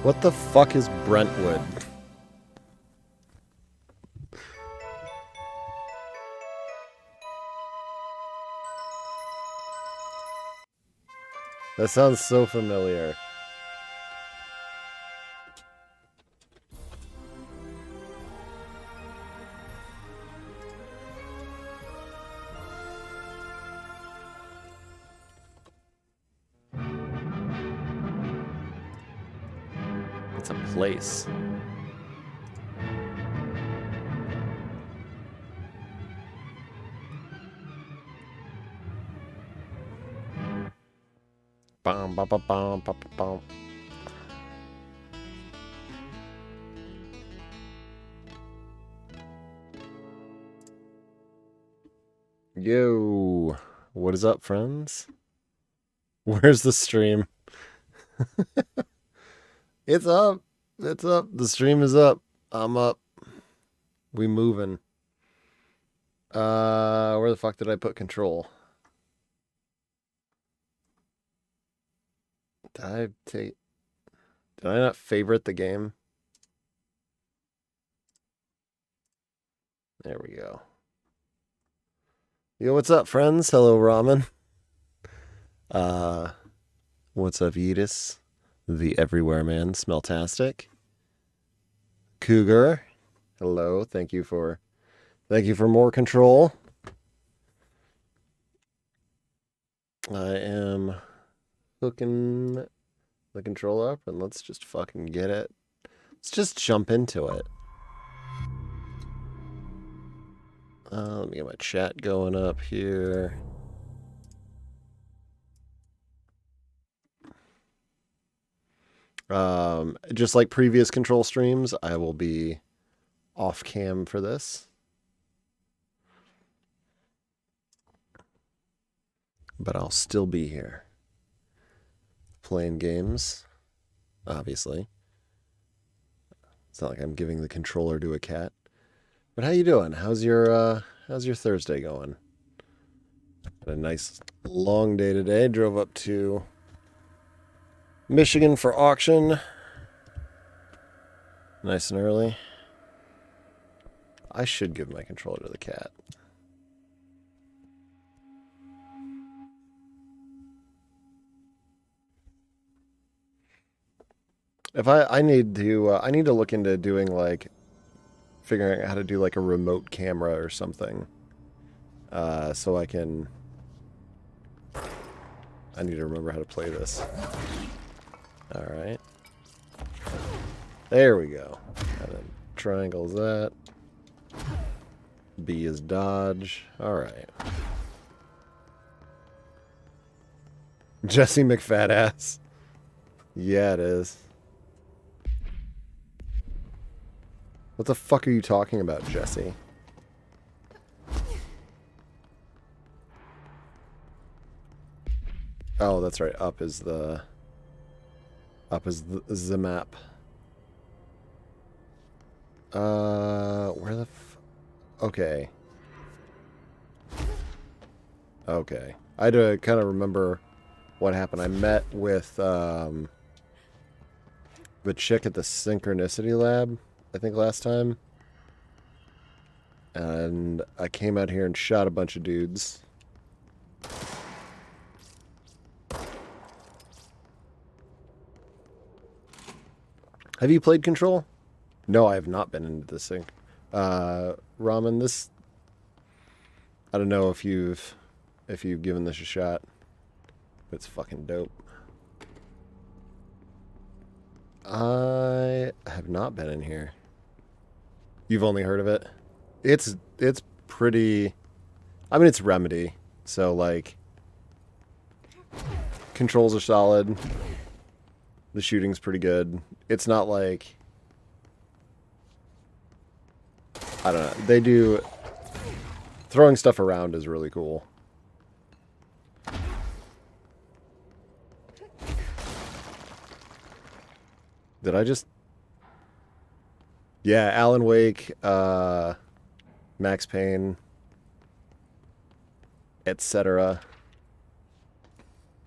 What the fuck is Brentwood? That sounds so familiar. It's a place. Bum, bum, bum, bum, bum, bum. Yo, what is up, friends? Where's the stream? It's up. It's up. The stream is up. I'm up. We moving. Where the fuck did I put control? Did I not favorite the game? There we go. Yo, what's up, friends? Hello, Ramen. What's up, Edis? The Everywhere Man, Smeltastic. Cougar. Hello. Thank you for more control. I am hooking the control up, and let's just fucking get it. Let's just jump into it. Let me get my chat going up here. Just like previous control streams, I will be off cam for this. But I'll still be here. Playing games, obviously. It's not like I'm giving the controller to a cat. But how you doing? How's your Thursday going? Had a nice long day today. Drove up to Michigan for auction. Nice and early. I should give my controller to the cat. If I need to look into doing like figuring out how to do like a remote camera or something. So I need to remember how to play this. All right. There we go. And then triangle's that. B is dodge. All right. Jesse McFatass. Yeah, it is. What the fuck are you talking about, Jesse? Oh, that's right. Up is the map. Where the okay. Okay. I had to kind of remember what happened. I met with the chick at the Synchronicity Lab, I think last time. And I came out here and shot a bunch of dudes. Have you played Control? No, I have not been into this thing. Ramen, this... I don't know if you've given this a shot. But it's fucking dope. I have not been in here. You've only heard of it? It's pretty... I mean, it's Remedy. So, like... Controls are solid. The shooting's pretty good. It's not like... I don't know. They do... Throwing stuff around is really cool. Did I just... Yeah, Alan Wake, Max Payne, etc.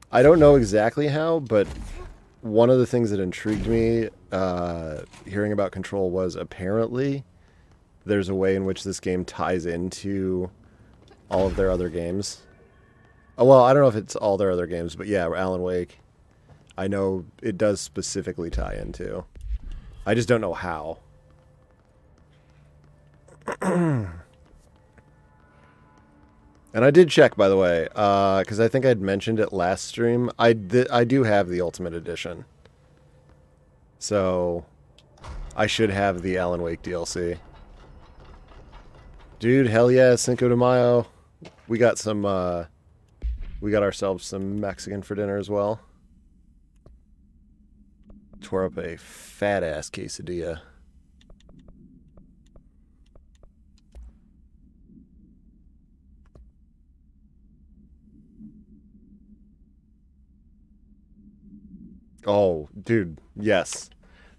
I don't know exactly how, but one of the things that intrigued me hearing about Control was apparently there's a way in which this game ties into all of their other games. Oh, well, I don't know if it's all their other games, but yeah, Alan Wake, I know it does specifically tie into. I just don't know how. And I did check, by the way, because I think I'd mentioned it last stream. I do have the Ultimate Edition. So, I should have the Alan Wake DLC. Dude, hell yeah, Cinco de Mayo. We got some, we got ourselves some Mexican for dinner as well. Tore up a fat-ass quesadilla. Oh, dude, yes.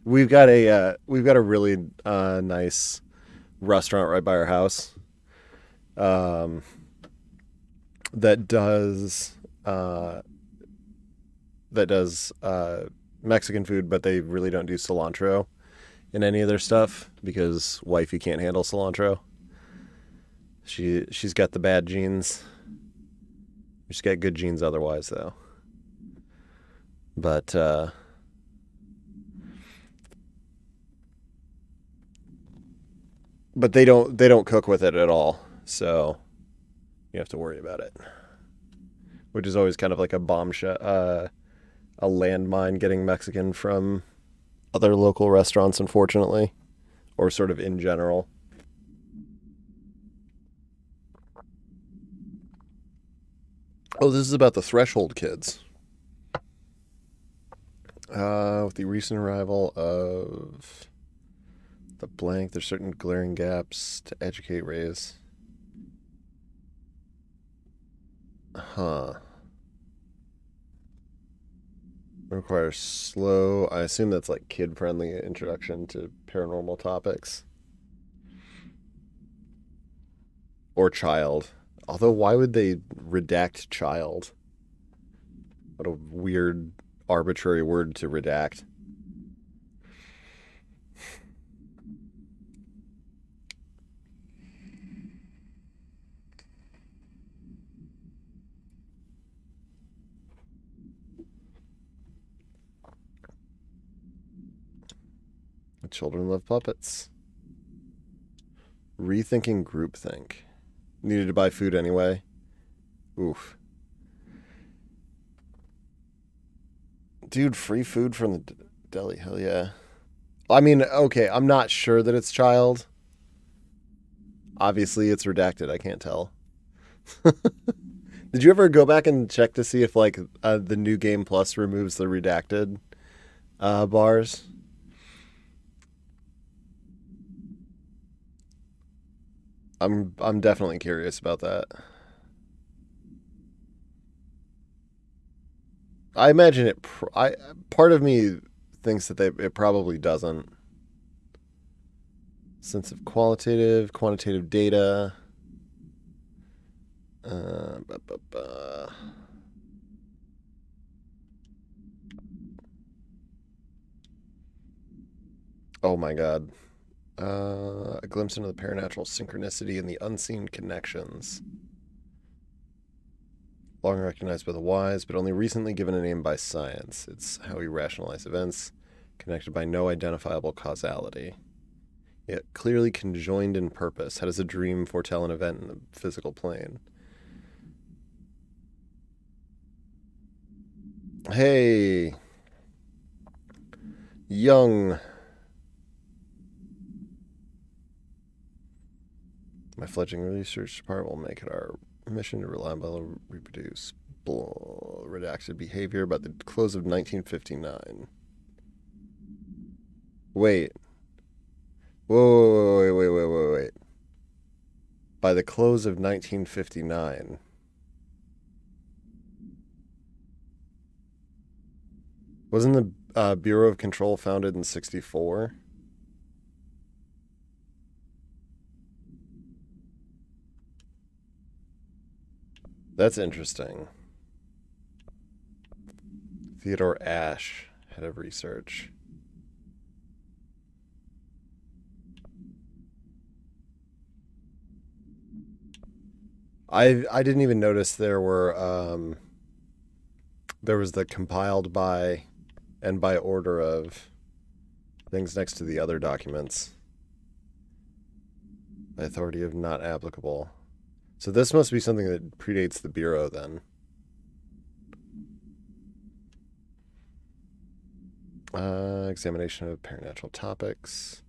We've got a really nice restaurant right by our house. Um, that does Mexican food, but they really don't do cilantro in any of their stuff because wifey can't handle cilantro. She's got the bad genes. She's got good genes otherwise though. But they don't cook with it at all. So you have to worry about it. Which is always kind of like a bombshell, a landmine getting Mexican from other local restaurants, unfortunately, or sort of in general. Oh, this is about the Threshold kids. With the recent arrival of the blank, there's certain glaring gaps to educate, raise. Huh. Requires slow. I assume that's like kid-friendly introduction to paranormal topics. Or child. Although, why would they redact child? What a weird, arbitrary word to redact. Children love puppets. Rethinking groupthink. Needed to buy food anyway. Oof. Dude, free food from the deli. Hell yeah. I mean, okay, I'm not sure that it's child. Obviously, it's redacted. I can't tell. Did you ever go back and check to see if, like, the new Game Plus removes the redacted bars? I'm definitely curious about that. I imagine it. Part of me thinks that it probably doesn't. Sense of quantitative data. Ba, ba, ba. Oh my god. A glimpse into the paranatural synchronicity and the unseen connections. Long recognized by the wise, but only recently given a name by science. It's how we rationalize events, connected by no identifiable causality, yet clearly conjoined in purpose. How does a dream foretell an event in the physical plane? Hey, young. My fledgling research department will make it our mission to reliably reproduce redacted behavior by the close of 1959. Wait. Wait. By the close of 1959. Wasn't the Bureau of Control founded in 64? That's interesting. Theodore Ashe Head of research. I didn't even notice there were there was the compiled by and by order of things next to the other documents. The authority of not applicable. So this must be something that predates the Bureau then. Examination of paranatural topics.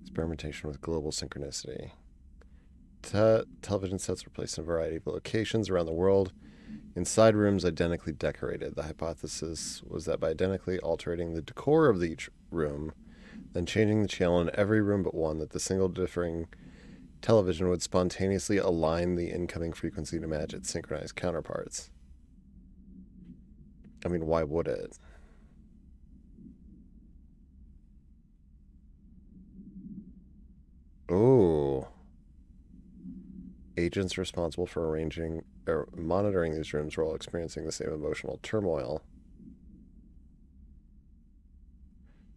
Experimentation with global synchronicity. Television sets were placed in a variety of locations around the world, inside rooms identically decorated. The hypothesis was that by identically altering the decor of each room, then changing the channel in every room but one, that the single differing television would spontaneously align the incoming frequency to match its synchronized counterparts. I mean, why would it? Oh. Agents responsible for arranging or monitoring these rooms were all experiencing the same emotional turmoil.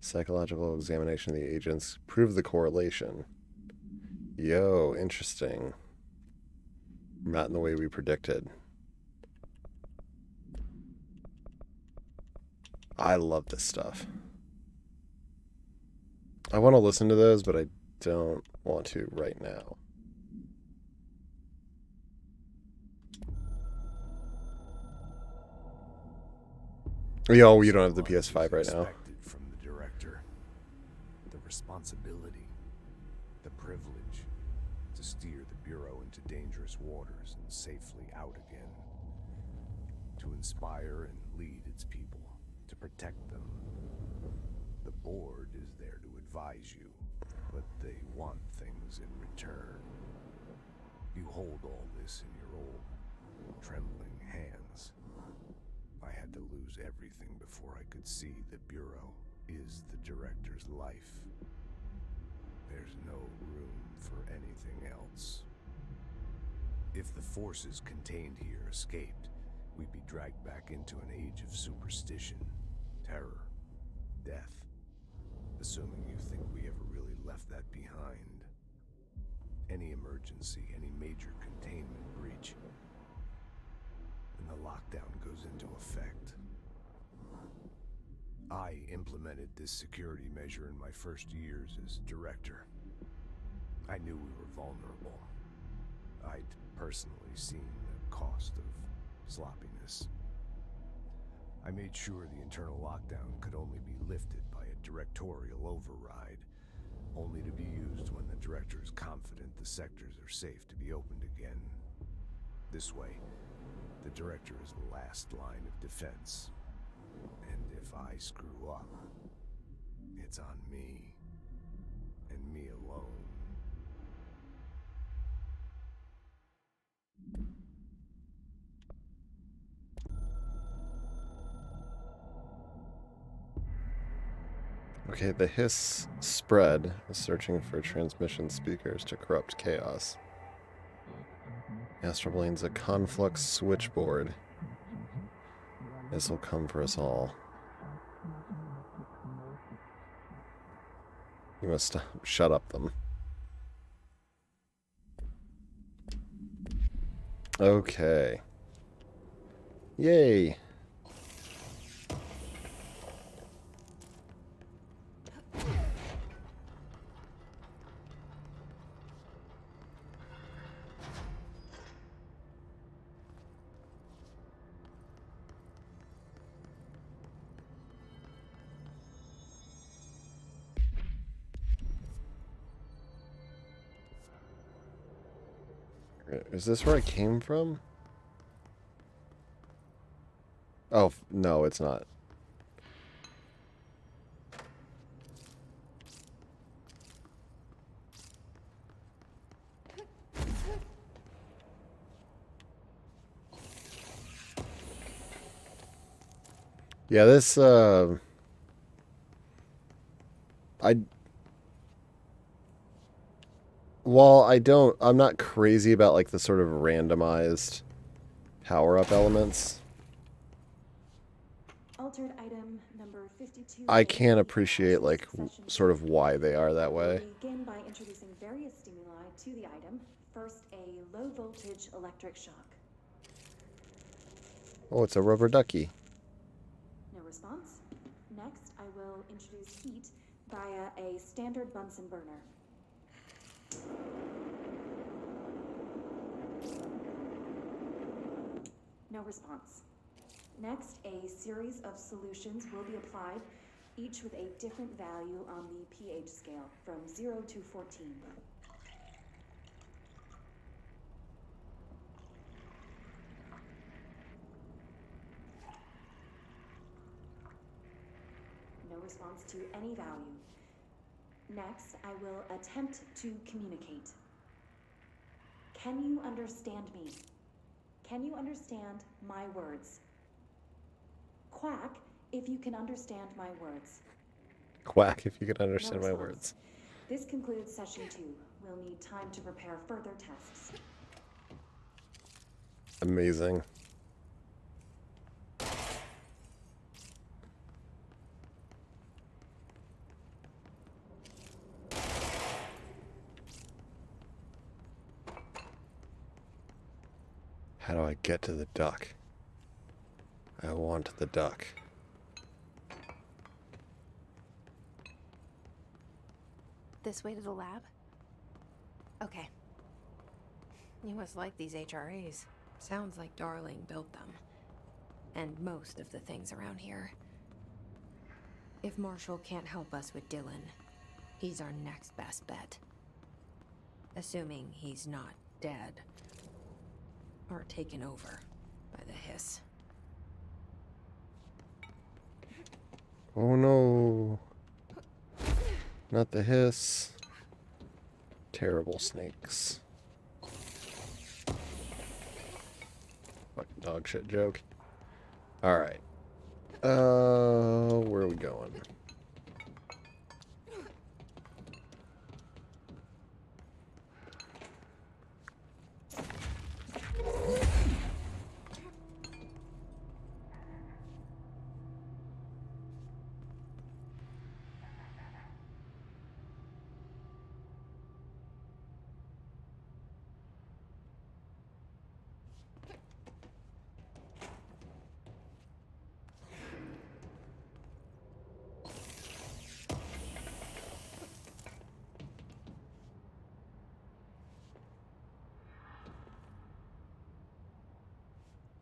Psychological examination of the agents proved the correlation. Yo, interesting. Not in the way we predicted. I love this stuff. I want to listen to those, but I don't want to right now. Yo, you don't have the PS5 right now. From the director, the responsibility, the privilege to steer the Bureau into dangerous waters and safely out again, to inspire and lead its people, to protect them. The board is there to advise you, but they want things in return. You hold all this in your old, trembling hands. I had to lose everything before I could see the Bureau is the director's life. There's no room for anything else. If the forces contained here escaped, we'd be dragged back into an age of superstition, terror, death. Assuming you think we ever really left that behind. Any emergency, any major containment breach, and the lockdown goes into effect. I implemented this security measure in my first years as director. I knew we were vulnerable. I'd personally seen the cost of sloppiness. I made sure the internal lockdown could only be lifted by a directorial override, only to be used when the director is confident the sectors are safe to be opened again. This way, the director is the last line of defense. And if I screw up, it's on me, and me alone. Okay, the hiss spread is searching for transmission speakers to corrupt chaos. Astral Blane's a conflux switchboard. This will come for us all. You must shut up them. Okay. Yay. Is this where I came from? Oh, no, it's not. Yeah, this, While I'm not crazy about, like, the sort of randomized power-up elements. Altered item number I can't appreciate like sort of why they are that way. Begin by introducing various stimuli to the item. First, a low voltage electric shock. Oh, it's a rubber ducky. No response. Next, I will introduce heat via a standard Bunsen burner. No response. Next, a series of solutions will be applied, each with a different value on the pH scale, from 0 to 14. No response to any value. Next, I will attempt to communicate. Can you understand me? Can you understand my words? Quack if you can understand my words. Quack if you can No understand my response. words. This concludes session 2. We'll need time to prepare further tests. Amazing. How do I get to the duck? I want the duck. This way to the lab? Okay. You must like these HRAs. Sounds like Darling built them. And most of the things around here. If Marshall can't help us with Dylan, he's our next best bet. Assuming he's not dead. Or taken over by the hiss. Oh no. Not the hiss. Terrible snakes. Fucking dog shit joke. Alright. Where are we going?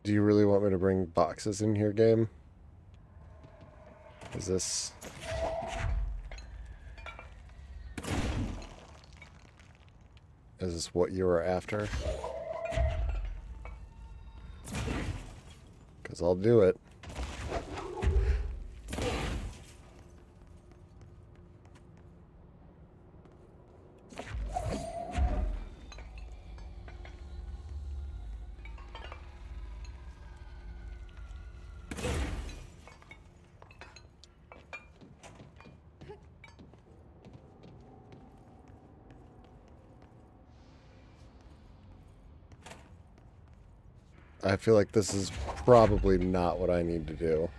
Do you really want me to bring boxes in here, game? Is this... Is this what you were after? Because I'll do it. I feel like this is probably not what I need to do.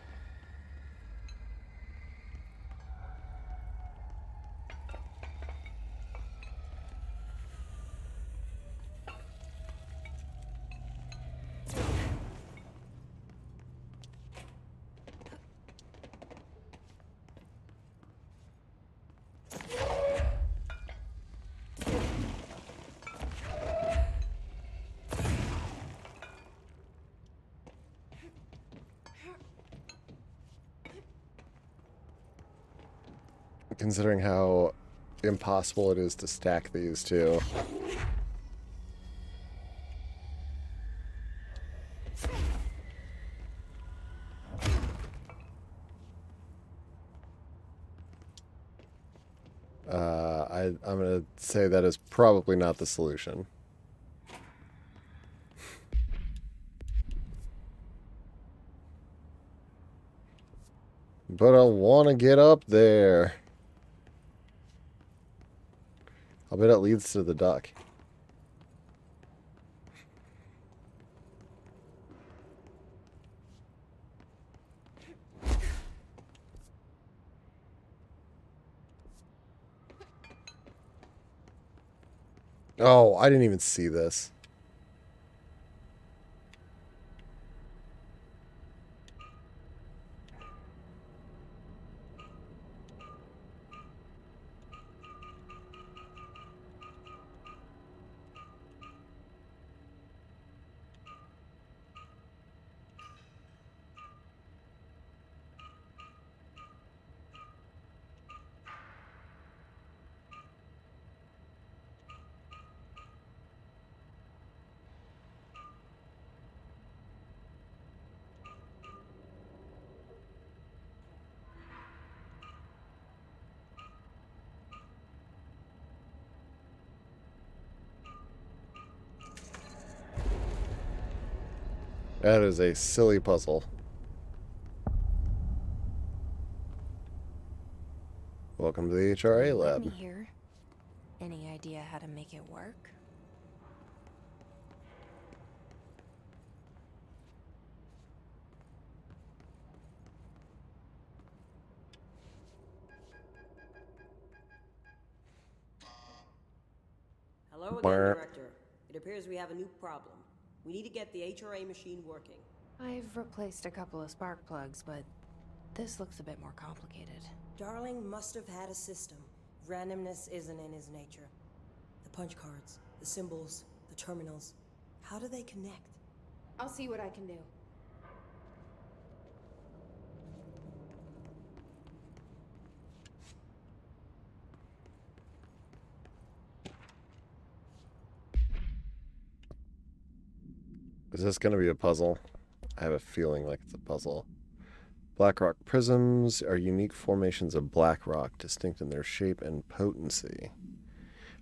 Considering how impossible it is to stack these two. I'm going to say that is probably not the solution. But I want to get up there. I'll bet it leads to the duck. Oh, I didn't even see this. That is a silly puzzle. Welcome to the HRA Let lab. me hear. Any idea how to make it work? Hello again, Brr. Director. It appears we have a new problem. We need to get the HRA machine working. I've replaced a couple of spark plugs, but this looks a bit more complicated. Darling must have had a system. Randomness isn't in his nature. The punch cards, the symbols, the terminals. How do they connect? I'll see what I can do. Is this going to be a puzzle? I have a feeling like it's a puzzle. Black rock prisms are unique formations of black rock, distinct in their shape and potency.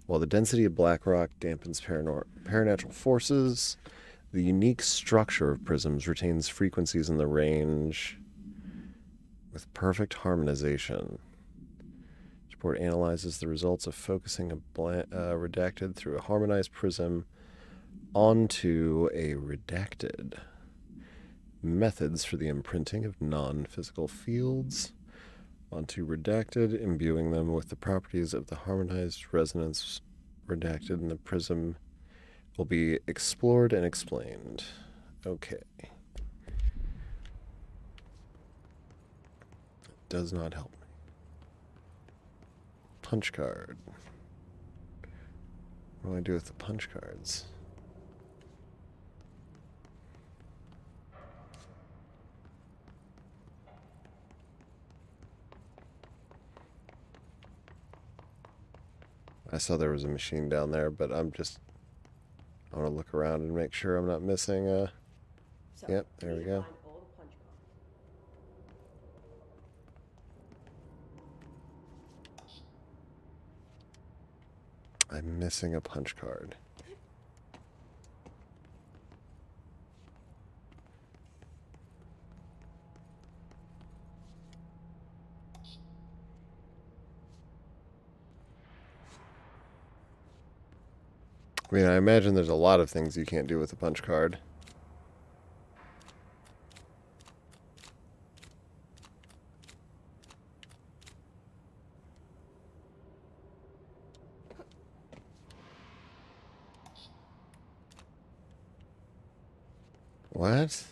While the density of black rock dampens paranatural forces, the unique structure of prisms retains frequencies in the range with perfect harmonization. The report analyzes the results of focusing a redacted through a harmonized prism onto a redacted. Methods for the imprinting of non-physical fields onto redacted, imbuing them with the properties of the harmonized resonance redacted in the prism will be explored and explained. Okay. It does not help me. Punch card. What do I do with the punch cards? I saw there was a machine down there, but I want to look around and make sure I'm not missing So, Yep, there we need to go. find all the punch cards. I'm missing a punch card. I mean, I imagine there's a lot of things you can't do with a punch card. What?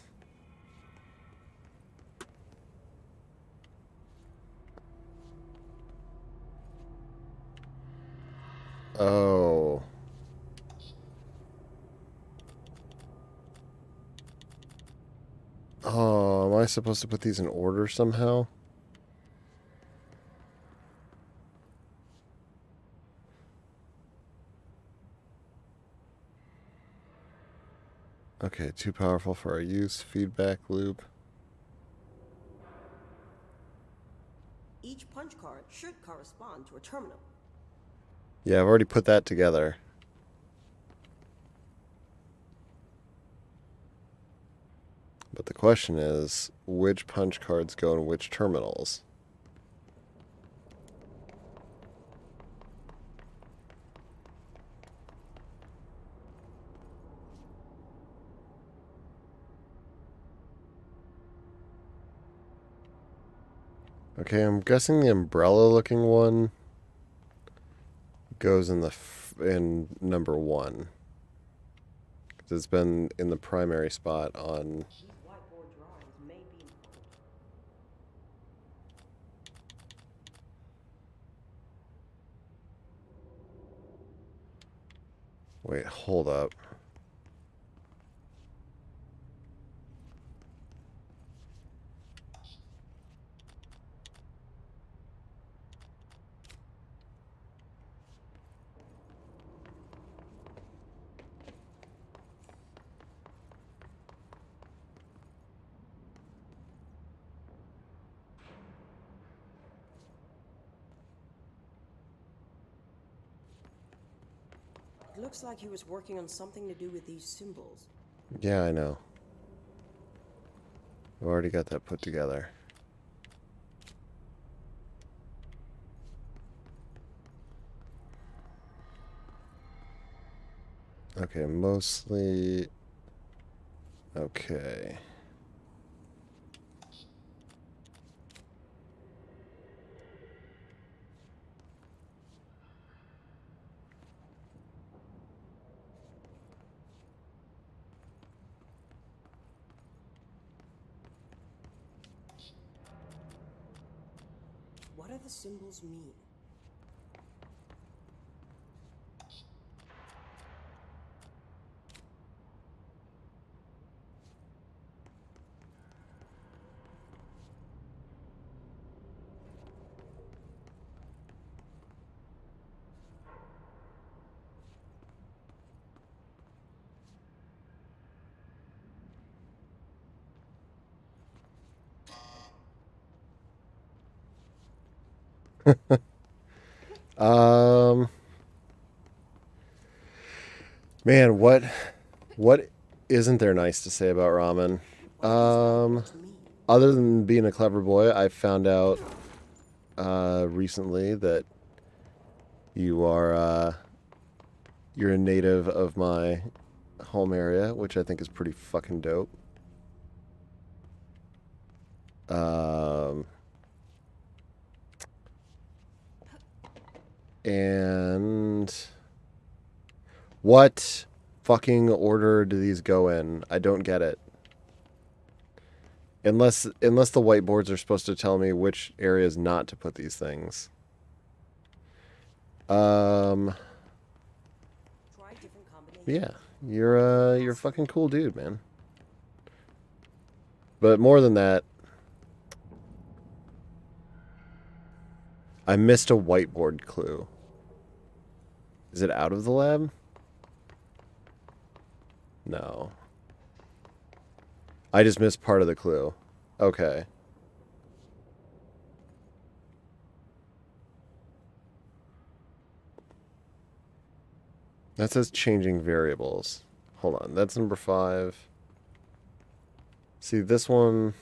Oh. Oh, am I supposed to put these in order somehow? Okay, too powerful for our use. Feedback loop. Each punch card should correspond to a terminal. Yeah, I've already put that together. But the question is, which punch cards go in which terminals? Okay, I'm guessing the umbrella-looking one goes in the in number 1. 'Cause it's been in the primary spot on... These whiteboard drawings may be important. Wait, hold up. It looks like he was working on something to do with these symbols. Yeah, I know. I've already got that put together. Okay, mostly... Okay. What do the symbols mean? Um... Man, what isn't there nice to say about ramen? What do these whiteboards mean? Other than being a clever boy, I found out recently that you're a native of my home area, which I think is pretty fucking dope. And what fucking order do these go in? I don't get it. Unless the whiteboards are supposed to tell me which areas not to put these things. Try different combinations. Yeah, you're a fucking cool dude, man. But more than that, I missed a whiteboard clue. Is it out of the lab? No. I just missed part of the clue. Okay. That says changing variables. Hold on, that's number 5. See, this one...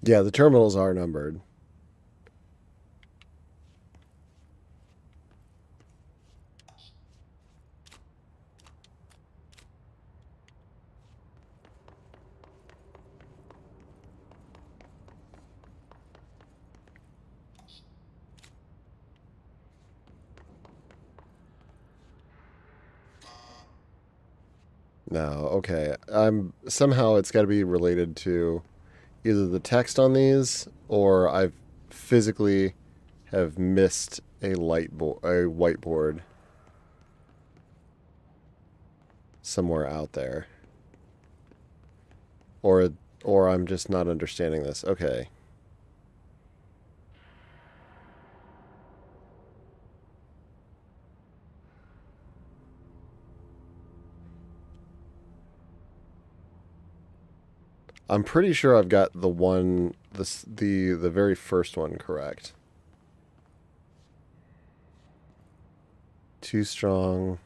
Yeah, the terminals are numbered. No, okay. Somehow it's got to be related to either the text on these or I've physically have missed a whiteboard somewhere out there. Or I'm just not understanding this. Okay. I'm pretty sure I've got the very first one correct. Too strong.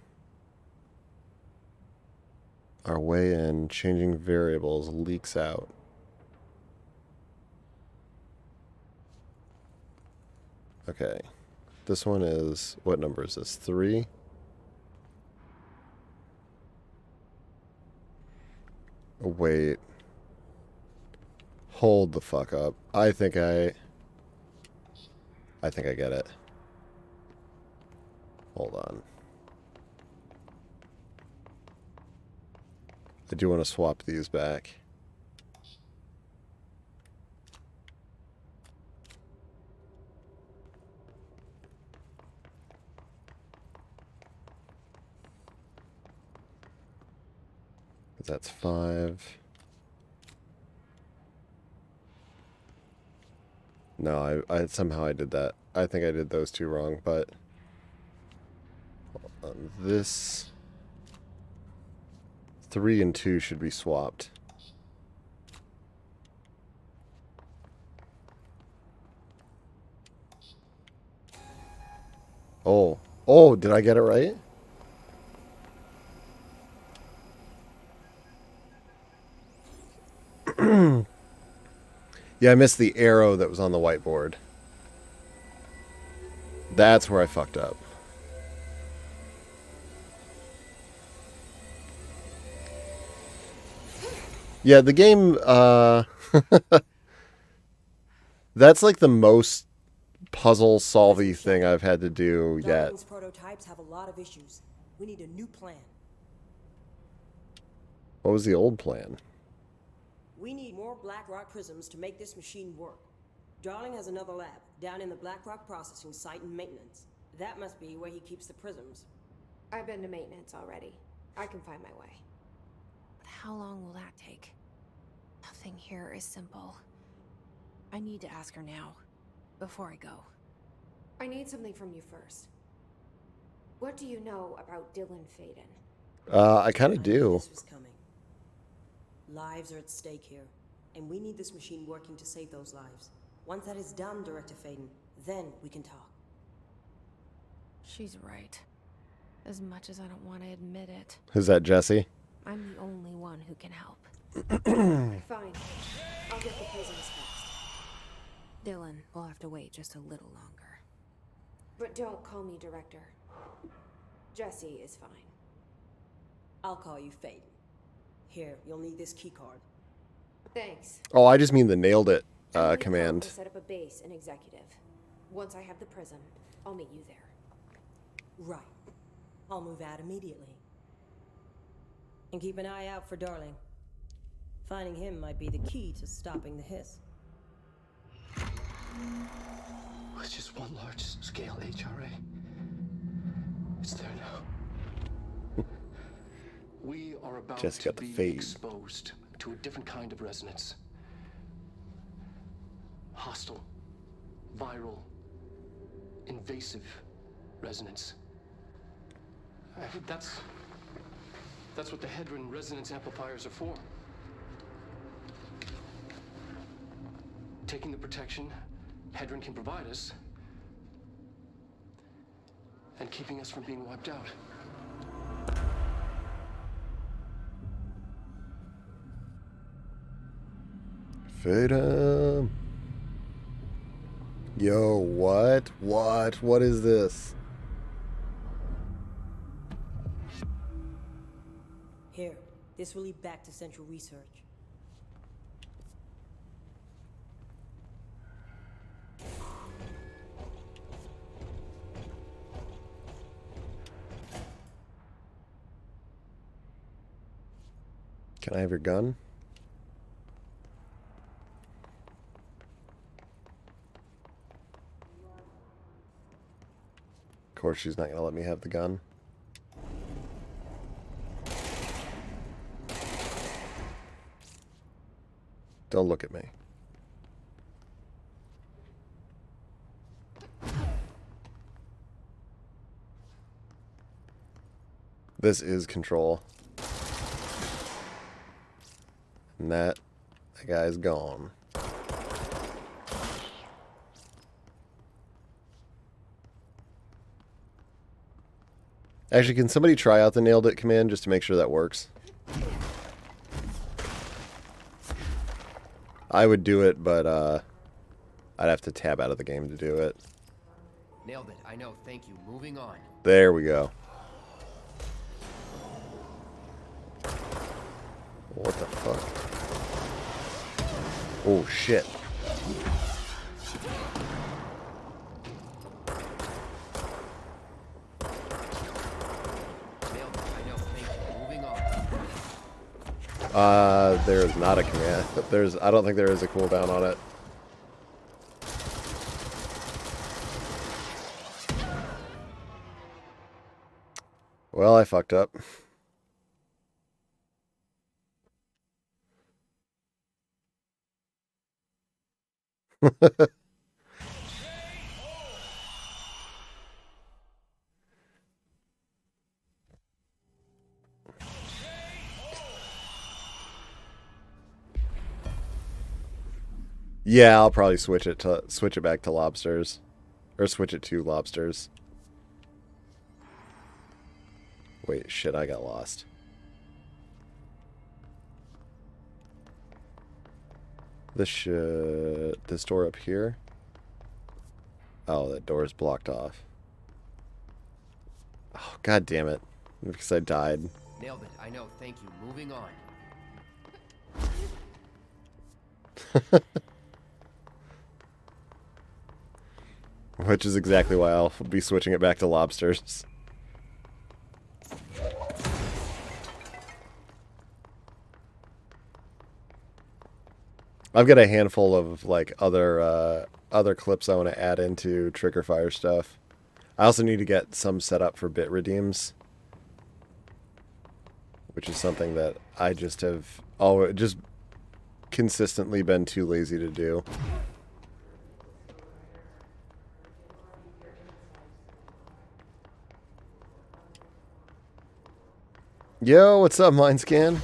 Our way in, changing variables, leaks out. Okay. This one is, what number is this? 3? Oh, wait. Hold the fuck up. I think I get it. Hold on. I do want to swap these back. That's 5. No, I somehow I did that. I think I did those two wrong, but this 3 and 2 should be swapped. Oh, did I get it right? Yeah, I missed the arrow that was on the whiteboard. That's where I fucked up. Yeah, the game, that's like the most puzzle-solvy thing I've had to do yet. Darling's prototypes have a lot of issues. We need a new plan. What was the old plan? We need more Blackrock prisms to make this machine work. Darling has another lab down in the Blackrock processing site in maintenance. That must be where he keeps the prisms. I've been to maintenance already. I can find my way. But how long will that take? Nothing here is simple. I need to ask her now, before I go. I need something from you first. What do you know about Dylan Faden? I kind of do. This was coming. Lives are at stake here, and we need this machine working to save those lives. Once that is done, Director Faden, then we can talk. She's right. As much as I don't want to admit it. Is that Jesse? I'm the only one who can help. Fine. I'll get the prisms fixed. Dylan will have to wait just a little longer. But don't call me Director. Jesse is fine. I'll call you Faden. Here, you'll need this keycard. Thanks. Oh, I just mean the nailed it I'm gonna come command. to set up a base in Executive. Once I have the prism, I'll meet you there. Right. I'll move out immediately. And keep an eye out for Darling. Finding him might be the key to stopping the hiss. It's just one large-scale HRA. It's there now. We are about Just to got the be fade. exposed to a different kind of resonance. Hostile, viral, invasive resonance. That's what the Hedron resonance amplifiers are for. Taking the protection Hedron can provide us and keeping us from being wiped out. Faden. Yo, what? What is this? Here, this will lead back to Central Research. Can I have your gun? Of course, she's not going to let me have the gun. Don't look at me. This is Control. And that guy's gone. Actually, can somebody try out the nailed it command just to make sure that works? I would do it, but I'd have to tab out of the game to do it. Nailed it. I know. Thank you. Moving on. There we go. What the fuck? Oh, shit. Nailed it. I know. Thank you. Moving on. There is not a command. I don't think there is a cooldown on it. Well, I fucked up. Yeah, I'll probably switch it back to lobsters, or switch it to lobsters. Wait, shit, I got lost. This door up here. Oh, that door is blocked off. Oh, god damn it! Because I died. Nailed it. I know. Thank you. Moving on. Which is exactly why I'll be switching it back to lobsters. I've got a handful of like other clips I want to add into Trigger Fire stuff. I also need to get some set up for bit redeems, which is something that I just have just consistently been too lazy to do. Yo, what's up, Mindscan?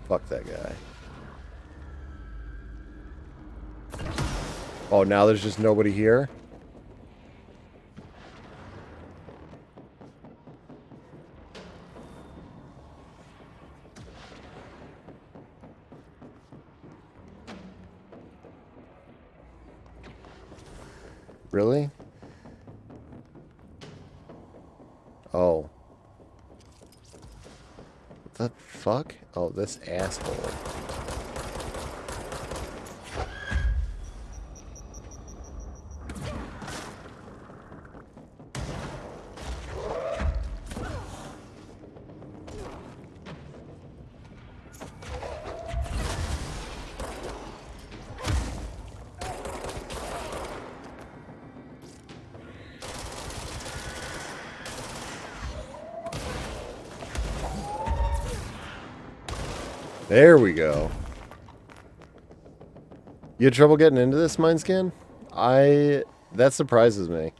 Fuck that guy. Oh, now there's just nobody here? Really? Oh. What the fuck? Oh, this asshole. There we go. You had trouble getting into this, Mindscan? That surprises me.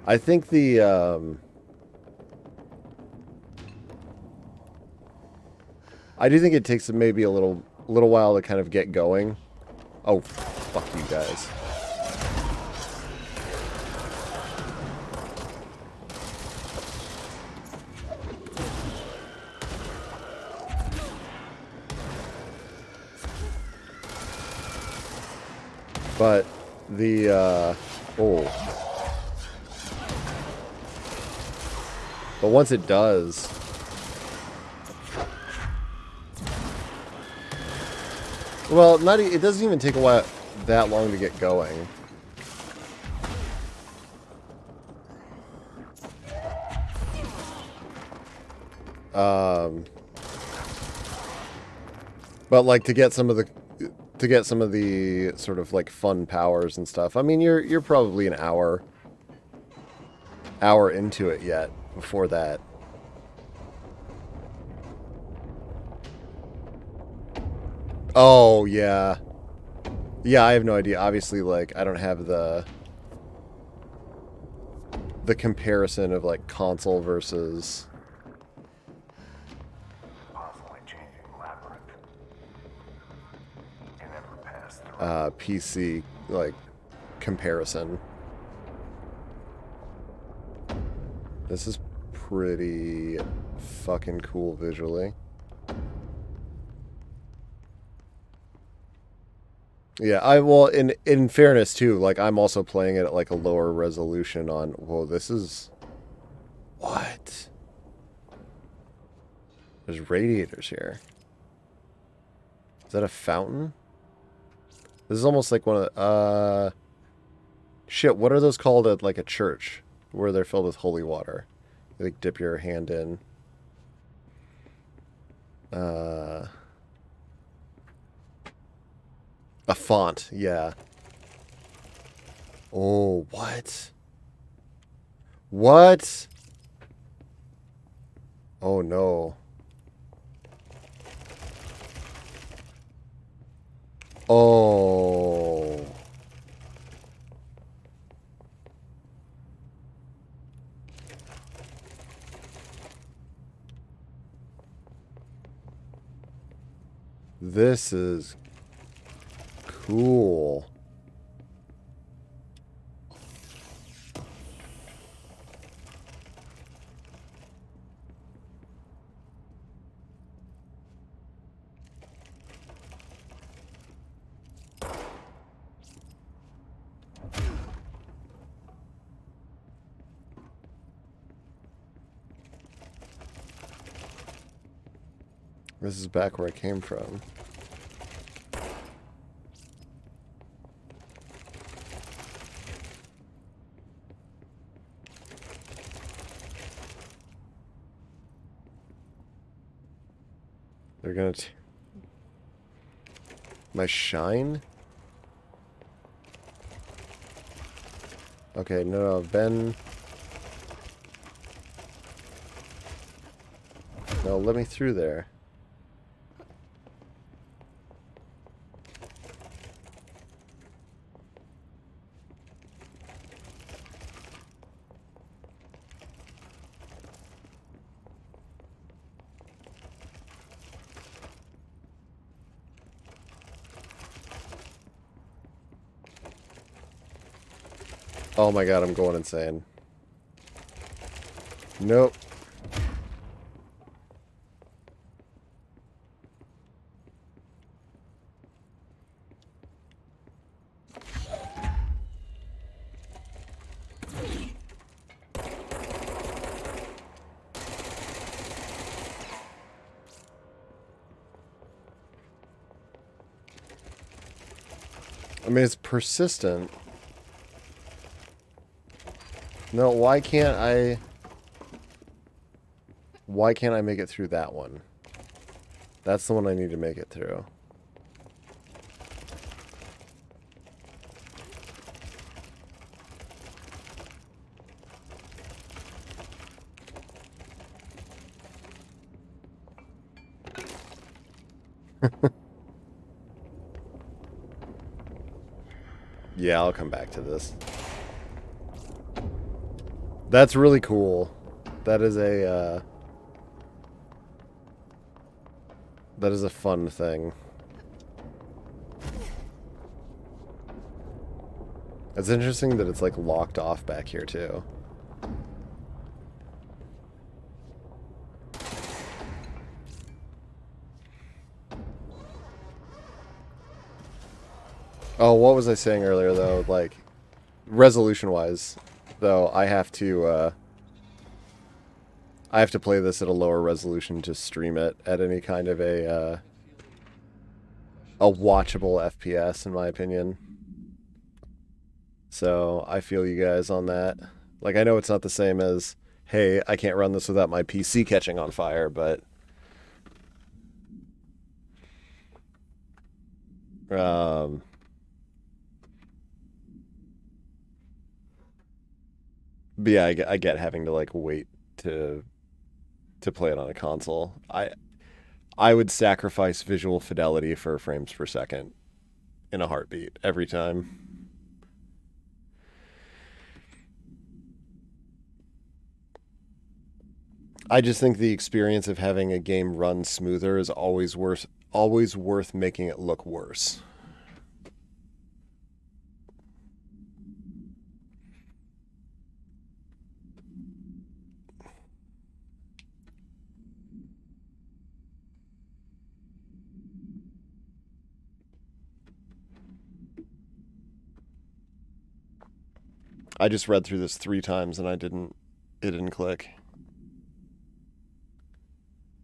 I think the, I do think it takes maybe a little while to kind of get going. Oh, fuck you guys. But the, oh. But once it does, well, it doesn't even take a while that long to get going. But like to get some of the sort of like fun powers and stuff. I mean, you're probably an hour into it yet before that. Oh, yeah. Yeah, I have no idea. Obviously, like, I don't have the comparison of, like, console versus Constantly changing labyrinth. Can never pass through. PC, like, comparison. This is pretty fucking cool visually. Yeah, well, in fairness too, like I'm also playing it at like a lower resolution on. Whoa, this is what? There's radiators here. Is that a fountain? This is almost like one of the, shit, what are those called at like a church where they're filled with holy water? You like dip your hand in. A font, yeah. Oh, what? What? Oh no. Oh. This is cool. This is back where I came from. They're gonna my shine? Okay, no, Ben. No, let me through there. Oh my god, I'm going insane. Nope. I mean, it's persistent. No, why can't I... Why can't I make it through that one? That's the one I need to make it through. Yeah, I'll come back to this. That's really cool. That is a fun thing. It's interesting that it's like locked off back here too. Oh, what was I saying earlier though? Like, resolution-wise, though, I have to play this at a lower resolution to stream it at any kind of a watchable FPS, in my opinion. So I feel you guys on that. Like, I know it's not the same as, hey, I can't run this without my PC catching on fire, but but yeah, I get having to like wait to play it on a console. I would sacrifice visual fidelity for frames per second in a heartbeat every time. I just think the experience of having a game run smoother is always worth making it look worse. I just read through this 3 times and it didn't click.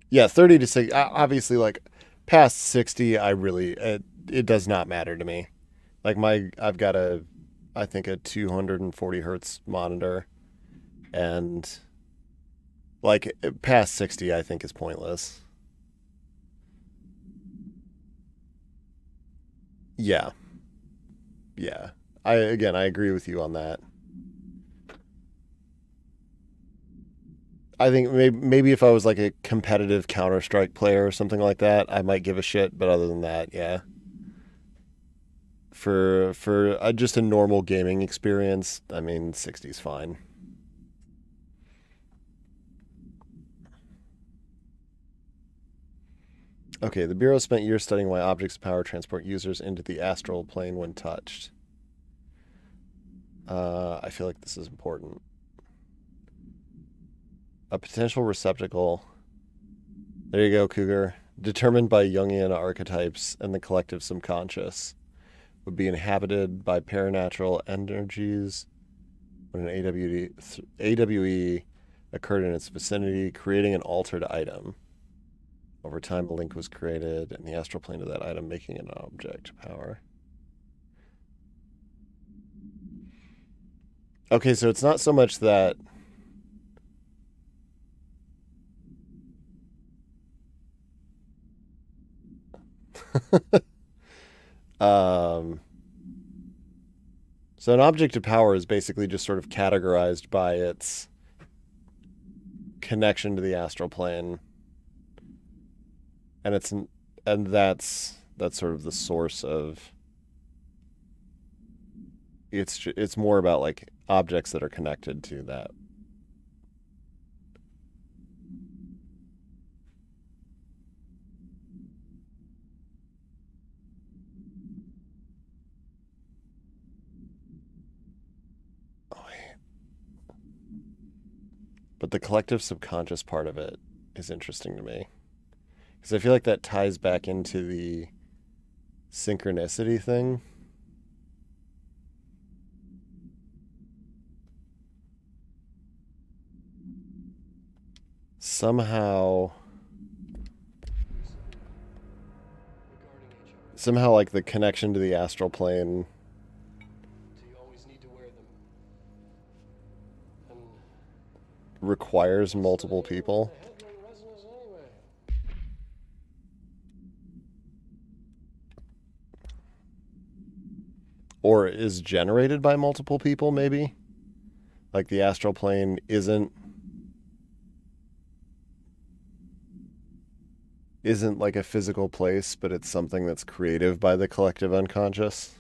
Yeah, 30 to 60. Obviously, like, past 60, it does not matter to me. Like, I've got I think a 240 hertz monitor, and like past 60, I think is pointless. Yeah. Yeah. I agree with you on that. I think maybe if I was like a competitive Counter-Strike player or something like that, I might give a shit. But other than that, yeah. For just a normal gaming experience, I mean, 60's fine. Okay, the Bureau spent years studying why objects of power transport users into the astral plane when touched. I feel like this is important. A potential receptacle. There you go, Cougar. Determined by Jungian archetypes and the collective subconscious, would be inhabited by paranatural energies when an AWE occurred in its vicinity, creating an altered item. Over time, a link was created in the astral plane of that item, making an object of power. Okay, so it's not so much that... So an object of power is basically just sort of categorized by its connection to the astral plane, and that's sort of the source of. It's more about like objects that are connected to that. But the collective subconscious part of it is interesting to me. Because I feel like that ties back into the synchronicity thing. Somehow like the connection to the astral plane requires multiple people. Or is generated by multiple people, maybe? Like the astral plane isn't like a physical place, but it's something that's creative by the collective unconscious.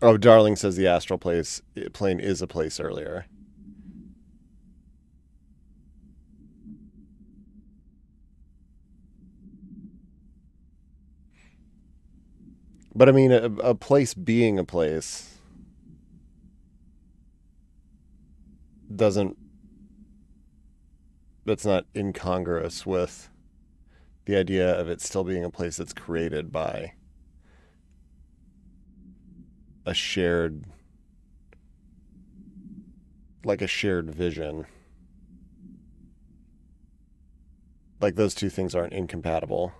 Oh, Darling says the astral plane is a place earlier. But I mean, a place being a place that's not incongruous with the idea of it still being a place that's created by a shared vision. Like those two things aren't incompatible.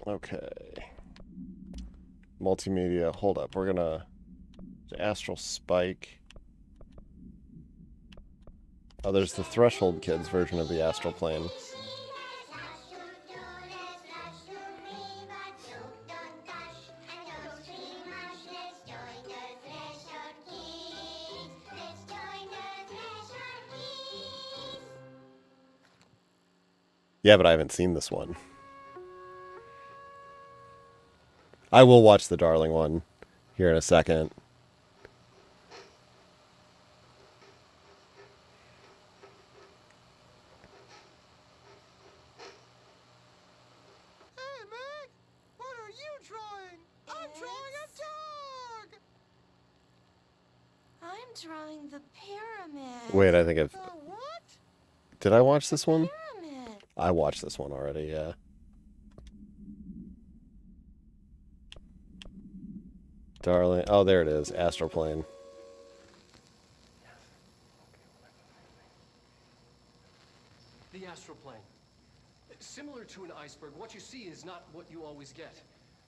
Okay. Multimedia. Hold up. We're gonna... Astral Spike. Oh, there's the Threshold Kids version of the astral plane. Yeah, but I haven't seen this one. I will watch the Darling one here in a second. Hey, Meg! What are you drawing? I'm drawing a dog! I'm drawing the pyramid. Wait, I think I've... The what? Did I watch this one? Pyramid. I watched this one already, yeah. Darling. Oh, there it is. Astral Plane. The astral plane. Similar to an iceberg, what you see is not what you always get.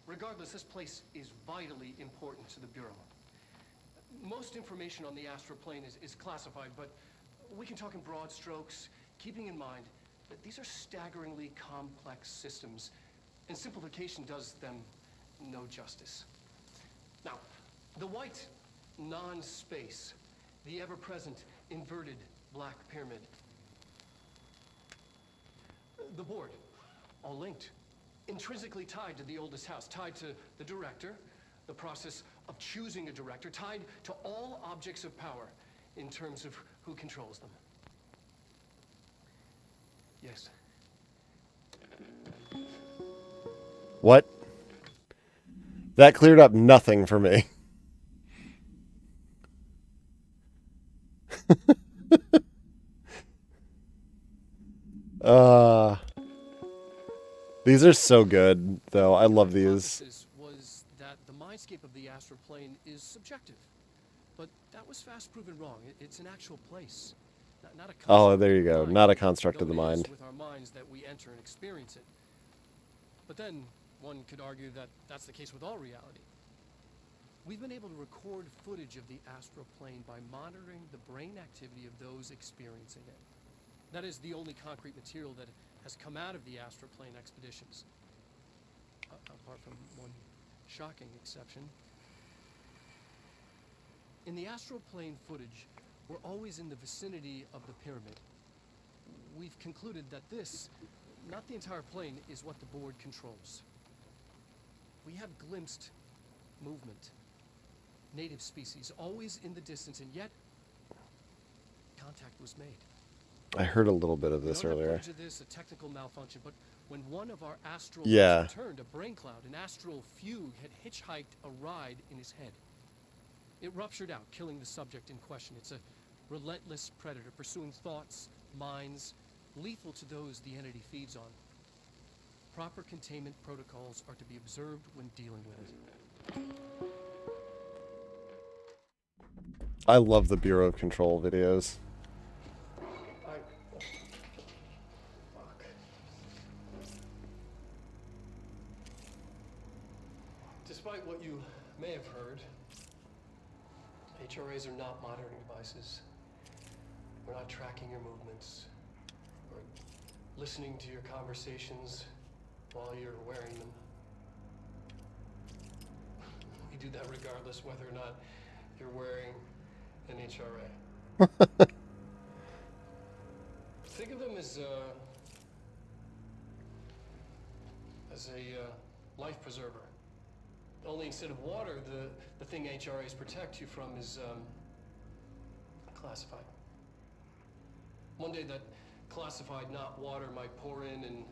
Regardless, this place is vitally important to the Bureau. Most information on the astral plane is classified, but we can talk in broad strokes, keeping in mind that these are staggeringly complex systems, and simplification does them no justice. Now, the white non-space, the ever-present inverted black pyramid. The board, all linked, intrinsically tied to the oldest house, tied to the director, the process of choosing a director, tied to all objects of power in terms of who controls them. Yes. What? That cleared up nothing for me. These are so good, though. I love these. Hypothesis was that the mindscape of the astral plane is subjective, but that was fast proven wrong. It's an actual place, not a construct Oh, there you of the go. mind, Not a construct of the though it is mind. with our minds that we enter and experience it. But then one could argue that that's the case with all reality. We've been able to record footage of the astral plane by monitoring the brain activity of those experiencing it. That is the only concrete material that has come out of the astral plane expeditions. Apart from one shocking exception. In the astral plane footage, we're always in the vicinity of the pyramid. We've concluded that this, not the entire plane, is what the board controls. We have glimpsed movement, native species, always in the distance, and yet contact was made. I heard a little bit of We this don't have earlier. footage of this, a technical malfunction, but when one of our astral Yeah. lights returned, a brain cloud, an astral fugue, had hitchhiked a ride in his head. It ruptured out, killing the subject in question. It's a relentless predator, pursuing thoughts, minds, lethal to those the entity feeds on. Proper containment protocols are to be observed when dealing with it. I love the Bureau of Control videos. Fuck. Despite what you may have heard, HRAs are not monitoring devices. We're not tracking your movements or listening to your conversations while you're wearing them. We do that regardless whether or not you're wearing an HRA. Think of them as a life preserver. Only instead of water, the thing HRAs protect you from is classified. One day that classified, not water, might pour in, and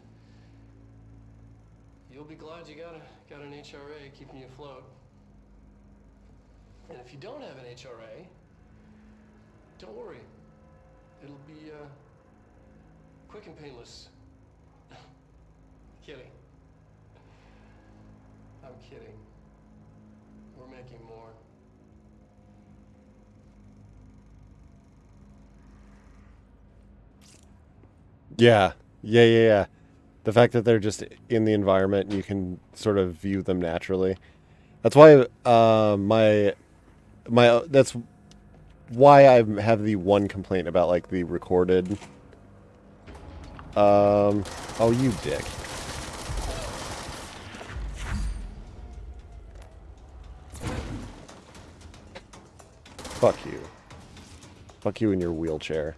you'll be glad you got an HRA keeping you afloat. And if you don't have an HRA, don't worry. It'll be quick and painless. Kidding. I'm kidding. We're making more. Yeah. Yeah. The fact that they're just in the environment and you can sort of view them naturally. That's why that's why I have the one complaint about like the recorded. Oh, you dick. Fuck you. Fuck you in your wheelchair.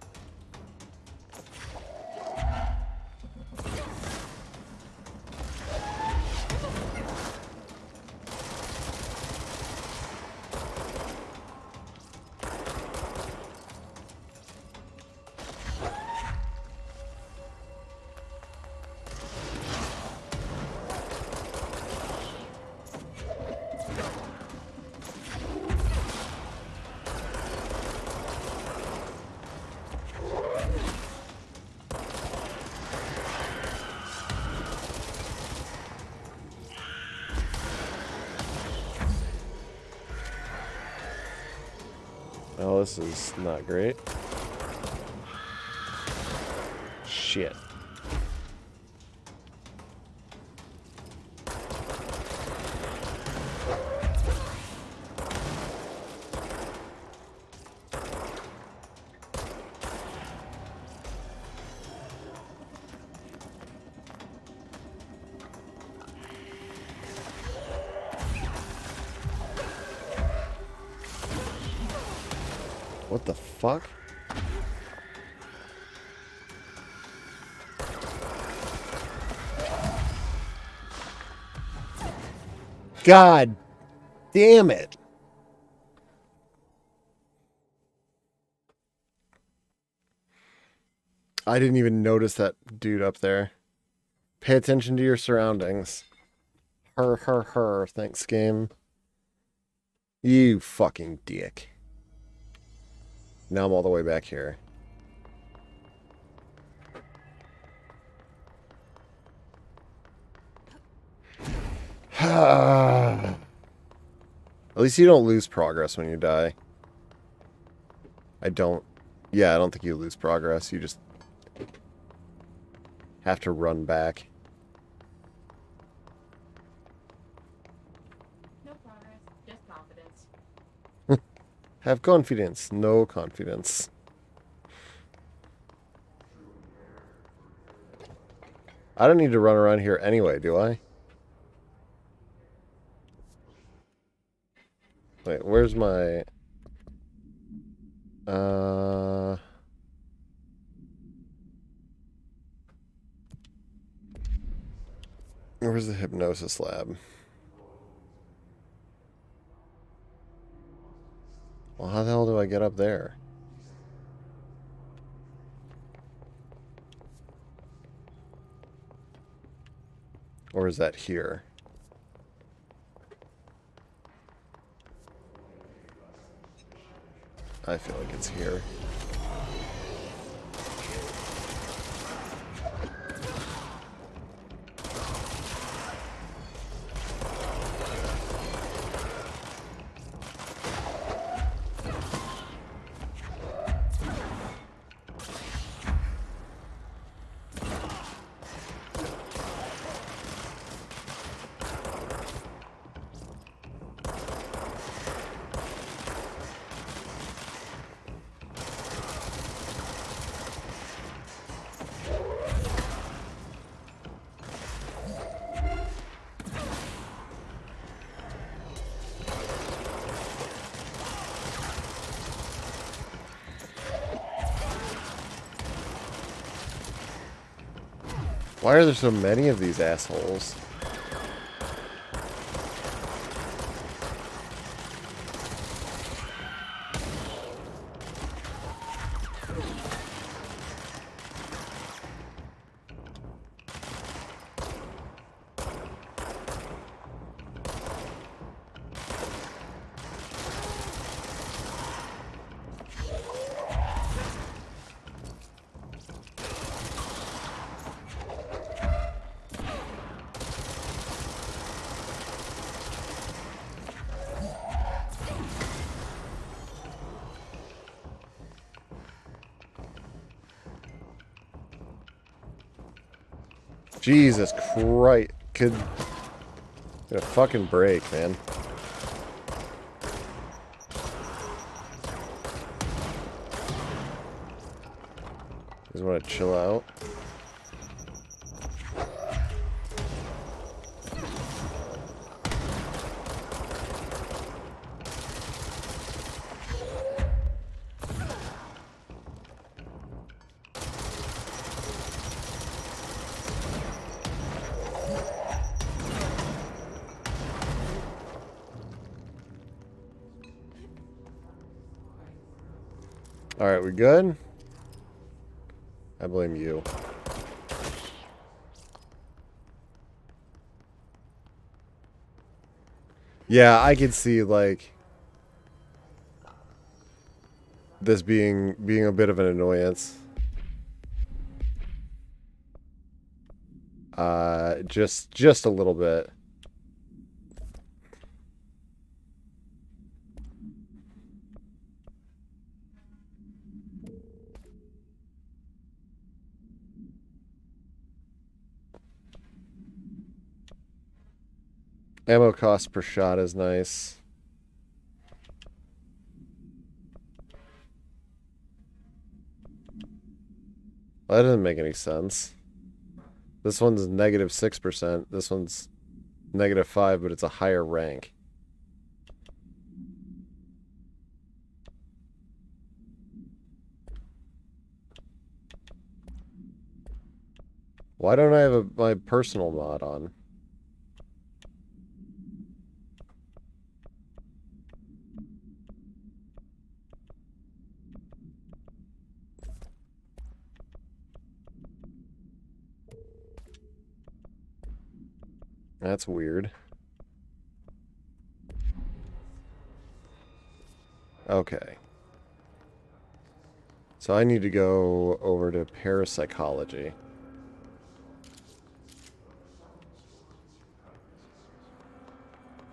Oh, this is not great. Shit. What the fuck? God damn it. I didn't even notice that dude up there. Pay attention to your surroundings. Her. Thanks, game. You fucking dick. Now I'm all the way back here. At least you don't lose progress when you die. I don't think you lose progress. You just have to run back. No progress, just confidence. Have confidence. No confidence. I don't need to run around here anyway, do I? Wait, where's my... Where's the hypnosis lab? Well, how the hell do I get up there? Or is that here? I feel like it's here. Why are there so many of these assholes? Jesus Christ. Could... Get a fucking break, man. Just want to chill out. Alright, we good? I blame you. Yeah, I could see, like, this being a bit of an annoyance. Just a little bit. Ammo cost per shot is nice. Well, that doesn't make any sense. This one's negative 6%. This one's negative 5, but it's a higher rank. Why don't I have my personal mod on? That's weird. Okay. So I need to go over to parapsychology.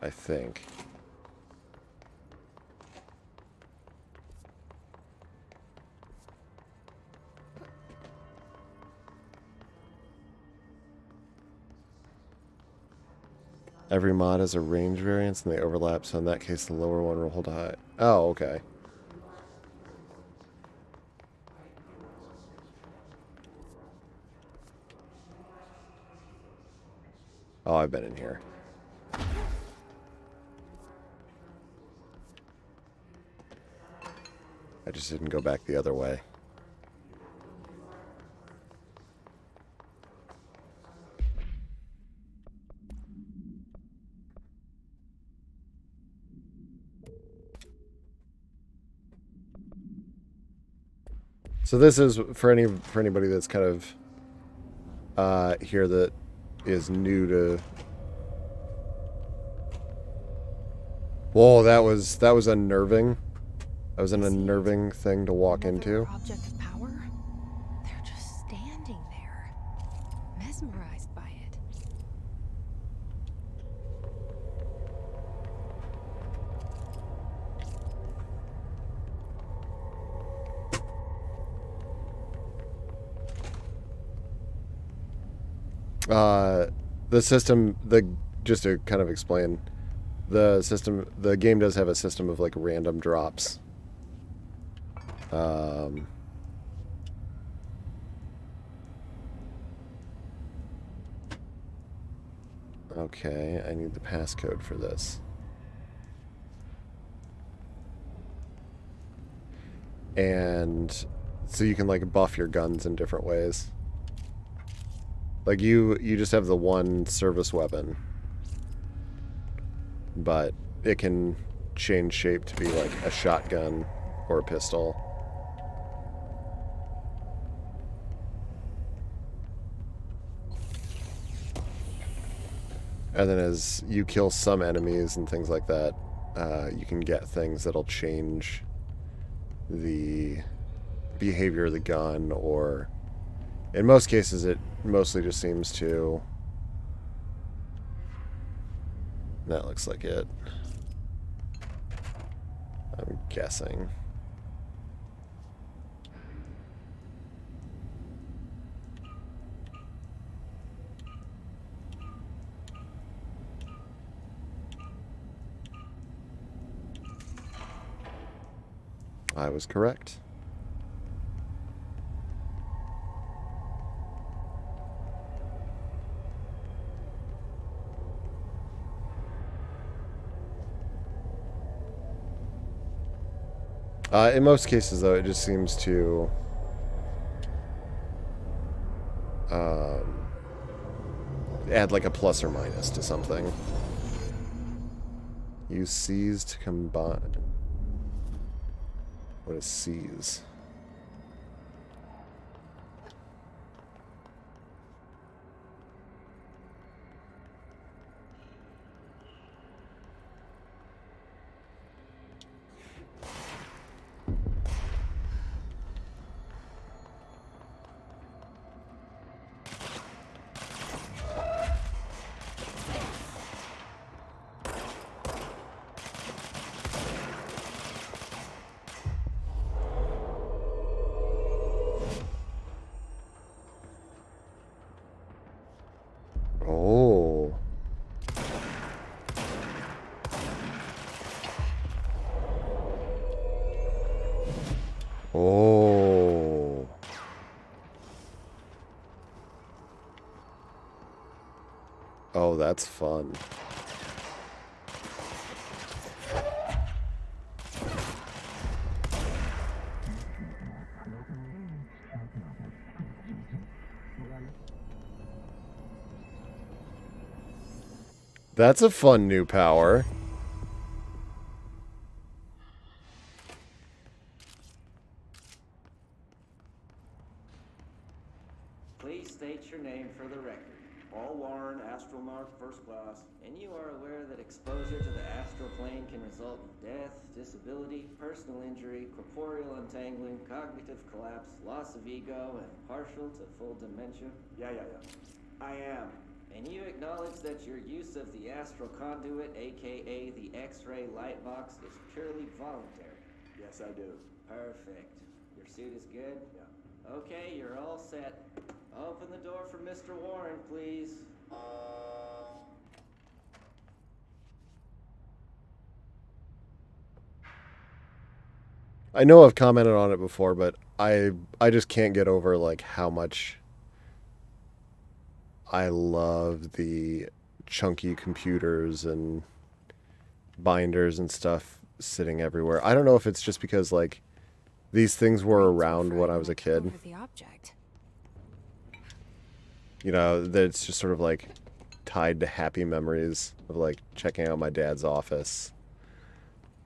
I think. Every mod has a range variance and they overlap, so in that case the lower one will hold high. Oh, okay. Oh, I've been in here. I just didn't go back the other way. So this is for anybody that's kind of here that is new to. Whoa, that was unnerving. That was an unnerving thing to walk into. Object of power? They're just standing there, mesmerized by it. The system, just to kind of explain, the game does have a system of like random drops. Okay, I need the passcode for this. And so you can like buff your guns in different ways. Like you just have the one service weapon, but it can change shape to be like a shotgun or a pistol. And then as you kill some enemies and things like that, you can get things that'll change the behavior of the gun, or in most cases it mostly just seems to... That looks like it. I'm guessing. I was correct. In most cases, though, it just seems to add like a plus or minus to something. Use C's to combine. What is C's? Oh, that's fun. That's a fun new power. Please state your name for the record. Paul Warren, Astronaut First Class. And you are aware that exposure to the astral plane can result in death, disability, personal injury, corporeal untangling, cognitive collapse, loss of ego, and partial to full dementia? Yeah. I am. And you acknowledge that your use of the astral conduit, aka the X-ray light box, is purely voluntary? Yes, I do. Perfect. Your suit is good? Yeah. Okay, you're all set. Open the door for Mr. Warren, please. I know I've commented on it before, but I just can't get over like how much I love the chunky computers and binders and stuff sitting everywhere. I don't know if it's just because like these things were around when I was a kid. Over the object. You know, that it's just sort of like tied to happy memories of like checking out my dad's office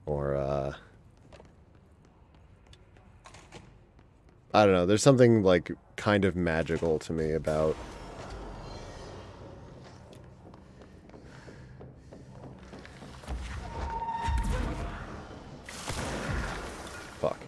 or I don't know, there's something like kind of magical to me about fuck.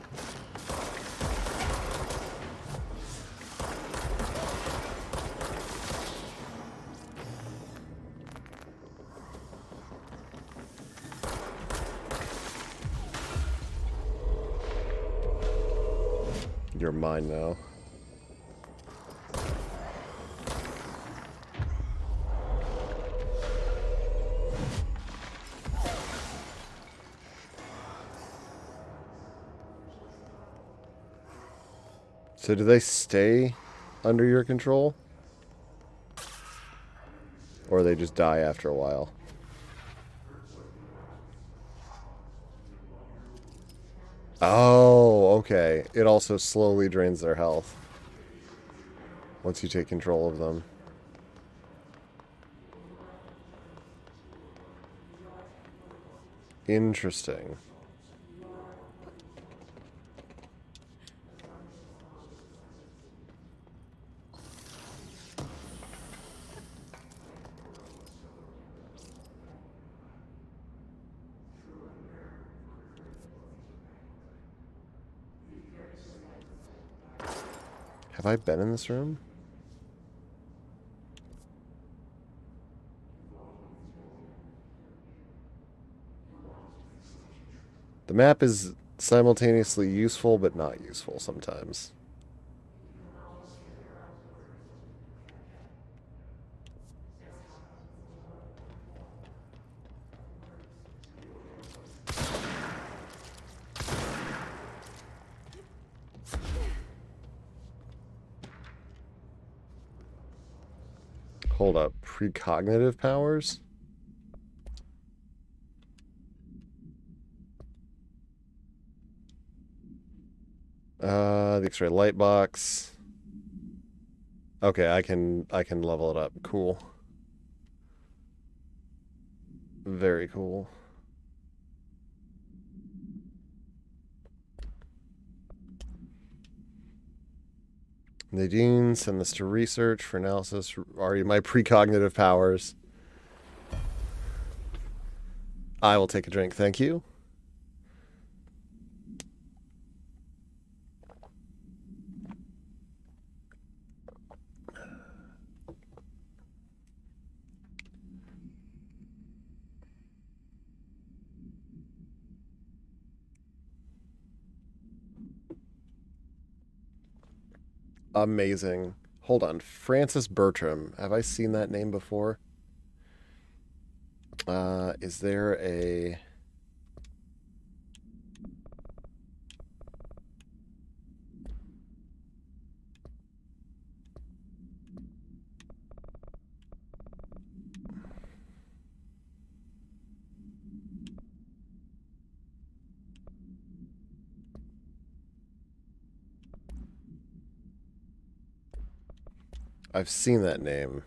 You're mine now. So do they stay under your control? Or they just die after a while? Oh, okay. It also slowly drains their health once you take control of them. Interesting. Have I been in this room? The map is simultaneously useful but not useful sometimes. Hold up, precognitive powers? The X-ray light box. Okay, I can level it up. Cool. Very cool. Nadine, send this to research for analysis. Are you my precognitive powers? I will take a drink, thank you. Amazing. Hold on. Francis Bertram. Have I seen that name before? Is there a... I've seen that name.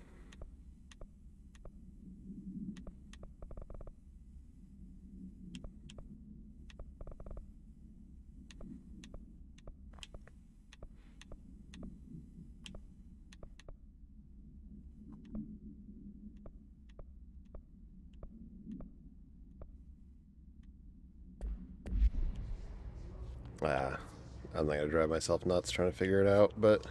I'm not gonna drive myself nuts trying to figure it out, but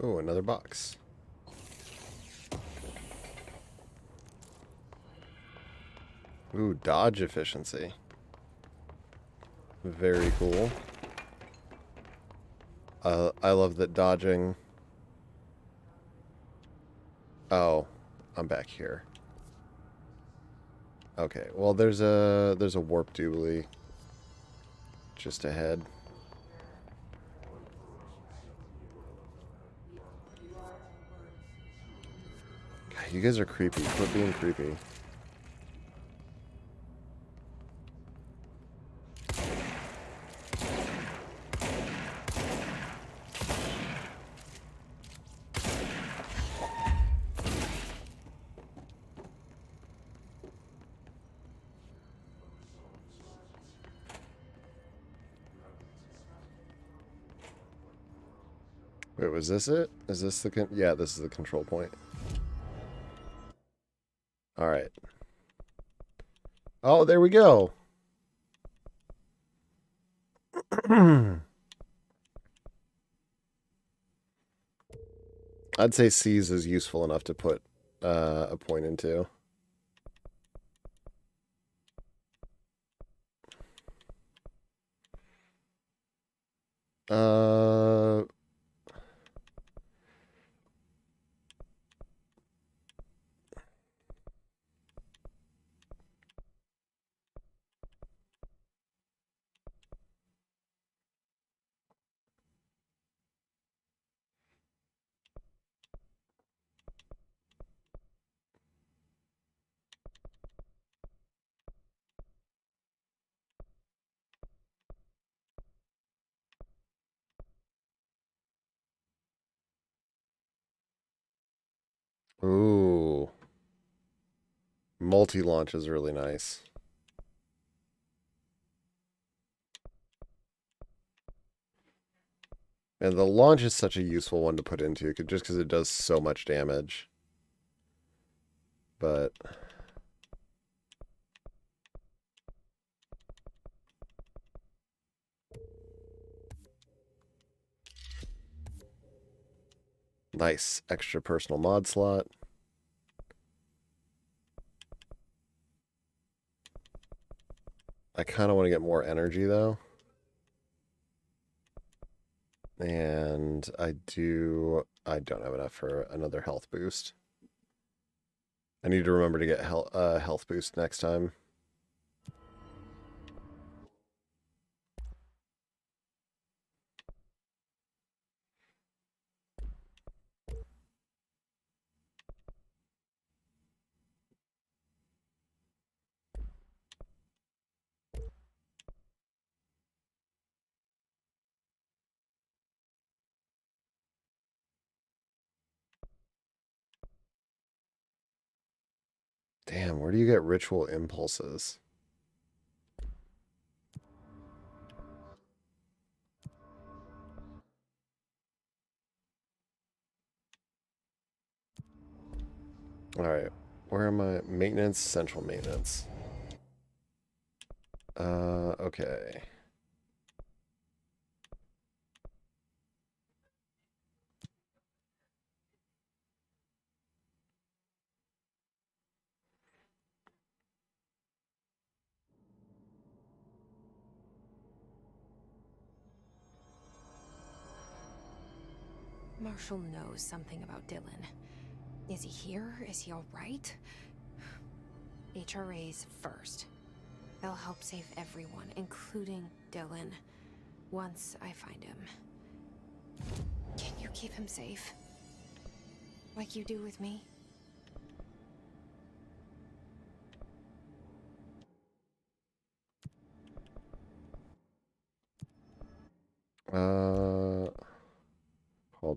oh, another box. Ooh, dodge efficiency. Very cool. I love that dodging. Oh, I'm back here. Okay, well there's a warp doobly just ahead. God, you guys are creepy. Quit being creepy. Wait, was this it? Is this the yeah, this is the control point. All right. Oh, there we go. I'd say C's is useful enough to put a point into. Ooh. Multi-launch is really nice. And the launch is such a useful one to put into, just because it does so much damage. But nice. Extra personal mod slot. I kind of want to get more energy, though. And I don't have enough for another health boost. I need to remember to get health boost next time. Damn, where do you get ritual impulses? Alright, where am I? Maintenance, central maintenance. Okay. Marshall knows something about Dylan. Is he here? Is he all right? HRAs first. They'll help save everyone, including Dylan, once I find him. Can you keep him safe? Like you do with me? Hold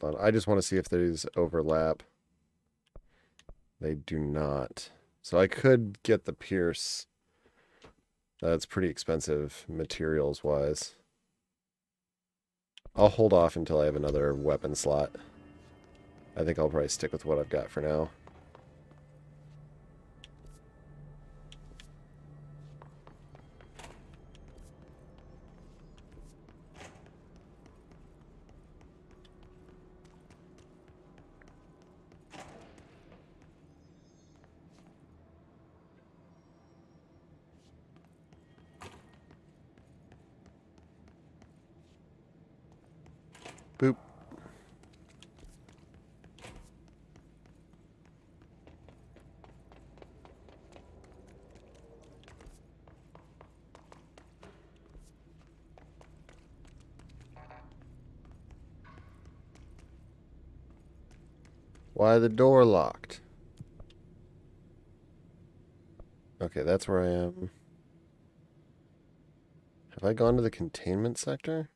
on. I just want to see if these overlap. They do not. So I could get the Pierce. That's pretty expensive materials-wise. I'll hold off until I have another weapon slot. I think I'll probably stick with what I've got for now. Boop. Why the door locked? Okay, that's where I am. Have I gone to the containment sector?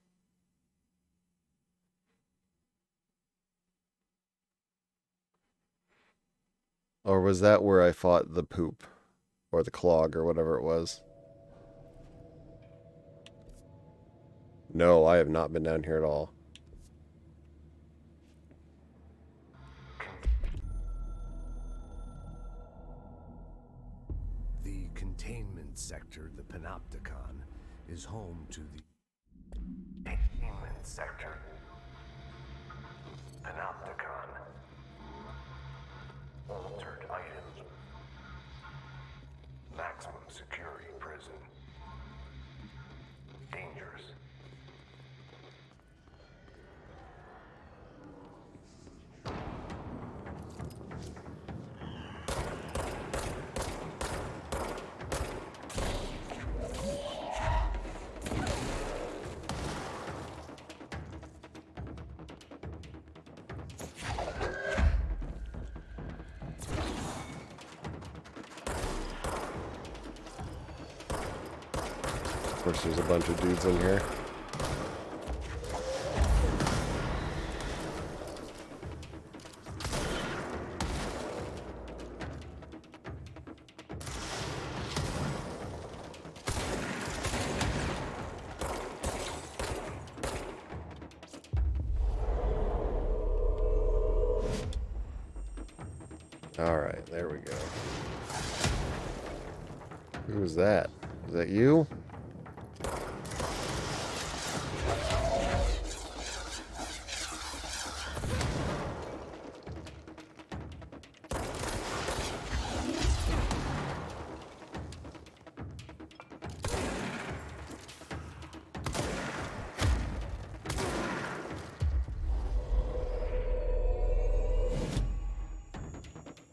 Or was that where I fought the poop? Or the clog, or whatever it was? No, I have not been down here at all. The containment sector, the Panopticon, is home to the containment sector. Panopticon. Altered items. Maximum security prison. Dangerous. Of course, there's a bunch of dudes in here. All right, there we go. Who was that? Is that you?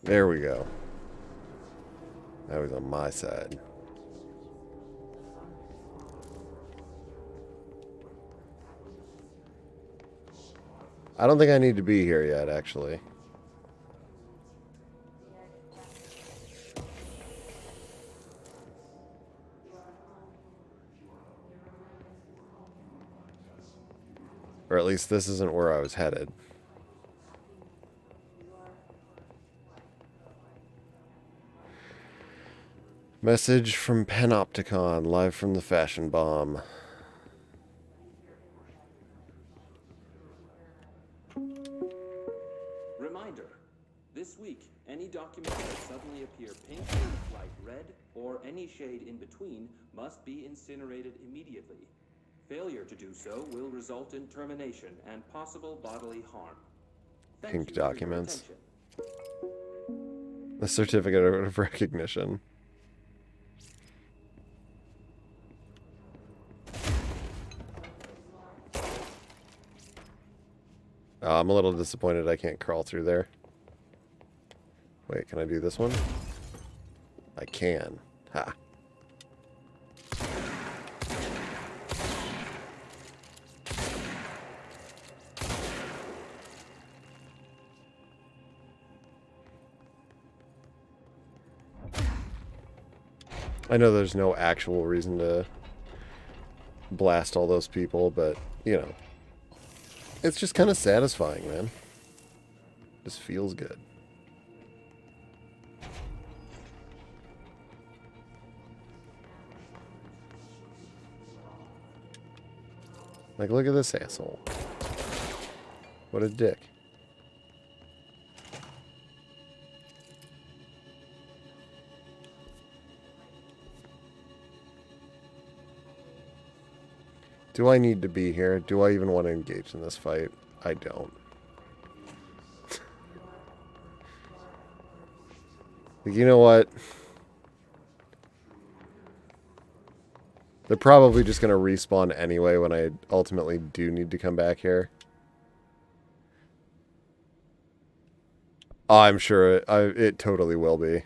There we go. That was on my side. I don't think I need to be here yet, actually. Or at least this isn't where I was headed. Message from Panopticon, live from the Fashion Bomb. Reminder, this week, any documents that suddenly appear pink, light red, or any shade in between must be incinerated immediately. Failure to do so will result in termination and possible bodily harm. Thank Pink you for your documents. attention. The certificate of recognition. I'm a little disappointed I can't crawl through there. Wait, can I do this one? I can. Ha. I know there's no actual reason to blast all those people, but, you know, It's just kind of satisfying, man. Just feels good. Like, look at this asshole. What a dick. Do I need to be here? Do I even want to engage in this fight? I don't. You know what? They're probably just going to respawn anyway when I ultimately do need to come back here. Oh, I'm sure it totally will be.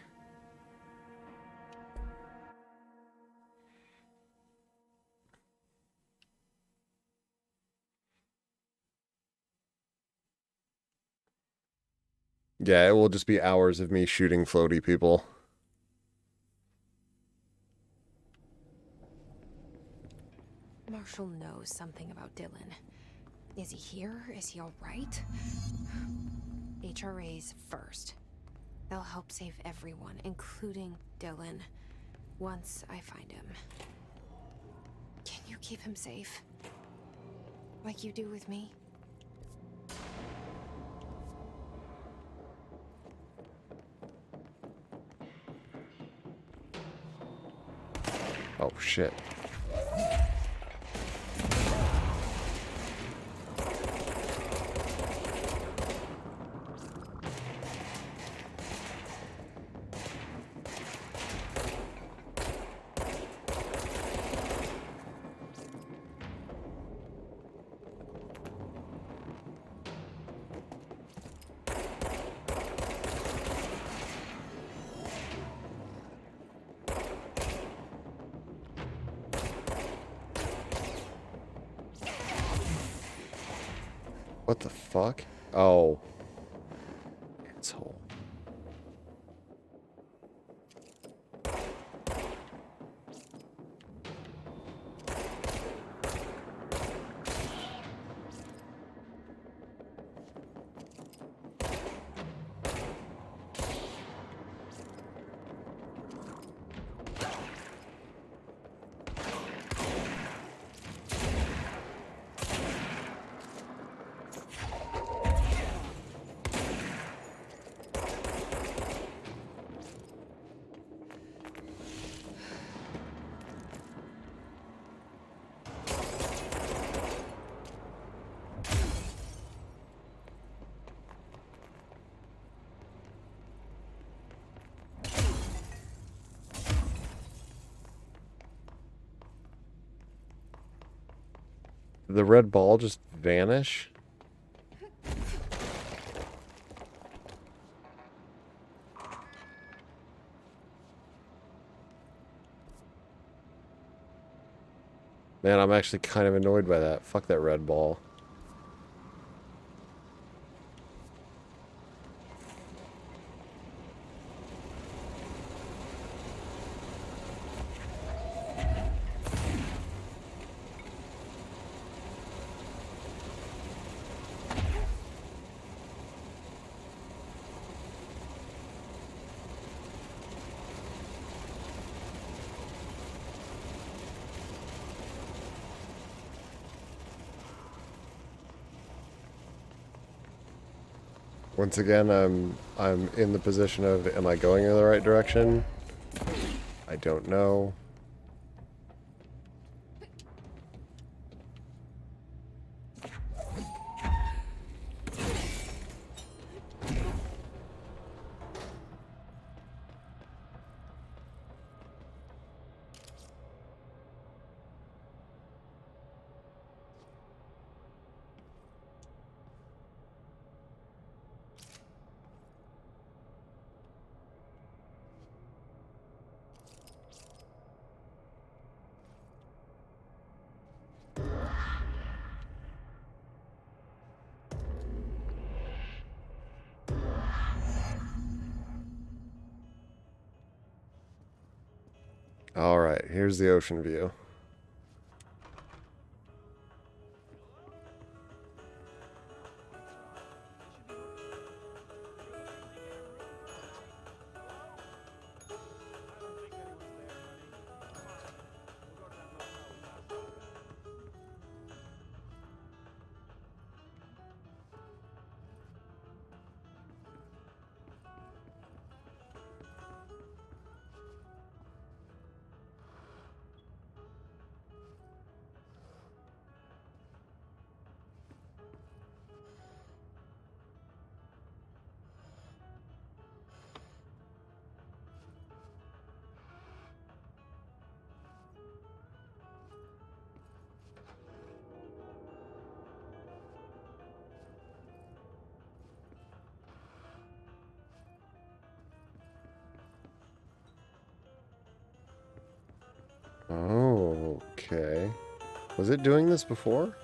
Yeah, it will just be hours of me shooting floaty people. Marshall knows something about Dylan. Is he here? Is he all right? HRAs first. They'll help save everyone, including Dylan, once I find him. Can you keep him safe? Like you do with me? Oh, shit. What the fuck? Oh. Asshole. Did the red ball just vanish? Man, I'm actually kind of annoyed by that. Fuck that red ball. Once again, I'm in the position of, am I going in the right direction? I don't know. Alright, here's the ocean view. Oh, okay. Was it doing this before?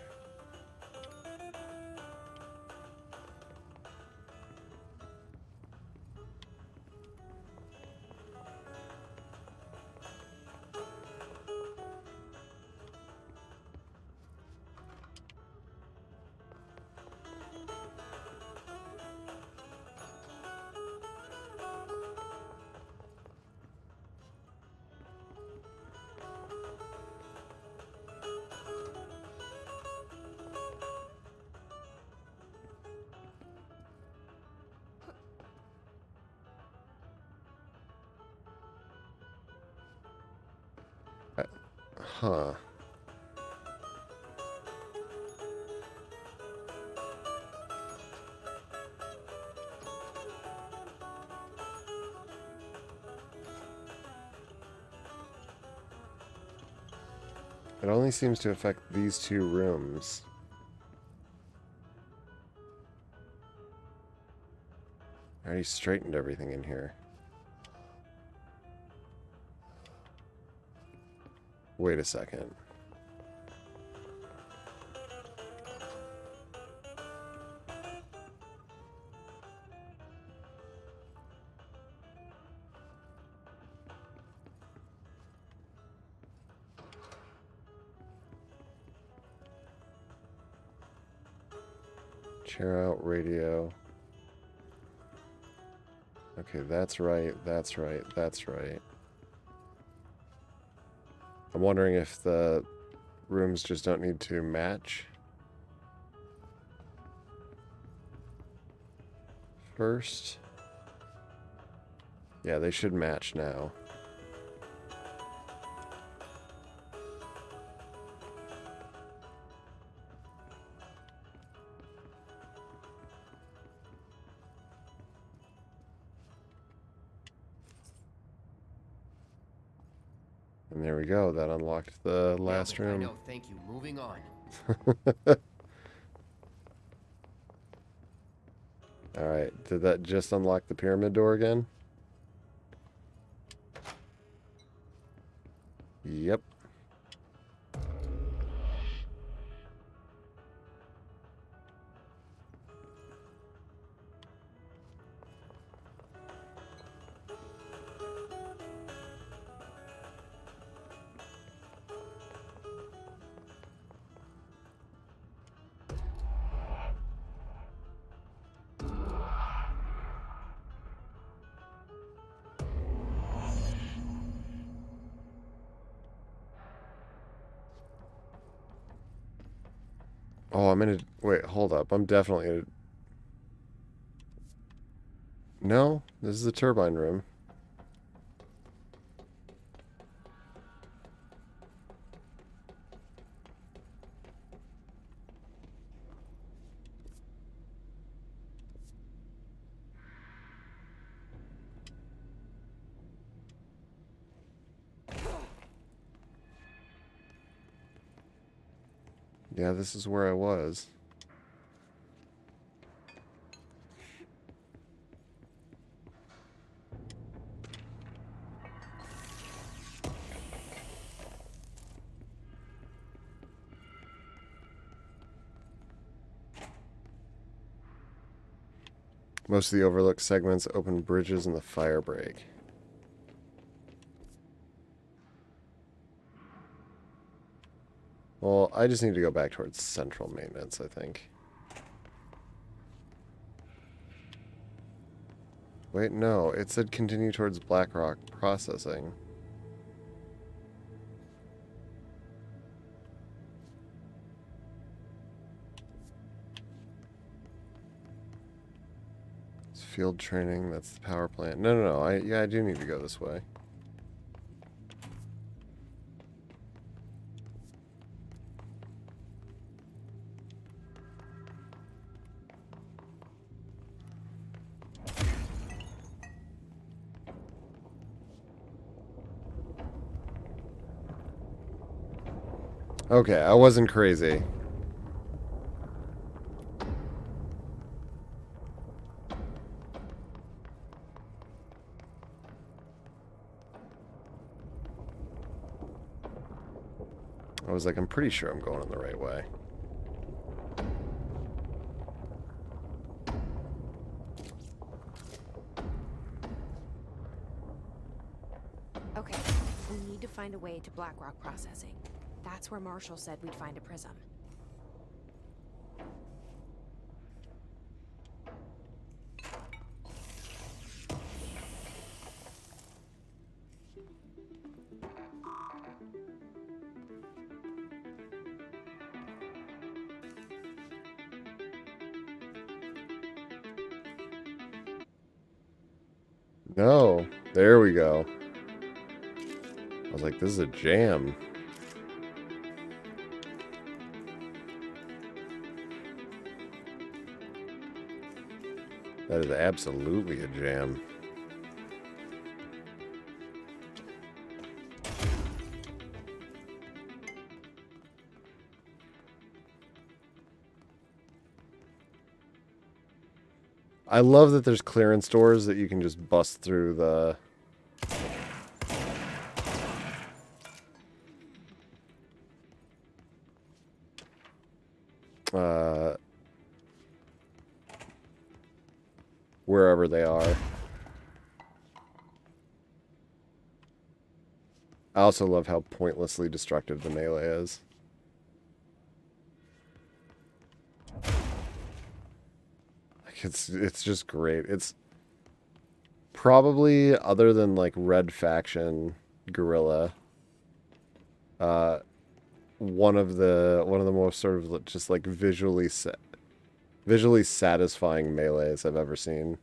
Huh. It only seems to affect these two rooms. I already straightened everything in here. Wait a second. Chair out, radio. Okay, that's right, that's right, that's right. I'm wondering if the rooms just don't need to match. First. Yeah, they should match now. And there we go. That unlocked the last room. I know, thank you. Moving on. Alright, did that just unlock the pyramid door again? Yep. Oh, I'm in a... Wait, hold up. I'm definitely in a... No, this is the turbine room. Yeah, this is where I was. Most of the overlooked segments open bridges and the fire break. Well, I just need to go back towards central maintenance, I think. Wait, no. It said continue towards Blackrock processing. It's field training. That's the power plant. No. I do need to go this way. Okay, I wasn't crazy. was like, I'm pretty sure I'm going in the right way. Okay, we need to find a way to Blackrock processing. That's where Marshall said we'd find a prism. No, there we go. I was like, this is a jam. That is absolutely a jam. I love that there's clearance doors that you can just bust through the... wherever they are. I also love how pointlessly destructive the melee is. Like it's just great. It's probably, other than like Red Faction Guerrilla, one of the most sort of just like visually satisfying melees I've ever seen.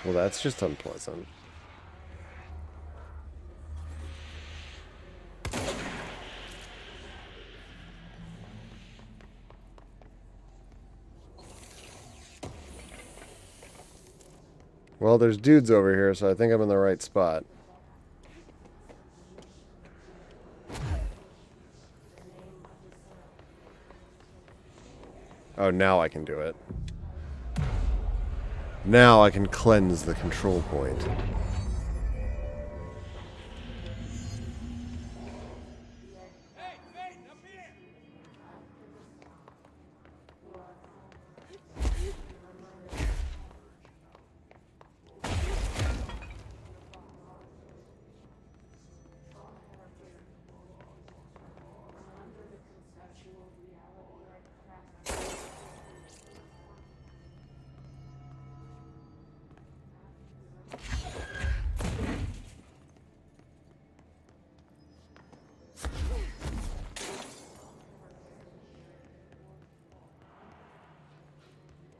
Well, that's just unpleasant. Well, there's dudes over here, so I think I'm in the right spot. Oh, now I can do it. Now I can cleanse the control point.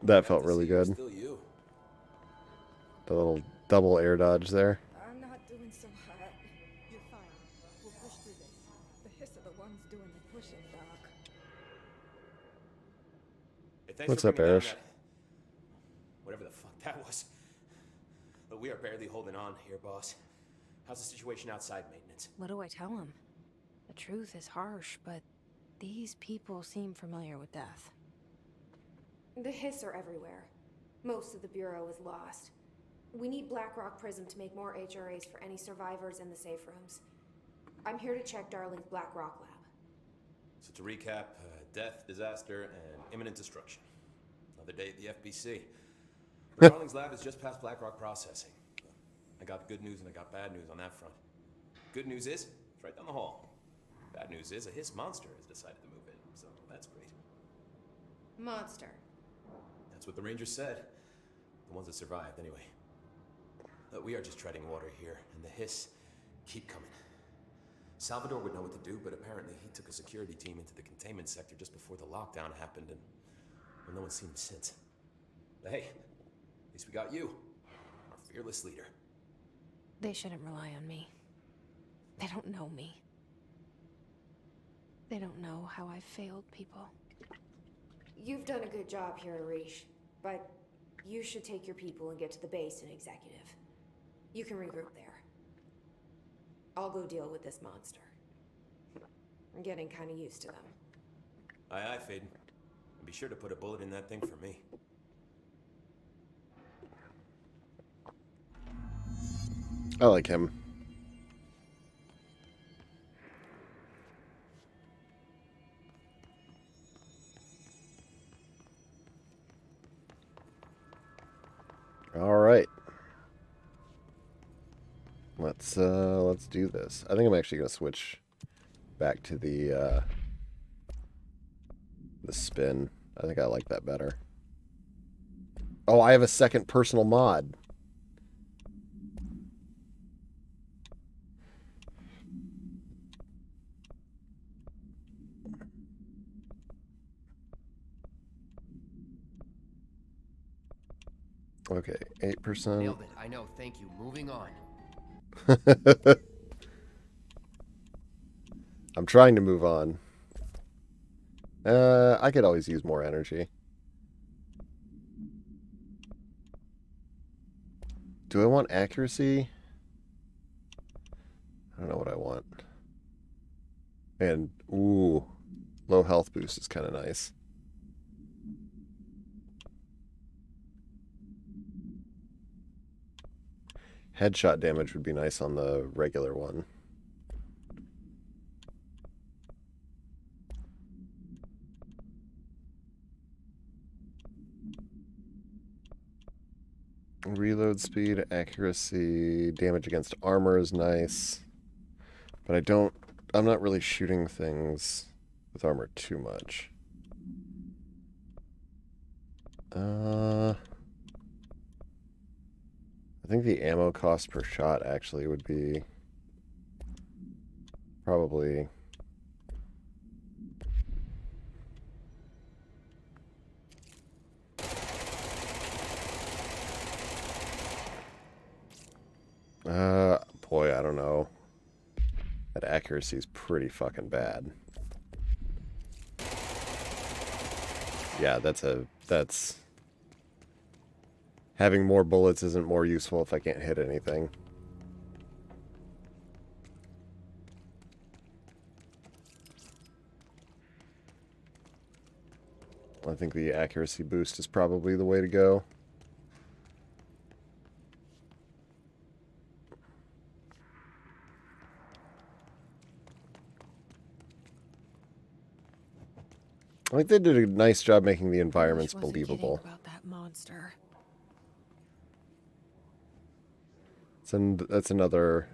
That felt really good. The little double air dodge there. I'm not doing so hot. You're fine. We'll push through this. doing the pushing, Doc. Hey, thanks What's for up, bringing down Erish? whatever the fuck that was. But we are barely holding on here, boss. How's the situation outside maintenance? What do I tell him? The truth is harsh, but these people seem familiar with death. The Hiss are everywhere. Most of the Bureau is lost. We need Blackrock Prism to make more HRAs for any survivors in the safe rooms. I'm here to check Darling's Blackrock lab. So to recap, death, disaster, and imminent destruction. Another day at the FBC. But Darling's lab is just past Blackrock processing. I got good news and I got bad news on that front. Good news is, it's right down the hall. Bad news is, a Hiss monster has decided to move in, so that's great. Monster. That's what the Rangers said. The ones that survived, anyway. But we are just treading water here, and the Hiss keep coming. Salvador would know what to do, but apparently he took a security team into the containment sector just before the lockdown happened, and well, no one's seen him since. But hey, at least we got you, our fearless leader. They shouldn't rely on me. They don't know me. They don't know how I've failed people. You've done a good job here, Arish, but you should take your people and get to the base in Executive. You can regroup there. I'll go deal with this monster. I'm getting kind of used to them. Aye, aye, Faden. And be sure to put a bullet in that thing for me. I like him. All right. Let's do this. I think I'm actually gonna switch back to the spin. I think I like that better. Oh, I have a second personal mod. Okay, 8%. Nailed it. I know. Thank you. Moving on. I'm trying to move on. I could always use more energy. Do I want accuracy? I don't know what I want. And, ooh, low health boost is kind of nice. Headshot damage would be nice on the regular one. Reload speed, accuracy, damage against armor is nice. But I'm not really shooting things with armor too much. I think the ammo cost per shot actually would be probably boy, I don't know. That accuracy is pretty fucking bad. Yeah, that's having more bullets isn't more useful if I can't hit anything. I think the accuracy boost is probably the way to go. I think they did a nice job making the environments believable. About that monster. That's another,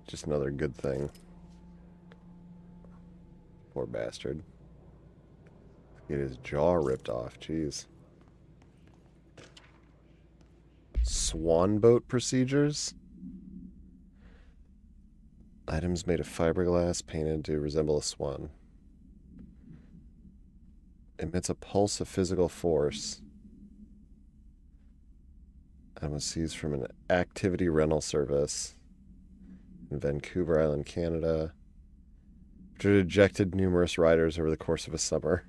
just another good thing. Poor bastard. Get his jaw ripped off, jeez. Swan boat procedures. Items made of fiberglass painted to resemble a swan. Emits a pulse of physical force. And was seized from an activity rental service in Vancouver Island, Canada. which had ejected numerous riders over the course of a summer.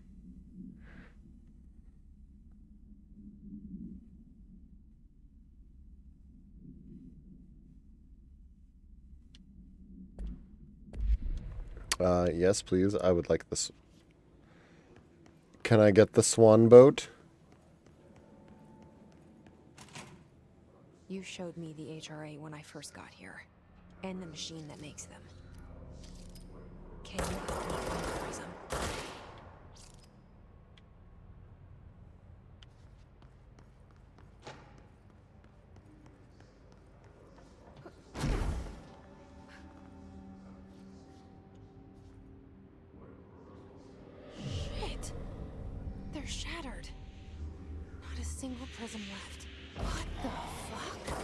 Yes, please. I would like this. Can I get the swan boat? You showed me the HRA when I first got here, and the machine that makes them. Can you help me find the prism? Shit! They're shattered. Not a single prism left. What the fuck?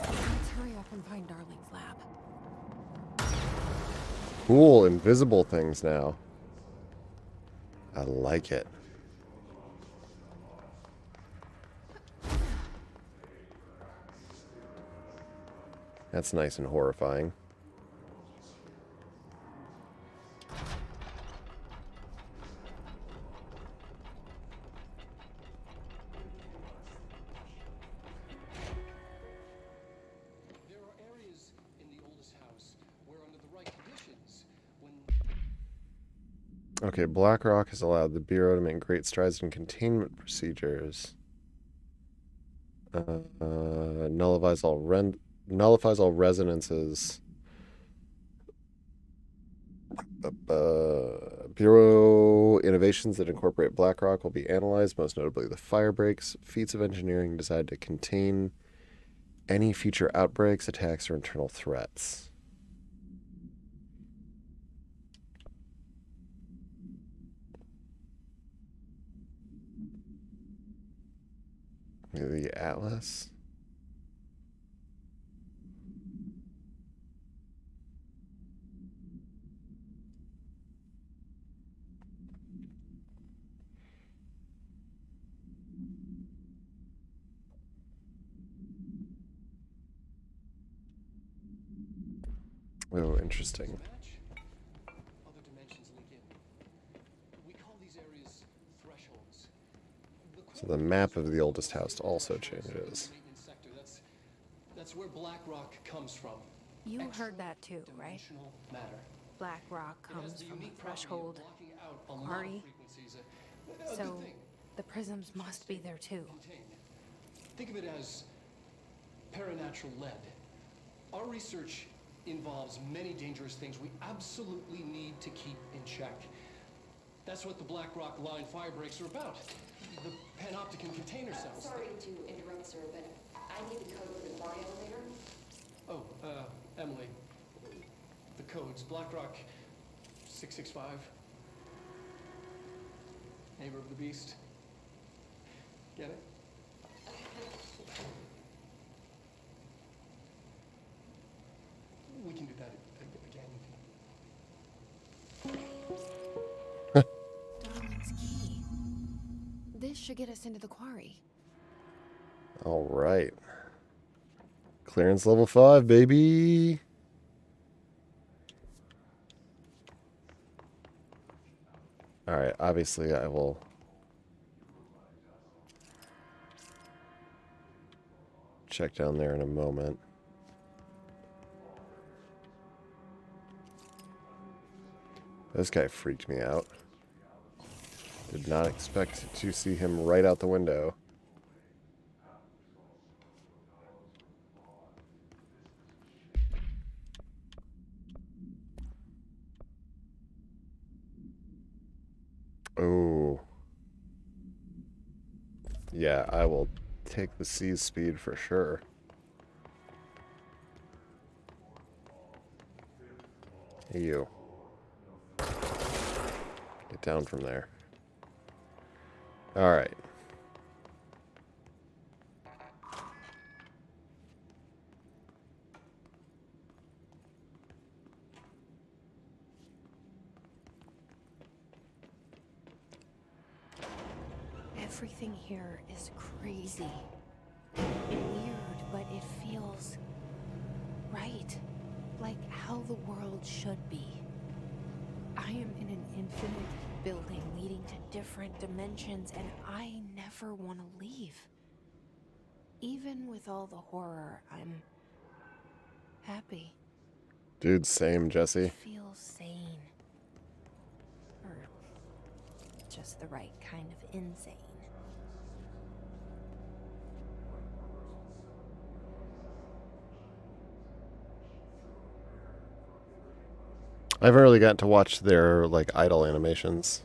Let's hurry up and find Darling's lab. Cool, invisible things now. I like it. That's nice and horrifying. There are areas in the oldest house where, under the right conditions, when Okay, BlackRock has allowed the Bureau to make great strides in containment procedures. Nullifies all resonances. Bureau innovations that incorporate BlackRock will be analyzed, most notably the fire breaks, feats of engineering designed to contain any future outbreaks, attacks, or internal threats. Maybe the Atlas. Oh, interesting. other dimensions link in. We call these areas thresholds. So the map of the oldest house also changes. That's where BlackRock comes from. You heard that too, right? Dimensional matter. Black rock It has comes the from unique a property of threshold blocking out a lot of quarry. frequencies. A So good thing. the prisms must be there too. Contained. Think of it as paranatural lead. Our research involves many dangerous things we absolutely need to keep in check. That's what the BlackRock line fire breaks are about. The panopticon container cells. Sorry to interrupt, sir, but I need the code for the quarry elevator. Oh, Emily. The codes. BlackRock 665. Neighbor of the Beast. Get it? We can do that again. Darling's key. This should get us into the quarry. All right. Clearance level 5, baby. All right, obviously I will check down there in a moment. This guy freaked me out. Did not expect to see him right out the window. Oh. Yeah, I will take the C's speed for sure. Hey, you. Get down from there. Alright. Everything here is crazy. Weird, but it feels right. Like how the world should be. I am in an infinite building leading to different dimensions, and I never want to leave. Even with all the horror, I'm happy. Dude, same, Jesse. It feels sane. Or just the right kind of insane. I haven't really gotten to watch their, like, idle animations.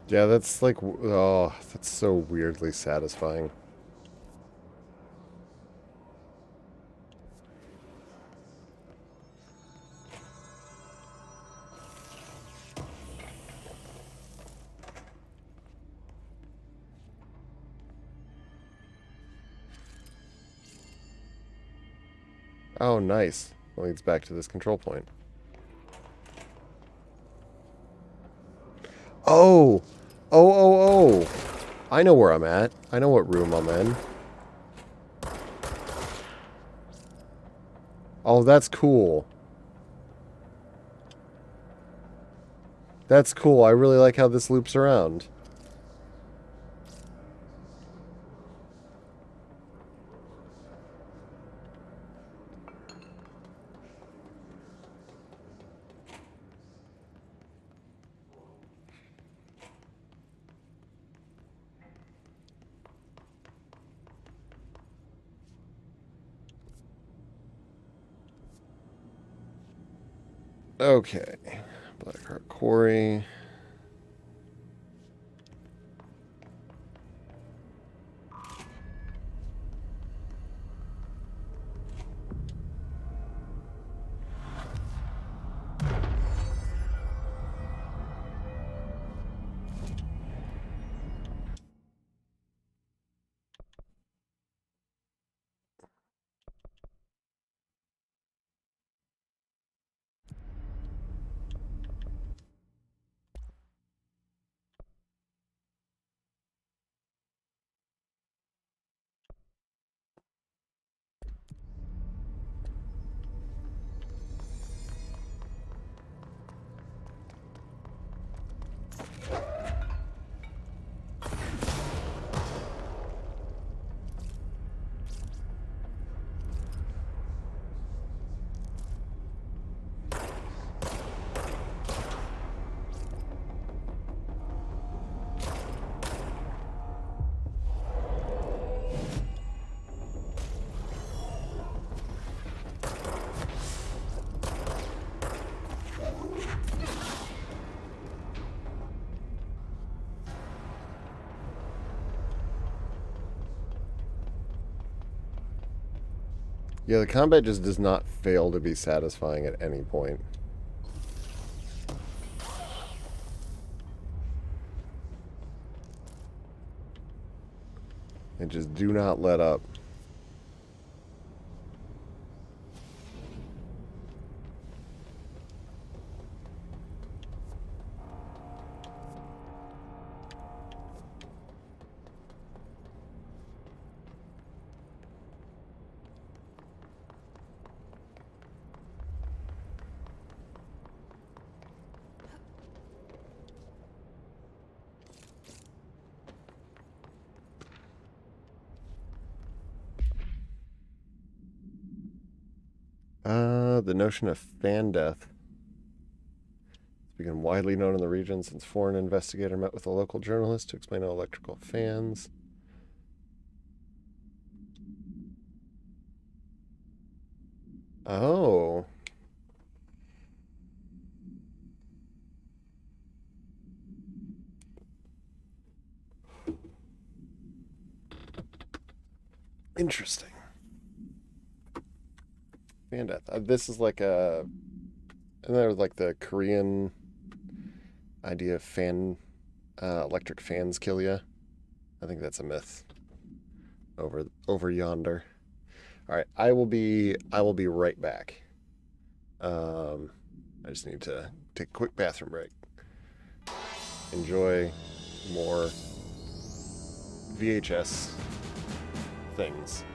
Yeah, that's like, oh, that's so weirdly satisfying. Oh, nice. Leads back to this control point. Oh! Oh! I know where I'm at. I know what room I'm in. Oh, that's cool. That's cool. I really like how this loops around. Okay. Blackheart Quarry. Yeah, the combat just does not fail to be satisfying at any point. And just do not let up. The notion of fan death has become widely known in the region since foreign investigator met with a local journalist to explain how electrical fans Oh. Interesting. Fan death. This is like a... And there's like the Korean idea of electric fans kill you. I think that's a myth over yonder. All right, I will be right back. I just need to take a quick bathroom break. Enjoy more VHS things.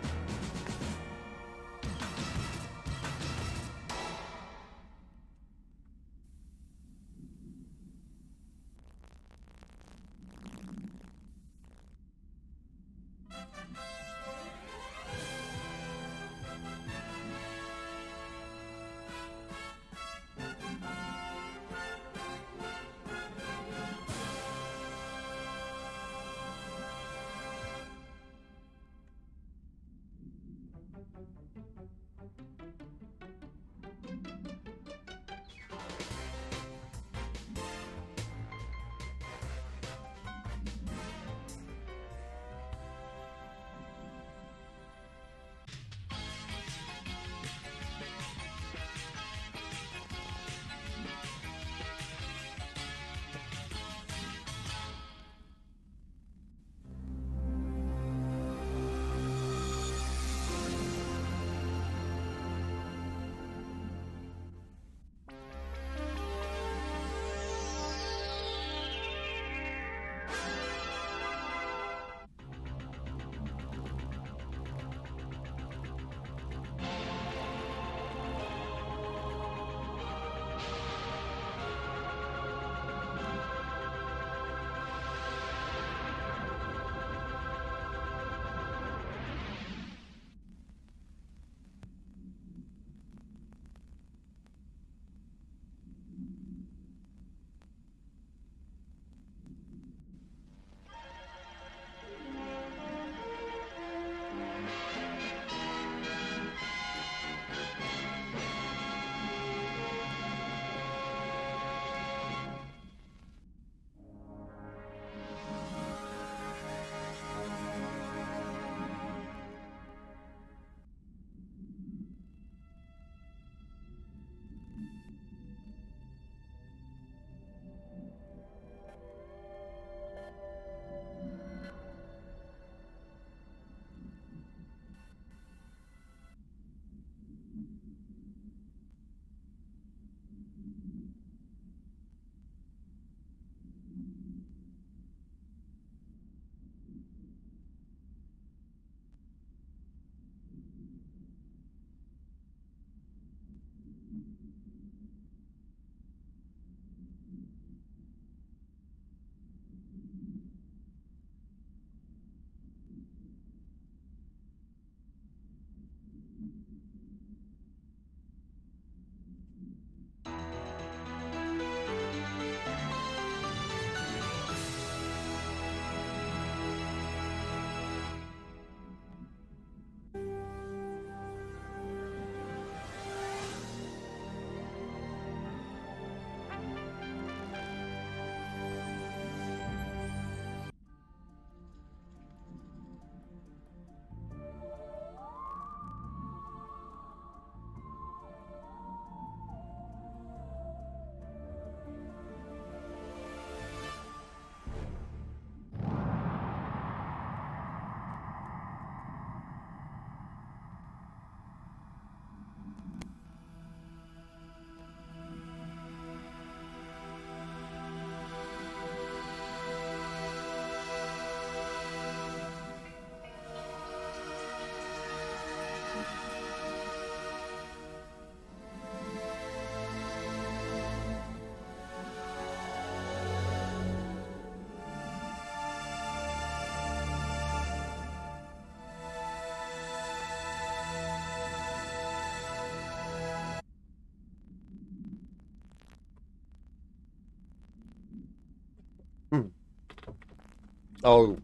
Oh,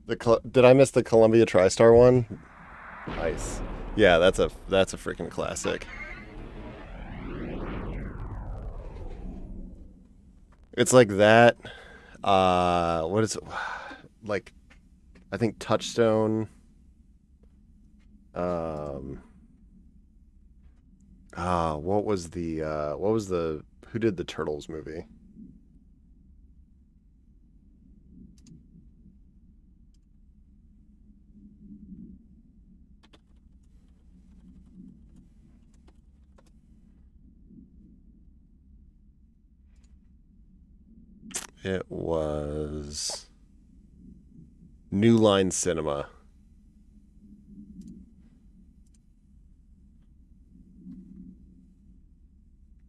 did I miss the Columbia TriStar one? Nice. Yeah, that's a freaking classic. It's like that. What is it? Like, I think Touchstone. What was the who did the Turtles movie? It was New Line Cinema.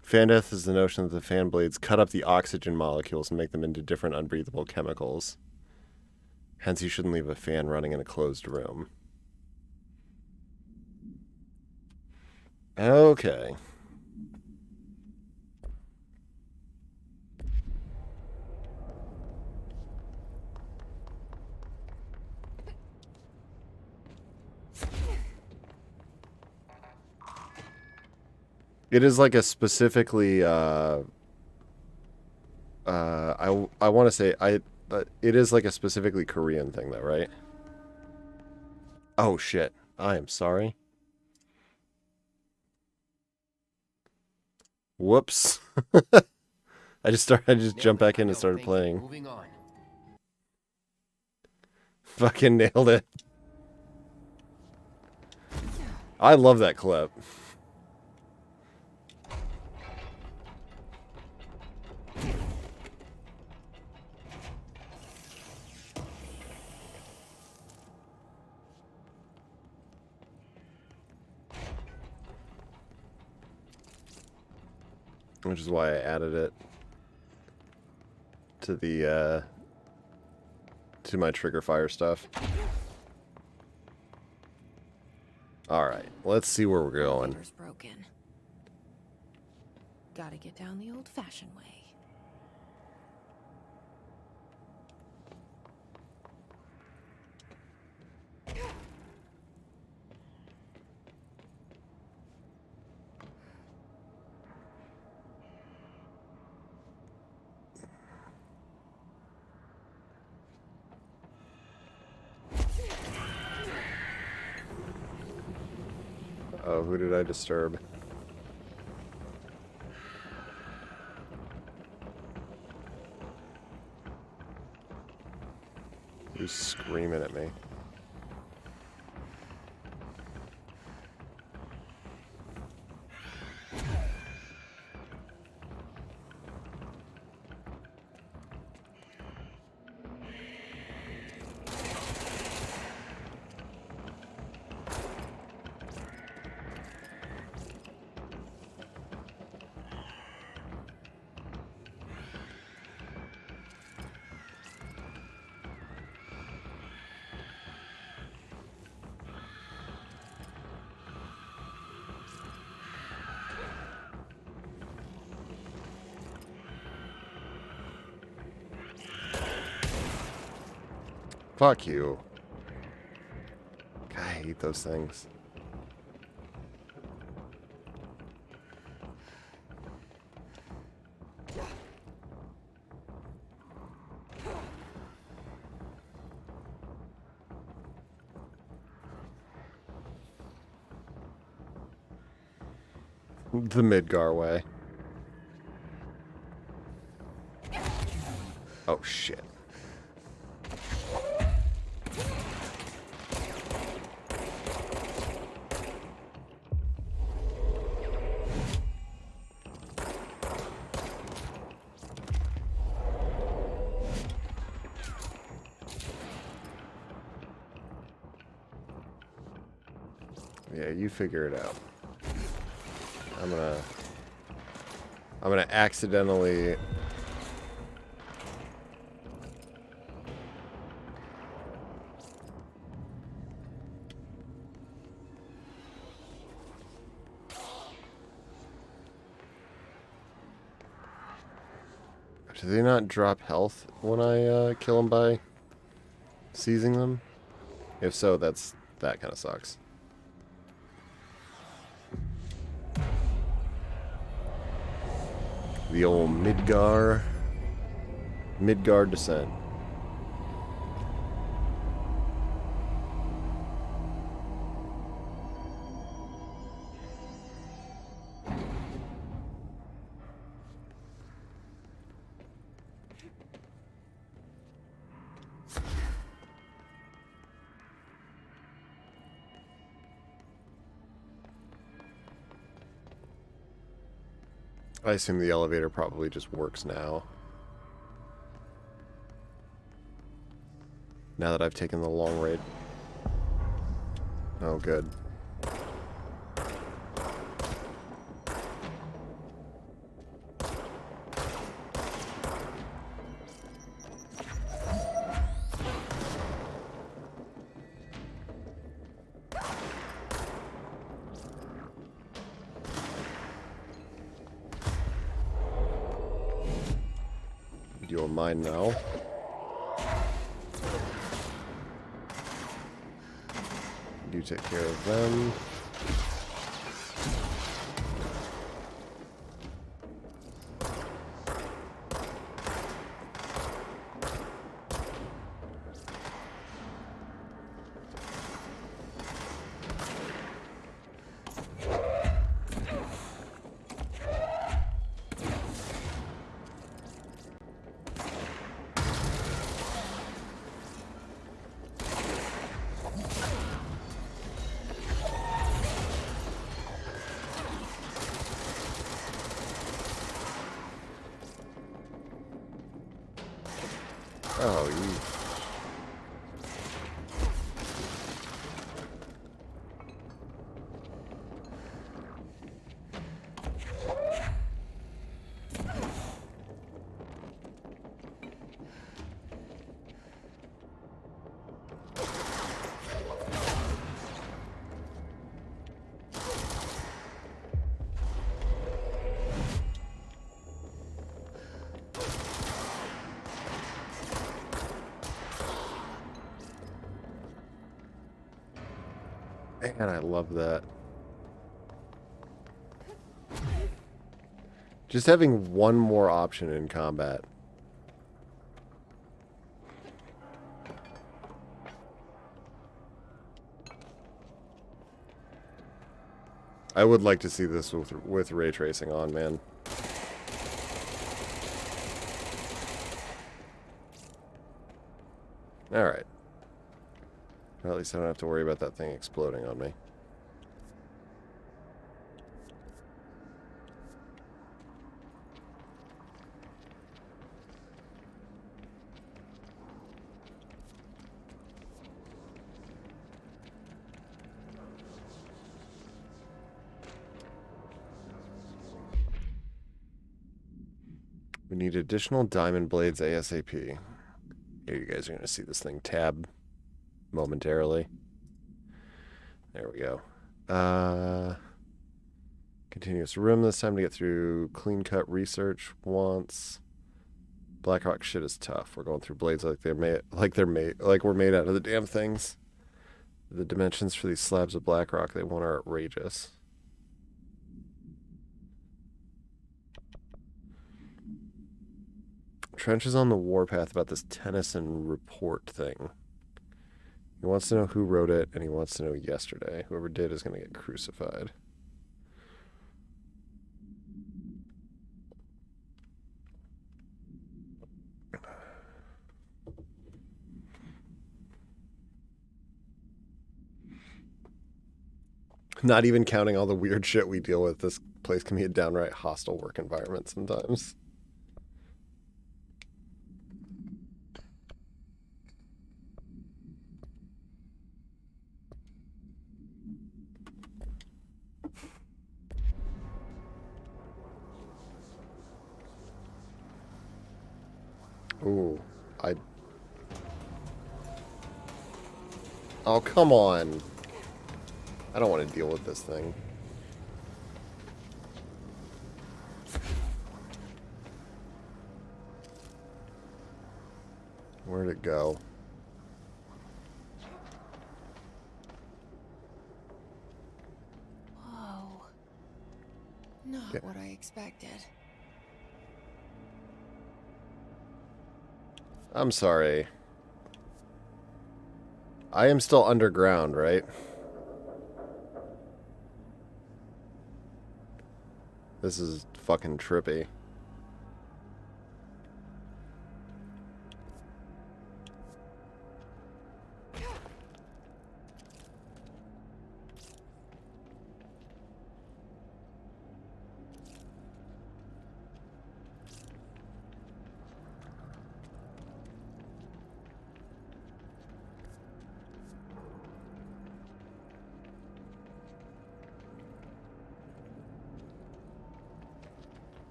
Fan death is the notion that the fan blades cut up the oxygen molecules and make them into different unbreathable chemicals. Hence, you shouldn't leave a fan running in a closed room. Okay. It is like a specifically I want to say it is like a specifically Korean thing though, right? Oh shit. I am sorry. Whoops. I just jumped back in and started playing. Moving on. Fucking nailed it. I love that clip. Which is why I added it to the to my trigger fire stuff. All right, let's see where we're going. Finger's broken. Gotta get down the old-fashioned way. Oh, who did I disturb? Who's screaming at me? Fuck you. I hate those things. The Midgar way. Oh shit. Yeah, you figure it out. I'm gonna accidentally Do they not drop health when I kill them by seizing them? If so, that kind of sucks. The old Midgar descent. I assume the elevator probably just works now. Now that I've taken the long raid. Oh, good. You don't mind now. You take care of them. Oh, you... Man, I love that. Just having one more option in combat. I would like to see this with ray tracing on, man. Alright. Well, at least I don't have to worry about that thing exploding on me. We need additional diamond blades ASAP. Here, you guys are going to see this thing tab momentarily. There we go. Continuous room this time to get through clean cut research once. Blackrock shit is tough. We're going through blades like we're made out of the damn things. The dimensions for these slabs of Blackrock they want are outrageous. Trench is on the warpath about this Tennyson report thing. He wants to know who wrote it, and he wants to know yesterday. Whoever did is going to get crucified. Not even counting all the weird shit we deal with, this place can be a downright hostile work environment sometimes. Ooh, oh, come on. I don't want to deal with this thing. Where'd it go? Not what I expected. I'm sorry. I am still underground, right? This is fucking trippy.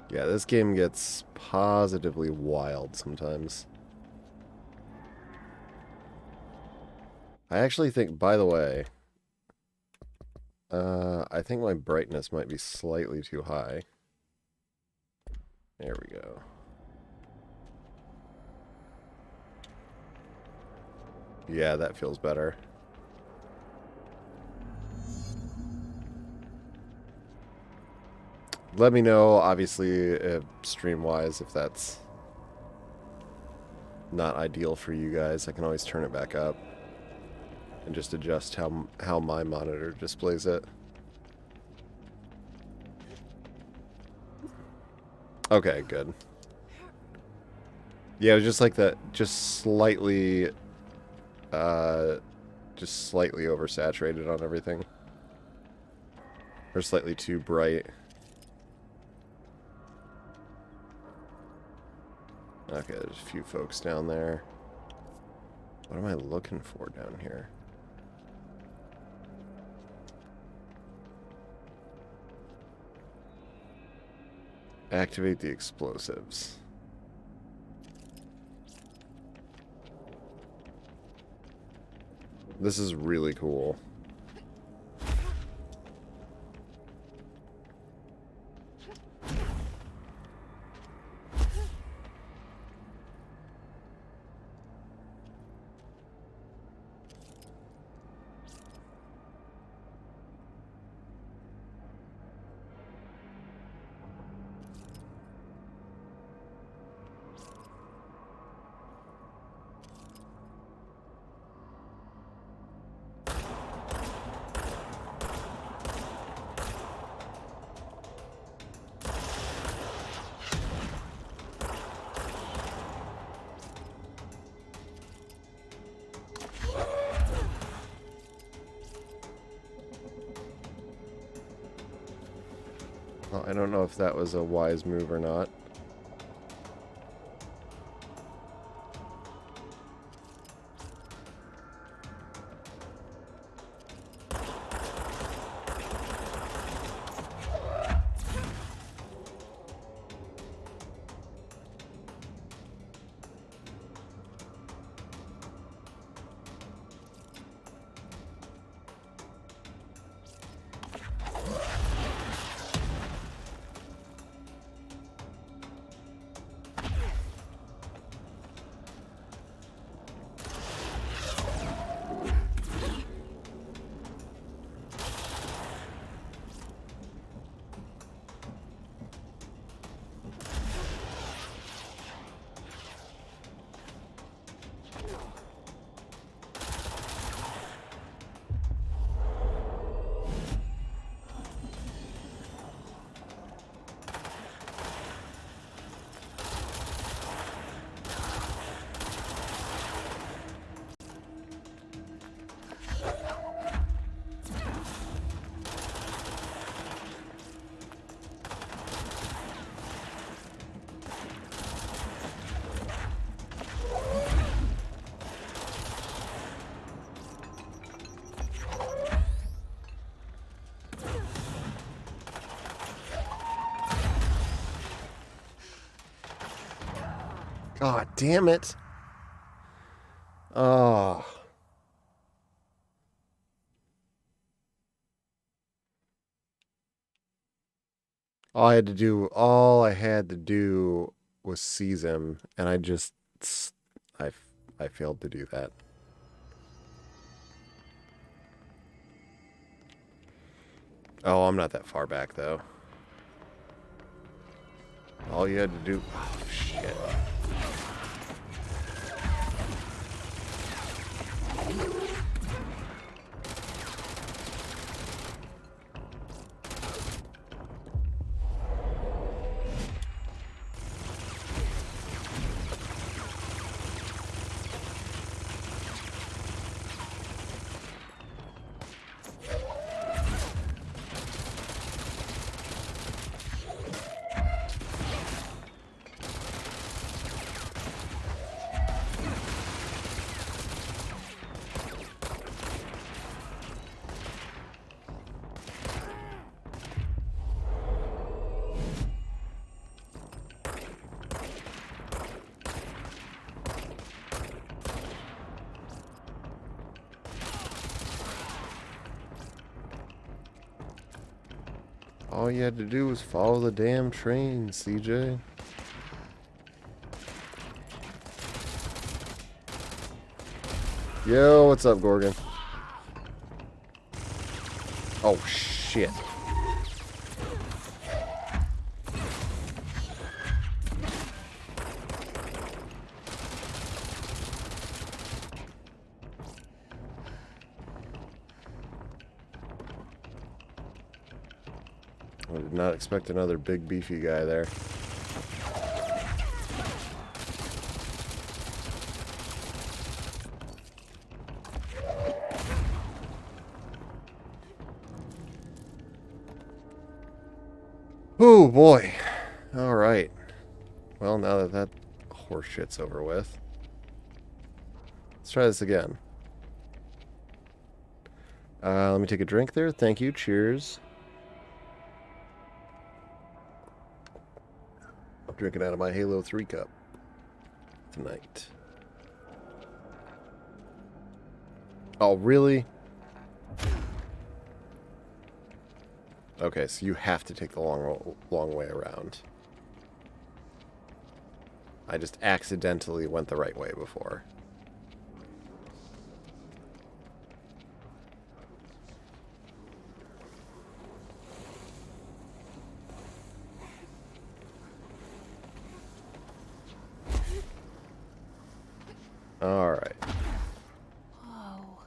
Yeah, this game gets positively wild sometimes. I actually think, by the way, I think my brightness might be slightly too high. There we go. Yeah, that feels better. Let me know, obviously, stream-wise, if that's not ideal for you guys. I can always turn it back up and just adjust how my monitor displays it. Okay, good. Yeah, it was just like that, just slightly oversaturated on everything. Or slightly too bright. Okay, there's a few folks down there. What am I looking for down here? Activate the explosives. This is really cool. Well, I don't know if that was a wise move or not. God damn it. Oh. All I had to do was seize him, and I failed to do that. Oh, I'm not that far back, though. All you had to do... Oh, shit. All you had to do was follow the damn train, CJ. Yo, what's up, Gorgon? Oh, shit. I did not expect another big beefy guy there. Oh boy. Alright. Well, now that that horse shit's over with, let's try this again. Let me take a drink there. Thank you. Cheers. I'm drinking out of my Halo 3 cup tonight. Oh, really? Okay, so you have to take the long way around. I just accidentally went the right way before. Alright. Whoa.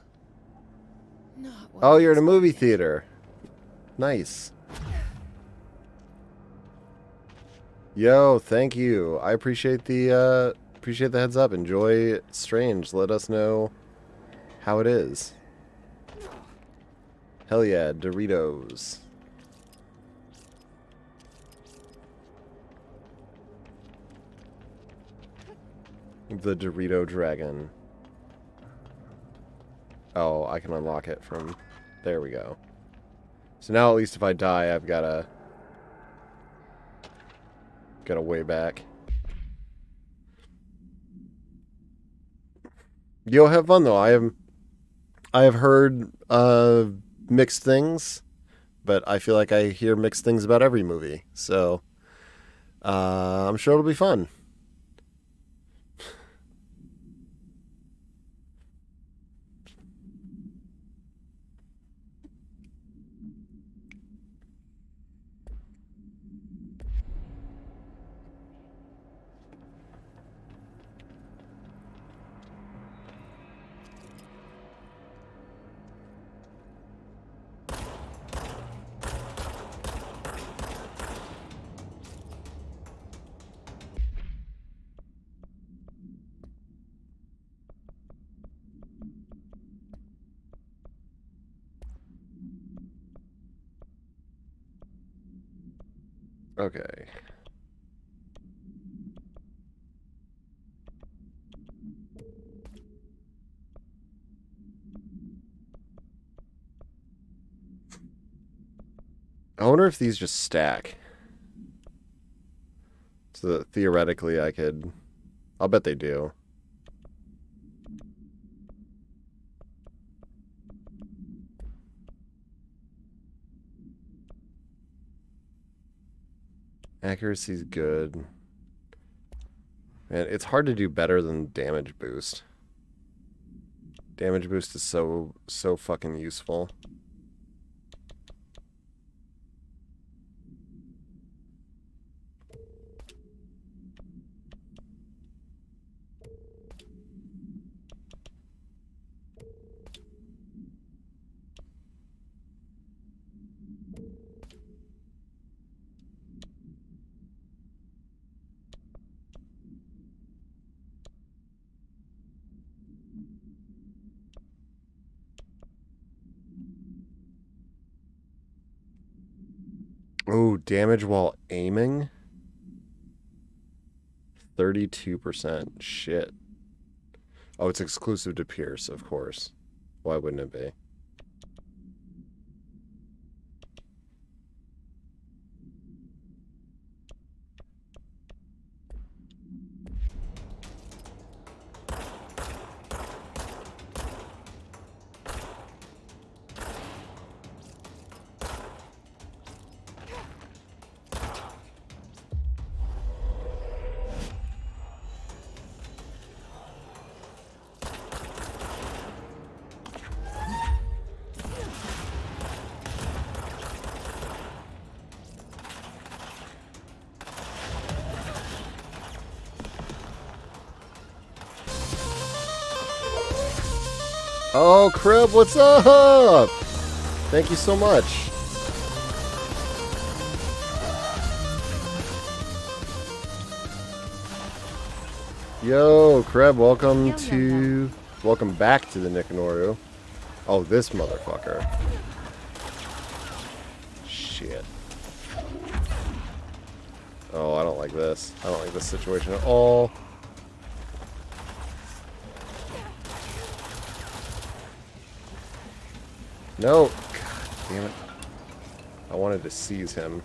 Not what Oh, I you're in a movie expected. theater. Nice. Yo, thank you. I appreciate the heads up. Enjoy Strange. Let us know how it is. Hell yeah, Doritos. The Dorito Dragon. Oh, I can unlock it from... There we go. So now at least if I die, I've got a way back. Yo, have fun though. I have heard mixed things, but I feel like I hear mixed things about every movie. So I'm sure it'll be fun. Okay. I wonder if these just stack. So that theoretically I could... I'll bet they do. Accuracy's good. Man, it's hard to do better than damage boost. Damage boost is so fucking useful. Oh, damage while aiming? 32%. Shit. Oh, it's exclusive to Pierce, of course. Why wouldn't it be? Oh, Crib, what's up? Thank you so much. Yo, Crib, welcome back to the Nikanoru. Oh, this motherfucker. Shit. Oh, I don't like this. I don't like this situation at all. No! God damn it. I wanted to seize him.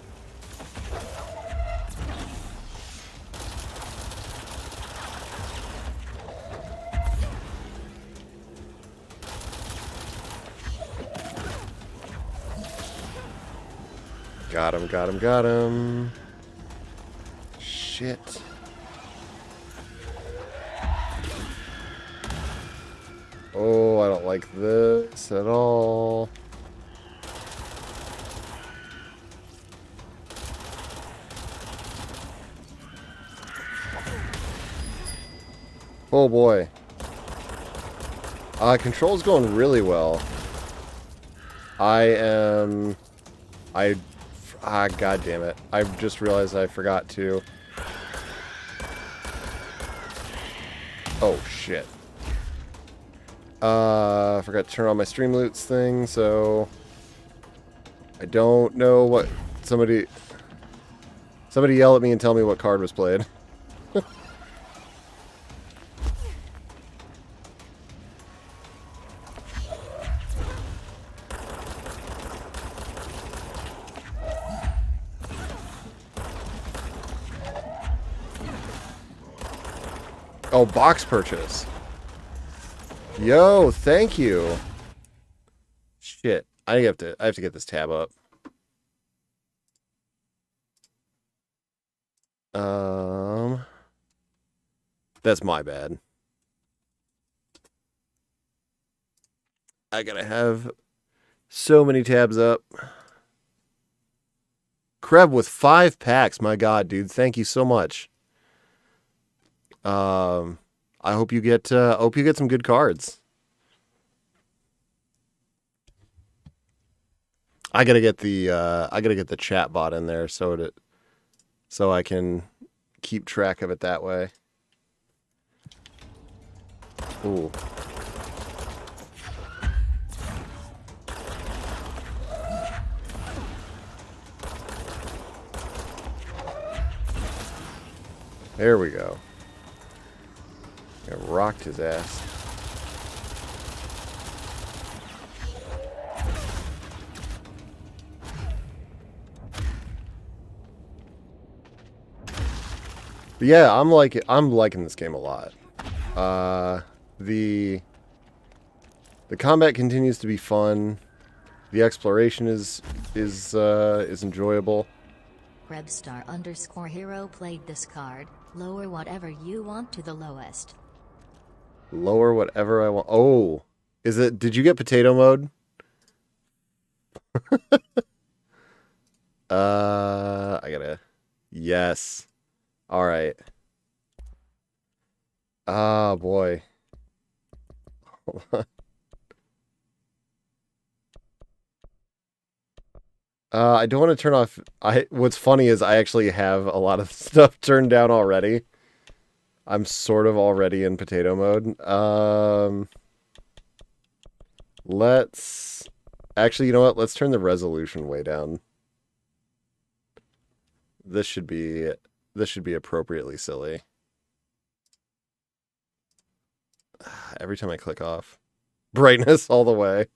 Got him, got him, got him. Shit. Oh, I don't like this at all. Oh boy. Control's going really well. God damn it. I just realized I forgot to. Oh shit. I forgot to turn on my stream loots thing, so I don't know what somebody yell at me and tell me what card was played. Oh, box purchase. Yo, thank you. Shit. I have to get this tab up. That's my bad. I gotta have so many tabs up. Kreb with 5 packs. My God, dude. Thank you so much. I hope you get some good cards. I gotta get the chat bot in there so I can keep track of it that way. Ooh. There we go. I rocked his ass. But yeah, I'm liking this game a lot. The combat continues to be fun. The exploration is enjoyable. Rebstar_hero played this card. Lower whatever you want to the lowest. Lower whatever I want. Oh, is it? Did you get potato mode? I gotta. Yes. All right. Ah, boy. Hold on. I don't want to turn off. What's funny is I actually have a lot of stuff turned down already. I'm sort of already in potato mode. Let's actually, you know what? Let's turn the resolution way down. This should be appropriately silly. Every time I click off. Brightness all the way.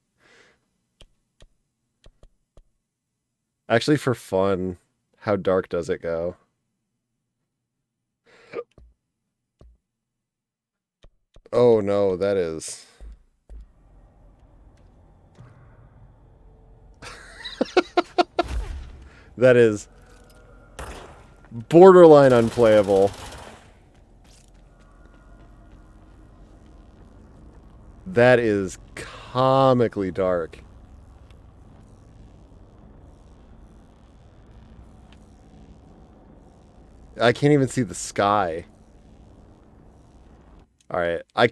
Actually, for fun, how dark does it go? Oh no, that is... that is borderline unplayable. That is comically dark. I can't even see the sky. Alright, I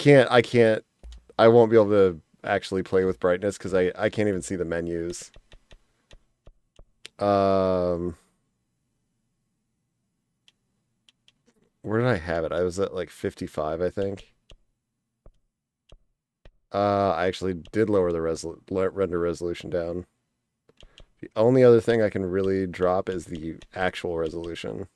won't be able to actually play with brightness because I can't even see the menus. Where did I have it? I was at like 55, I think. I actually did lower the render resolution down. The only other thing I can really drop is the actual resolution.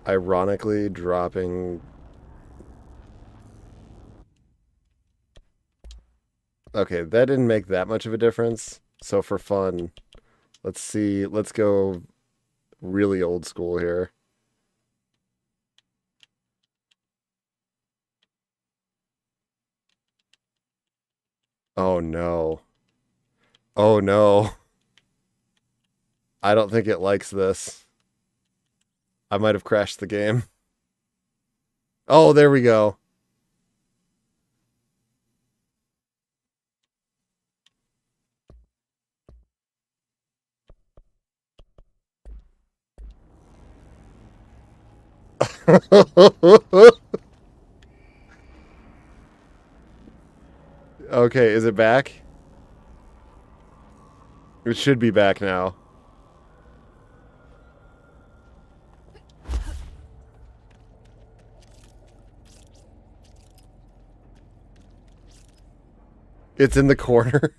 Ironically, dropping... Okay, that didn't make that much of a difference. So for fun, let's see. Let's go really old school here. Oh no. Oh no. I don't think it likes this. I might have crashed the game. Oh, there we go. Okay, is it back? It should be back now. It's in the corner.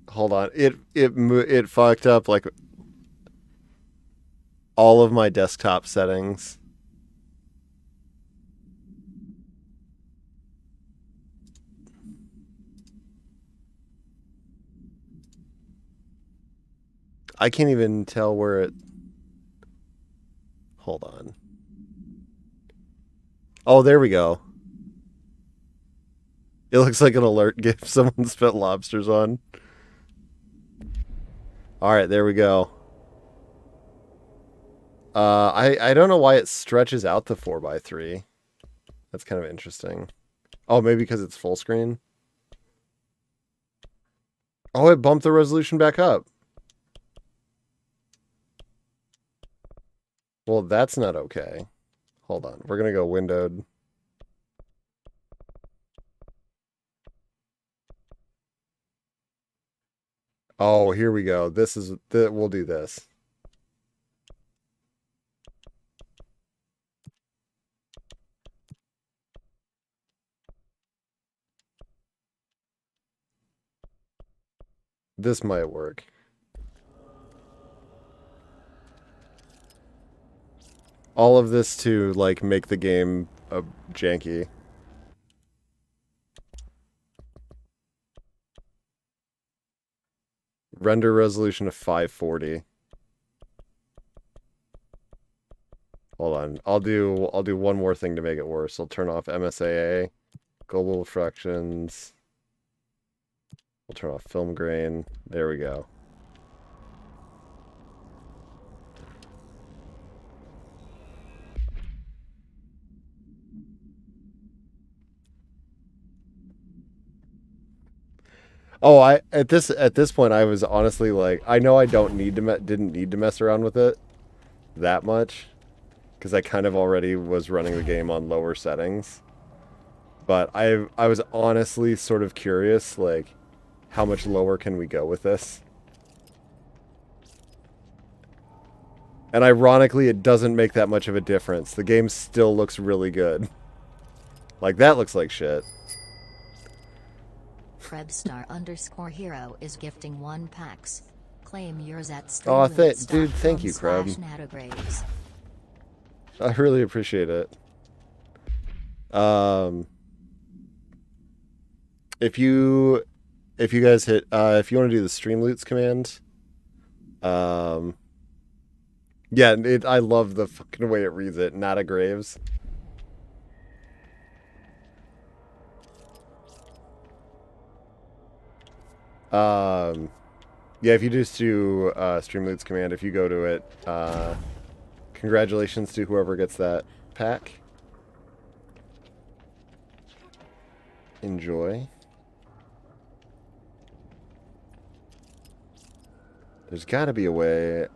Hold on. It fucked up like all of my desktop settings. I can't even tell where it... Hold on. Oh, there we go. It looks like an alert GIF someone spit lobsters on. Alright, there we go. I don't know why it stretches out the 4x3. That's kind of interesting. Oh, maybe because it's full screen? Oh, it bumped the resolution back up. Well, that's not okay. Hold on. We're going to go windowed. Oh, here we go. We'll do this. This might work. All of this to, like, make the game janky. Render resolution of 540. Hold on. I'll do one more thing to make it worse. I'll turn off MSAA, global fractions. We'll turn off film grain. There we go. Oh, at this point I was honestly like, I know I didn't need to mess around with it that much because I kind of already was running the game on lower settings. But I was honestly sort of curious, like, how much lower can we go with this? And ironically, it doesn't make that much of a difference. The game still looks really good. Like, that looks like shit. Krebstar_hero is gifting 1 PAX. Claim yours at Oh, dude, thank you, Kreb. Natograves. I really appreciate it. If you guys hit, if you want to do the Streamloots command, yeah, I love the fucking way it reads it. Natograves. Yeah, if you just do Streamloots command, if you go to it, congratulations to whoever gets that pack. Enjoy. There's got to be a way.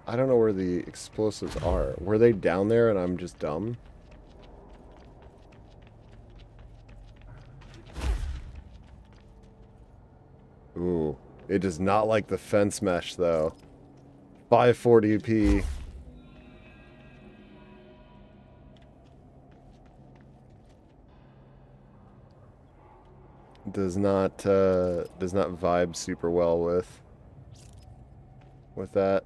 I don't know where the explosives are. Were they down there and I'm just dumb? Ooh, it does not like the fence mesh though. 540p. Does not vibe super well with that.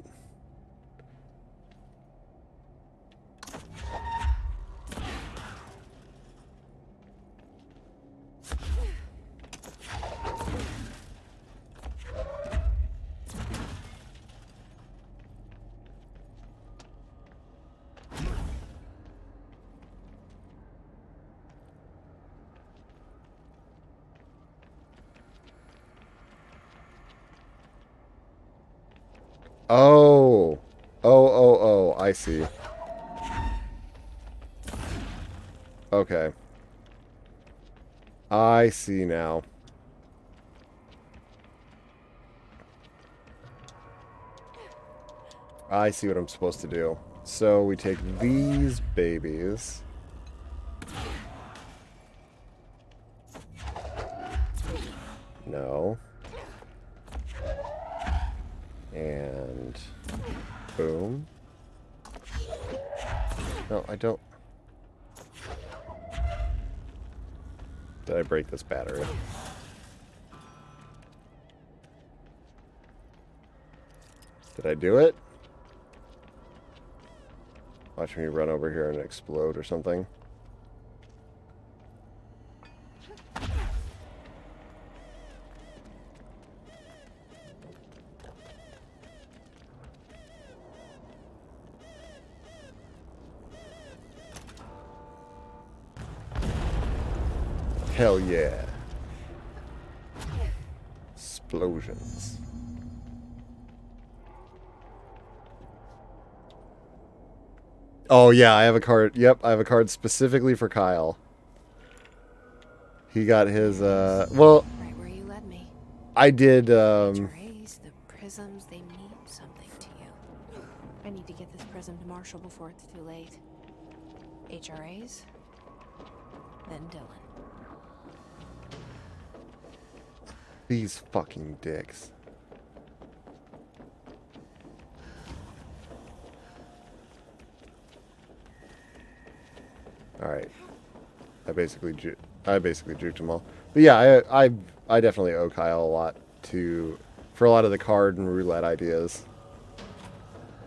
Oh, I see. Okay. I see now. I see what I'm supposed to do. So we take these babies. No. And boom. No, I don't. Did I break this battery? Did I do it? Watch me run over here and explode or something. Hell yeah. Explosions. Oh yeah, I have a card. Yep, I have a card specifically for Kyle. He got his well, Right where you led me. I did HRAs, the prisms, they mean something to you. I need to get this prism to Marshall before it's too late. HRAs, then Dylan. These fucking dicks. All right. I basically juked them all. But yeah, I definitely owe Kyle a lot for a lot of the card and roulette ideas.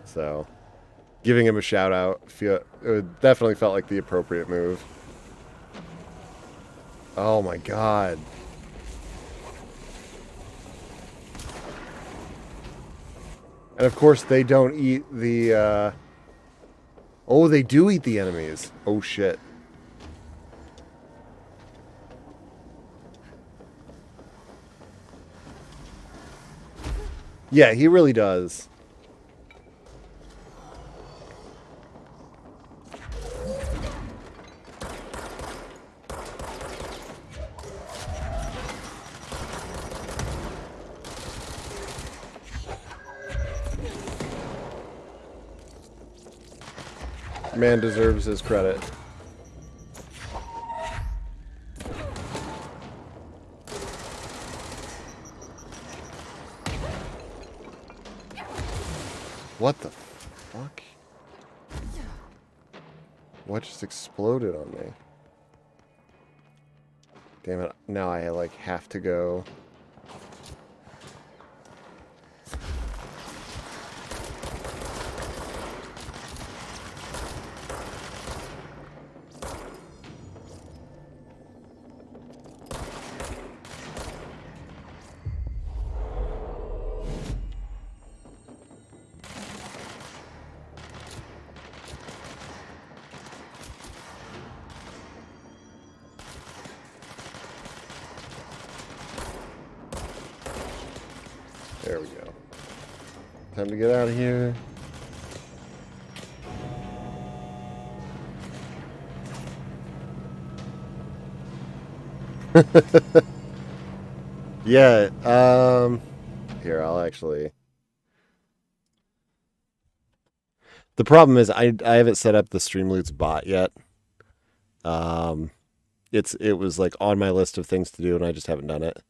So, giving him a shout out, it definitely felt like the appropriate move. Oh my god. And of course they don't eat the Oh, they do eat the enemies. Oh, shit. Yeah, he really does. Man deserves his credit. What the fuck? What just exploded on me? Damn it, now I like have to go. There we go. Time to get out of here. Yeah, here, I'll actually... The problem is I haven't set up the Streamloots bot yet. It was like on my list of things to do and I just haven't done it.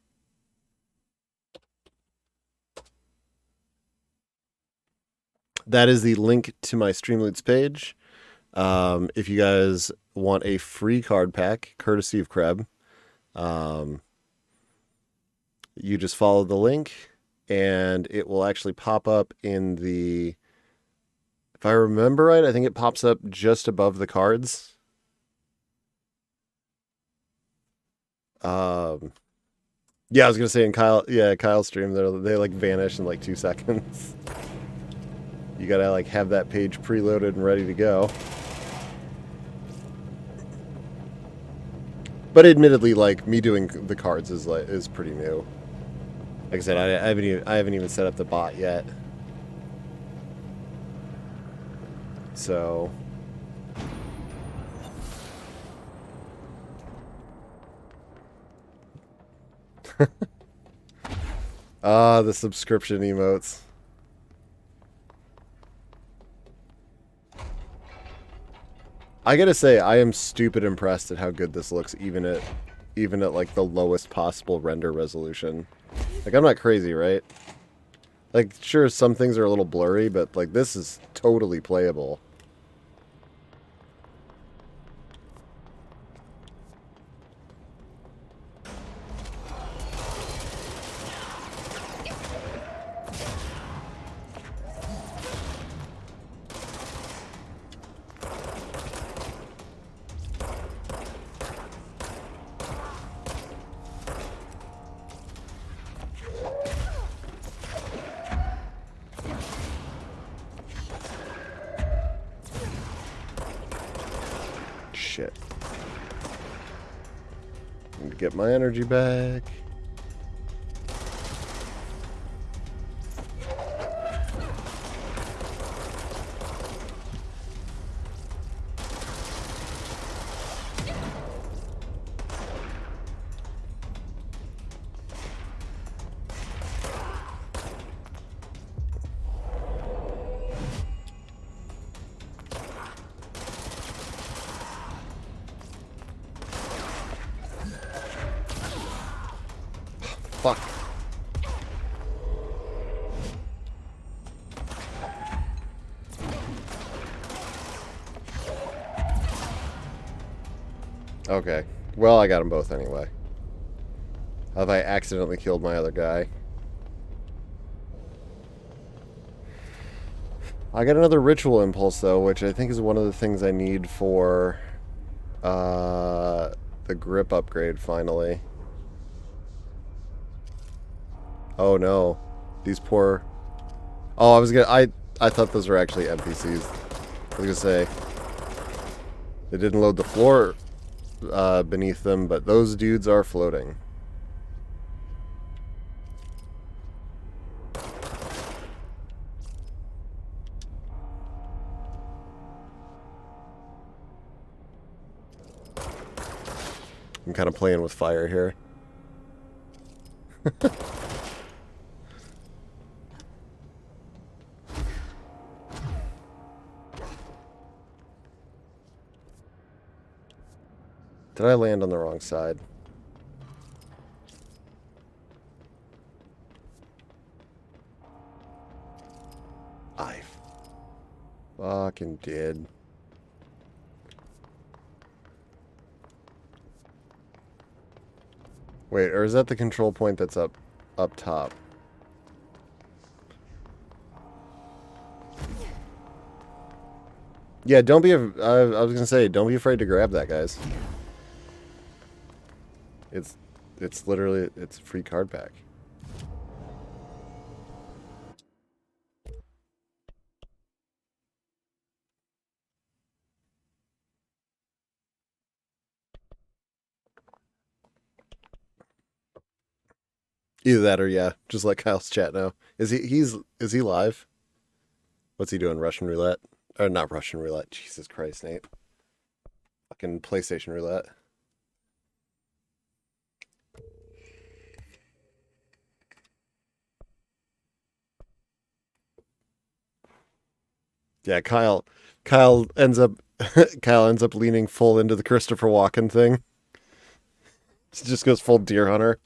That is the link to my Streamloots page. If you guys want a free card pack, courtesy of Kreb, you just follow the link, and it will actually pop up in the... If I remember right, I think it pops up just above the cards. Yeah, I was gonna say in Kyle's stream, they like vanish in like 2 seconds. You gotta like have that page preloaded and ready to go. But admittedly, like me doing the cards is pretty new. Like I said, I haven't even set up the bot yet. So the subscription emotes. I gotta say, I am stupid impressed at how good this looks, even at like the lowest possible render resolution. Like, I'm not crazy, right? Like, sure, some things are a little blurry, but like this is totally playable. Shit. Need to get my energy back. Fuck. Okay. Well, I got them both anyway. Have I accidentally killed my other guy? I got another ritual impulse, though, which I think is one of the things I need for the grip upgrade, finally. Oh no. These poor... Oh, I thought those were actually NPCs. I was gonna say... They didn't load the floor beneath them, but those dudes are floating. I'm kind of playing with fire here. Did I land on the wrong side? I fucking did. Wait, or is that the control point that's up top? Yeah, don't be. I was gonna say, don't be afraid to grab that, guys. It's literally a free card pack. Either that or yeah, just let Kyle's chat now. Is he live? What's he doing? Russian roulette? Or not Russian roulette. Jesus Christ, Nate. Fucking PlayStation roulette. Yeah, Kyle ends up leaning full into the Christopher Walken thing. He just goes full deer hunter.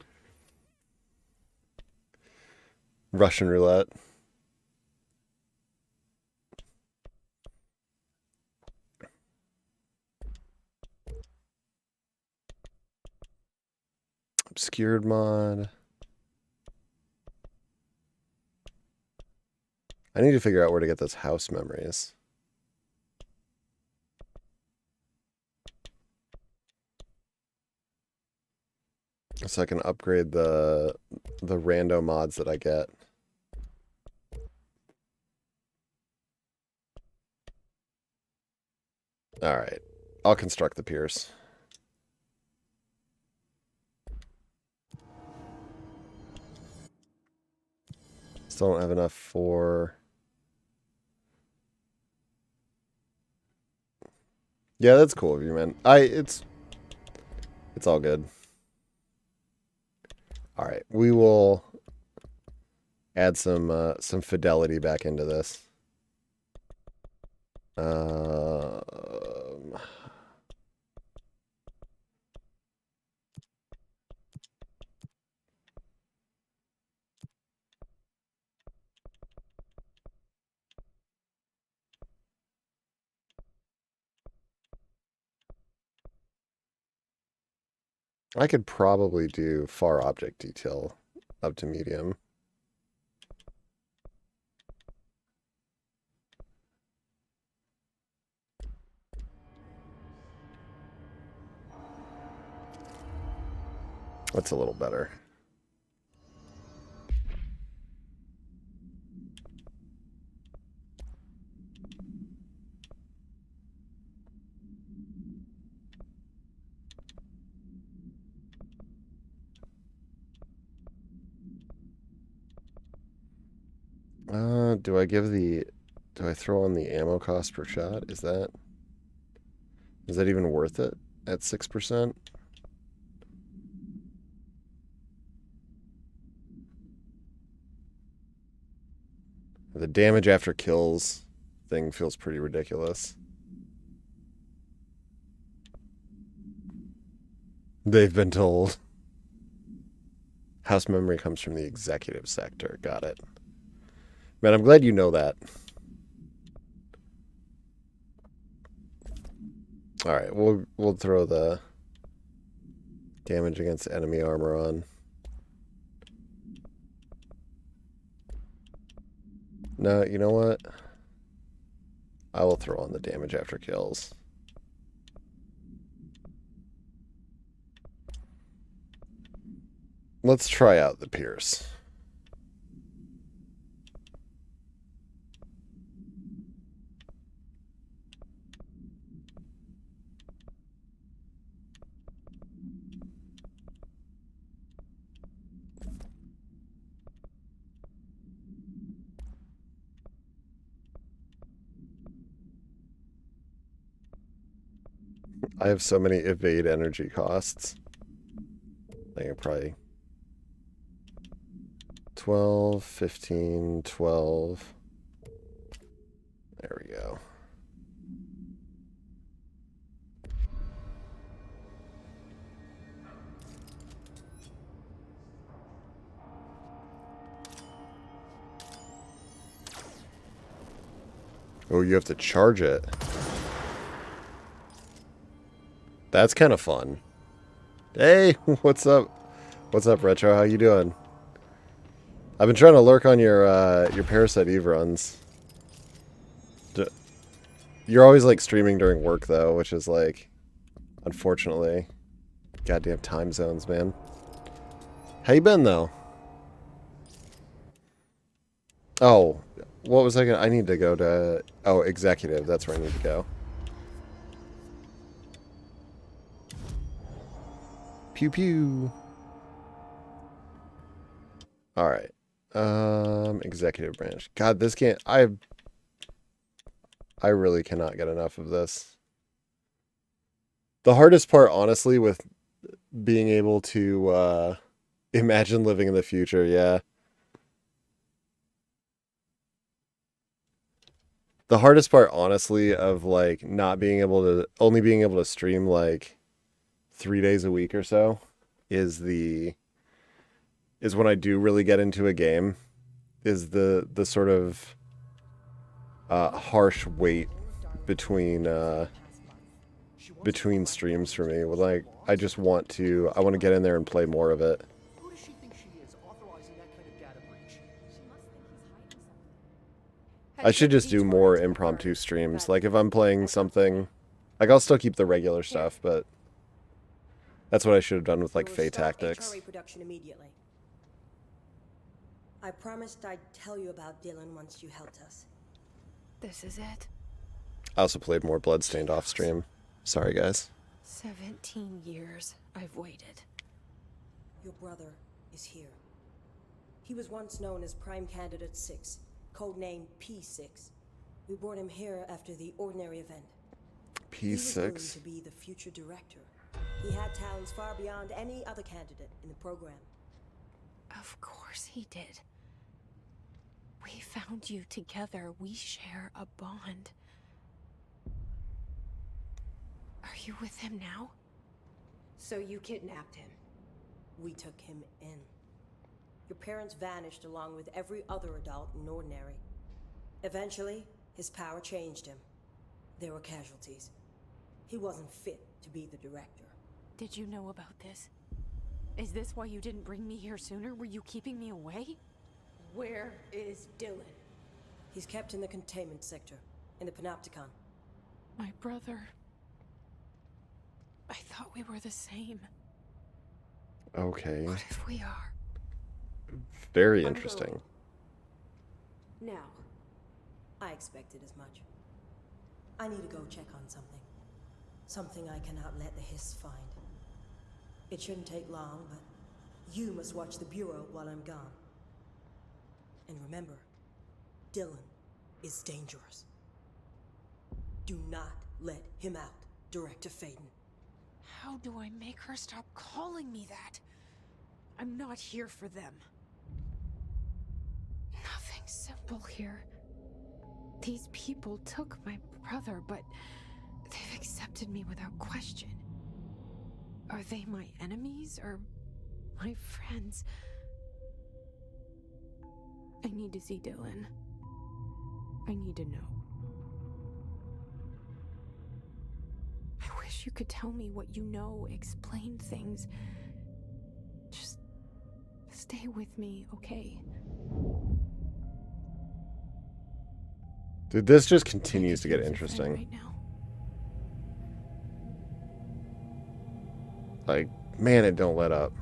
Russian roulette. Obscured mod. I need to figure out where to get those house memories. So I can upgrade the rando mods that I get. Alright. I'll construct the piers. Still don't have enough for... Yeah, that's cool of you, man. It's all good. Alright, we will add some fidelity back into this. I could probably do far object detail up to medium. That's a little better. Do I throw on the ammo cost per shot? Is that even worth it at 6%? The damage after kills thing feels pretty ridiculous. They've been told. House memory comes from the executive sector. Got it. Man, I'm glad you know that. Alright, we'll throw the damage against enemy armor on. No, you know what? I will throw on the damage after kills. Let's try out the Pierce. I have so many evade energy costs. I think I probably 12, 15, 12. There we go. Oh, you have to charge it. That's kind of fun. Hey, what's up? What's up, Retro? How you doing? I've been trying to lurk on your Parasite Eve runs. You're always like streaming during work though, which is like, unfortunately, goddamn time zones, man. How you been though? Oh, what was I gonna? I need to go to. Oh, executive. That's where I need to go. Pew pew. All right. Executive branch. God, this can't. I really cannot get enough of this. The hardest part, honestly, with being able to imagine living in the future, yeah. The hardest part, honestly, of like not being able to only being able to stream like 3 days a week or so is when I do really get into a game, is the sort of harsh wait between streams for me. With like I want to get in there and play more of it. Who does she think she is, authorizing that kind of data breach? I should just do more impromptu streams. Like if I'm playing something, like I'll still keep the regular stuff, but that's what I should have done with like Fey Tactics. HRA production immediately. I promised I'd tell you about Dylan once you helped us. This is it? I also played more Bloodstained off stream. Sorry, guys. 17 years I've waited. Your brother is here. He was once known as Prime Candidate 6, codename P6. We brought him here after the ordinary event. P6? He was going to be the future director. He had talents far beyond any other candidate in the program. Of course he did. We found you together. We share a bond. Are you with him now? So you kidnapped him? We took him in. Your parents vanished along with every other adult in Ordinary. Eventually, his power changed him. There were casualties. He wasn't fit to be the director. Did you know about this? Is this why you didn't bring me here sooner? Were you keeping me away? Where is Dylan? He's kept in the containment sector, in the Panopticon. My brother. I thought we were the same. Okay. What if we are? Very interesting. Now. I expected as much. I need to go check on something. Something I cannot let the Hiss find. It shouldn't take long, but you must watch the Bureau while I'm gone. And remember, Dylan is dangerous. Do not let him out, Director Faden. How do I make her stop calling me that? I'm not here for them. Nothing simple here. These people took my brother, but they've accepted me without question. Are they my enemies or my friends? I need to see Dylan. I need to know. I wish you could tell me what you know, explain things. Just stay with me, okay? Dude, this just continues to get interesting. Right now. Like, man, it don't let up.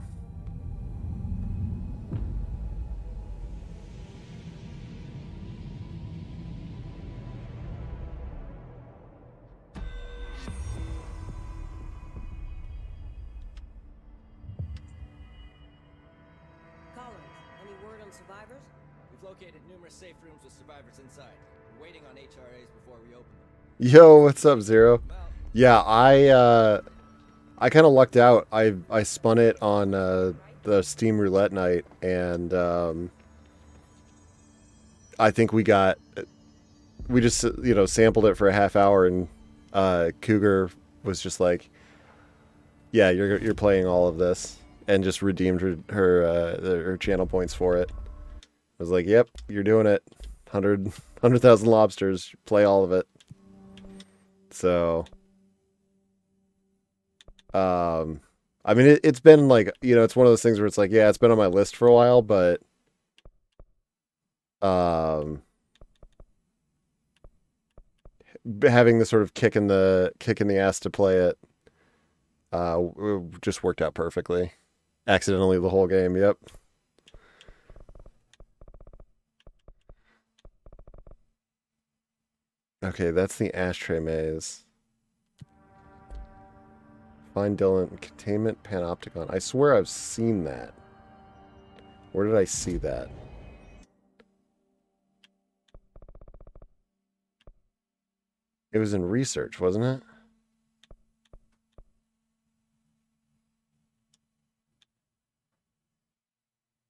Collins, any word on survivors? We've located numerous safe rooms with survivors inside. We're waiting on HRAs before we open them. Yo, what's up, Zero? Yeah, I kind of lucked out. I spun it on the Steam Roulette night, and I think we just sampled it for a half hour, and Cougar was just like, "Yeah, you're playing all of this," and just redeemed her channel points for it. I was like, "Yep, you're doing it. 100,000 lobsters. Play all of it." So, I mean, it's been like, it's one of those things where it's like, yeah, it's been on my list for a while, but having the sort of kick in the ass to play it, just worked out perfectly. Accidentally the whole game. Yep. Okay, that's the ashtray maze. Find Dylan, containment panopticon. I swear I've seen that. Where did I see that? It was in research, wasn't it?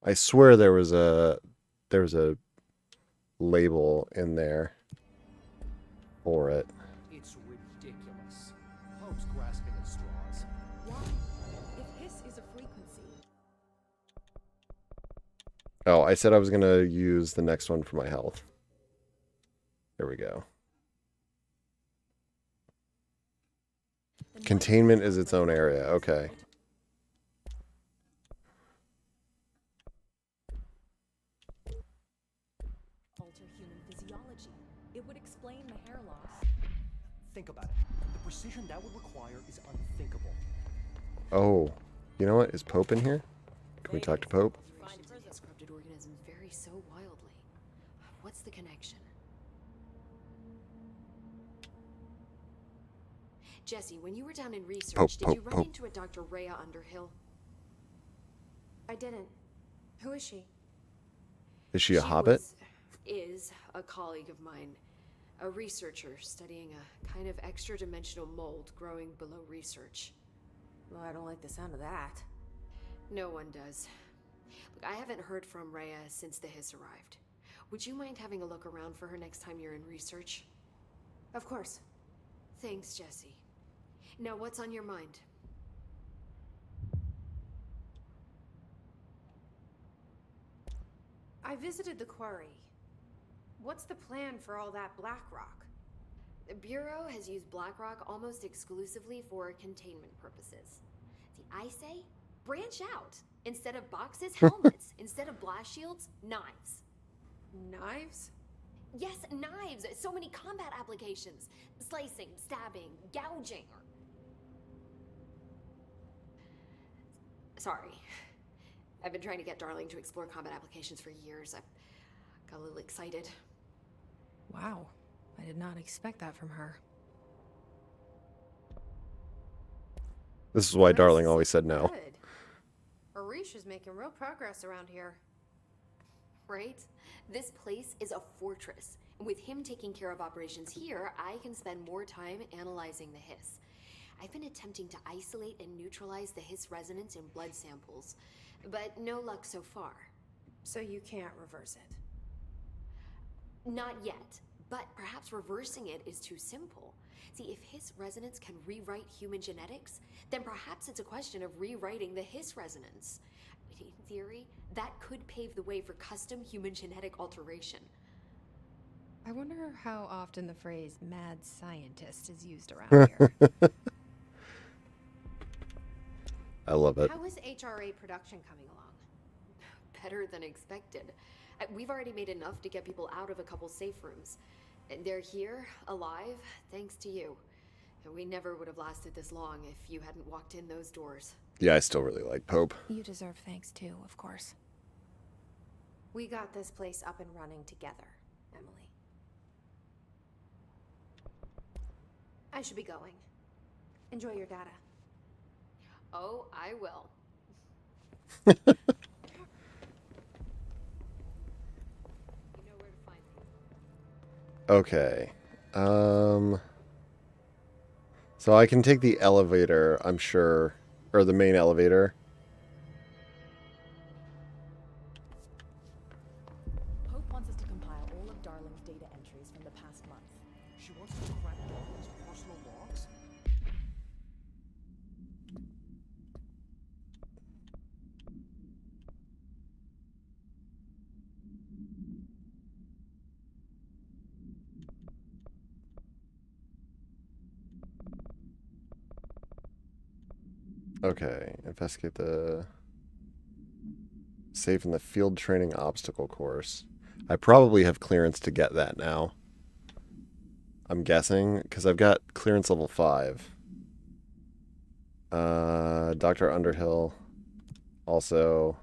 I swear there was a label in there for it. It's ridiculous. Pope's grasping at straws. Why? If hiss is a frequency. Oh, I said I was gonna use the next one for my health. There we go. Containment is its own area. Okay. Alter human physiology. It would explain the hair loss. Think about it. The precision that would require is unthinkable. Oh, you know what? Is Pope in here? Can we talk to Pope? These corrupted organisms vary so wildly. What's the connection? Jesse, when you were down in research, did you run into a Dr. Rhea Underhill? I didn't. Who is she? Is she a hobbit? Is a colleague of mine. A researcher studying a kind of extra-dimensional mold growing below research. Well, I don't like the sound of that. No one does. Look, I haven't heard from Rhea since the Hiss arrived. Would you mind having a look around for her next time you're in research? Of course. Thanks, Jesse. Now, what's on your mind? I visited the quarry. What's the plan for all that black rock? The Bureau has used Blackrock almost exclusively for containment purposes. See, I say, branch out. Instead of boxes, helmets. Instead of blast shields, knives. Knives? Yes, knives! So many combat applications. Slicing, stabbing, gouging. Sorry. I've been trying to get Darling to explore combat applications for years. I got a little excited. Wow. I did not expect that from her. This is why Darling always said no. Good. Arish is making real progress around here. Right? This place is a fortress. And with him taking care of operations here, I can spend more time analyzing the Hiss. I've been attempting to isolate and neutralize the Hiss resonance in blood samples, but no luck so far. So you can't reverse it? Not yet, but perhaps reversing it is too simple. See, if Hiss resonance can rewrite human genetics, then perhaps it's a question of rewriting the Hiss resonance. In theory, that could pave the way for custom human genetic alteration. I wonder how often the phrase mad scientist is used around here. I love it. How is HRA production coming along? Better than expected. We've already made enough to get people out of a couple safe rooms. And they're here, alive, thanks to you. And we never would have lasted this long if you hadn't walked in those doors. Yeah, I still really like Pope. You deserve thanks too, of course. We got this place up and running together, Emily. I should be going. Enjoy your data. Oh, I will. Okay. So So I can take the elevator, I'm sure, or the main elevator. Hope wants us to compile all of Darling's data entries from the past month. She wants us to crack Darling's personal logs? Okay, investigate the safe in the field training obstacle course. I probably have clearance to get that now. I'm guessing, because I've got clearance level 5. Dr. Underhill. Also,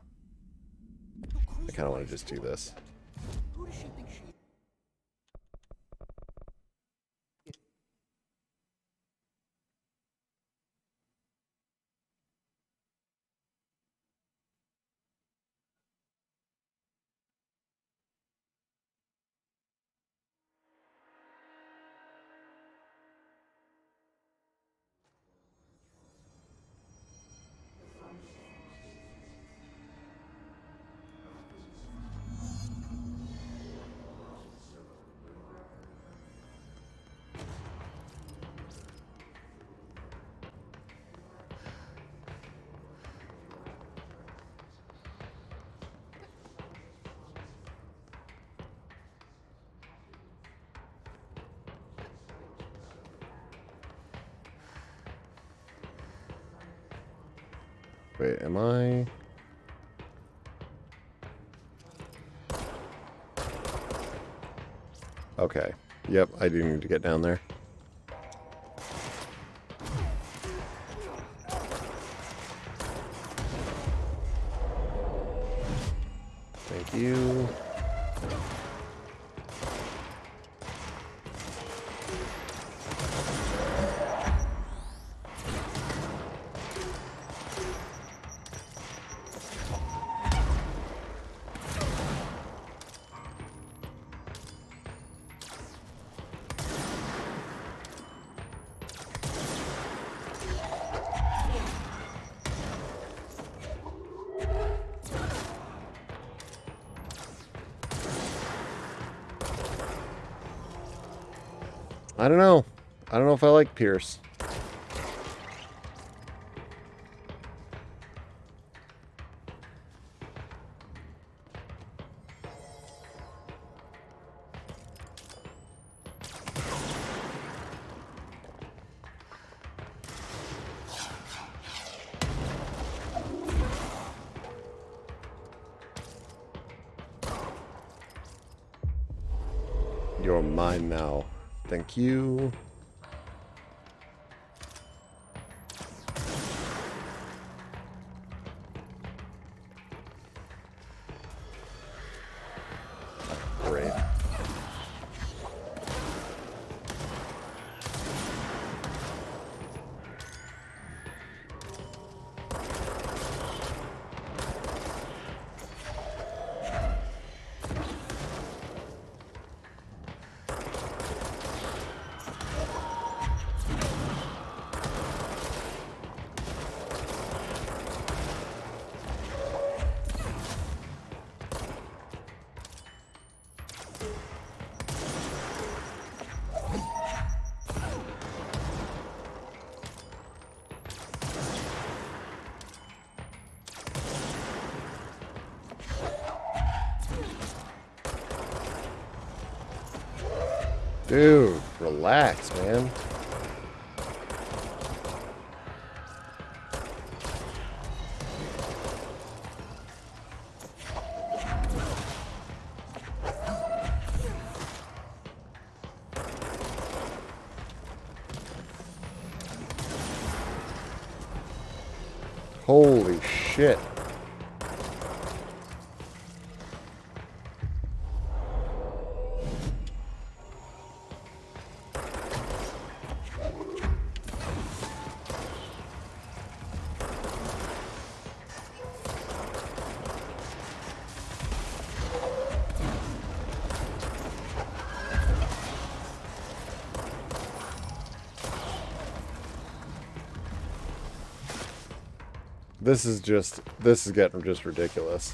I kind of want to just do this. Who does she think she... Wait, am I... Okay. Yep, I do need to get down there. Thank you. I don't know. I don't know if I like Pierce. You're mine now. Thank you. Great. Dude, relax, man. Holy shit. This is getting just ridiculous.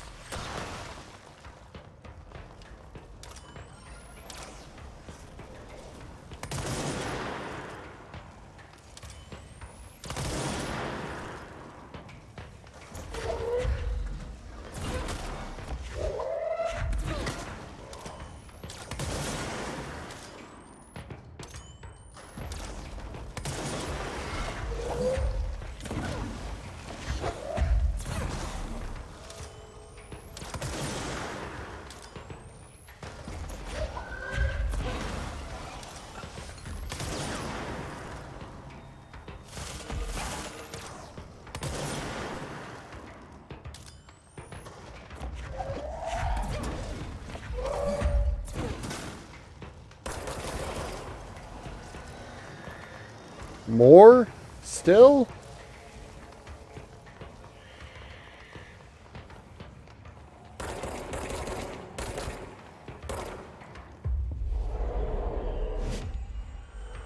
More? Still?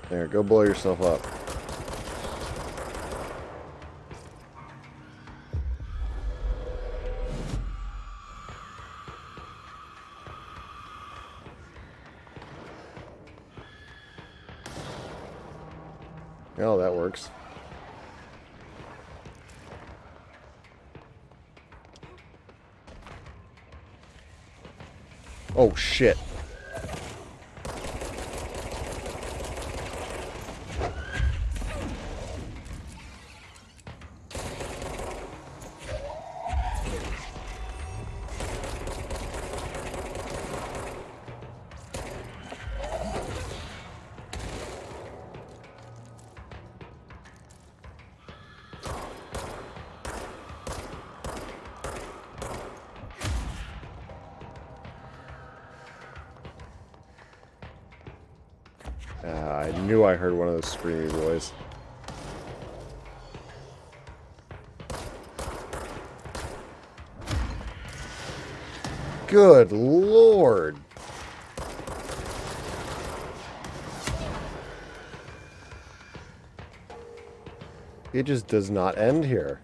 There, go blow yourself up. Oh, that works. Oh, shit. I knew I heard one of those screamy boys. Good Lord. It just does not end here.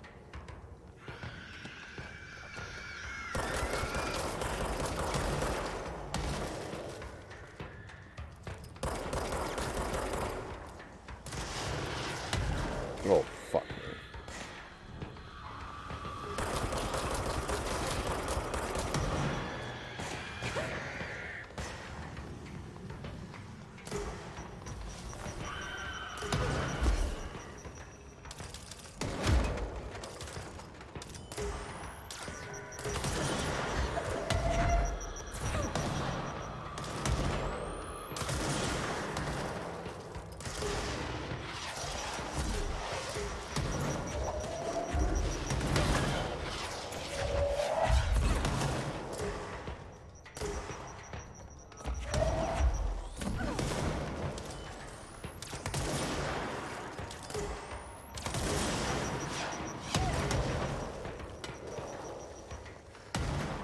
Oh, fuck me.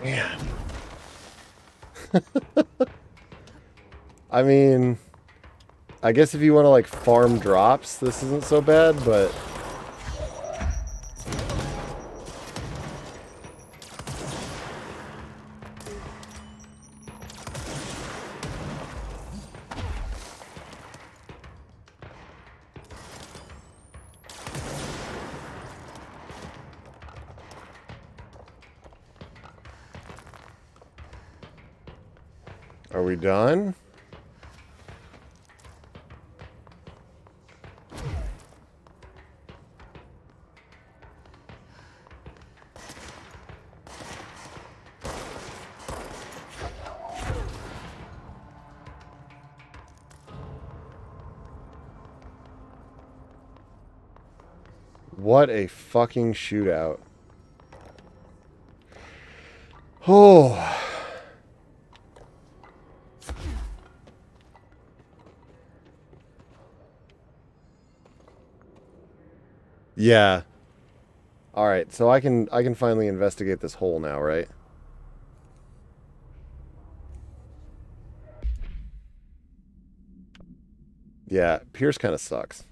Man. I mean, I guess if you want to like farm drops, this isn't so bad, but are we done? What a fucking shootout. Oh. Yeah. All right, so I can finally investigate this hole now, right? Yeah, Pierce kind of sucks.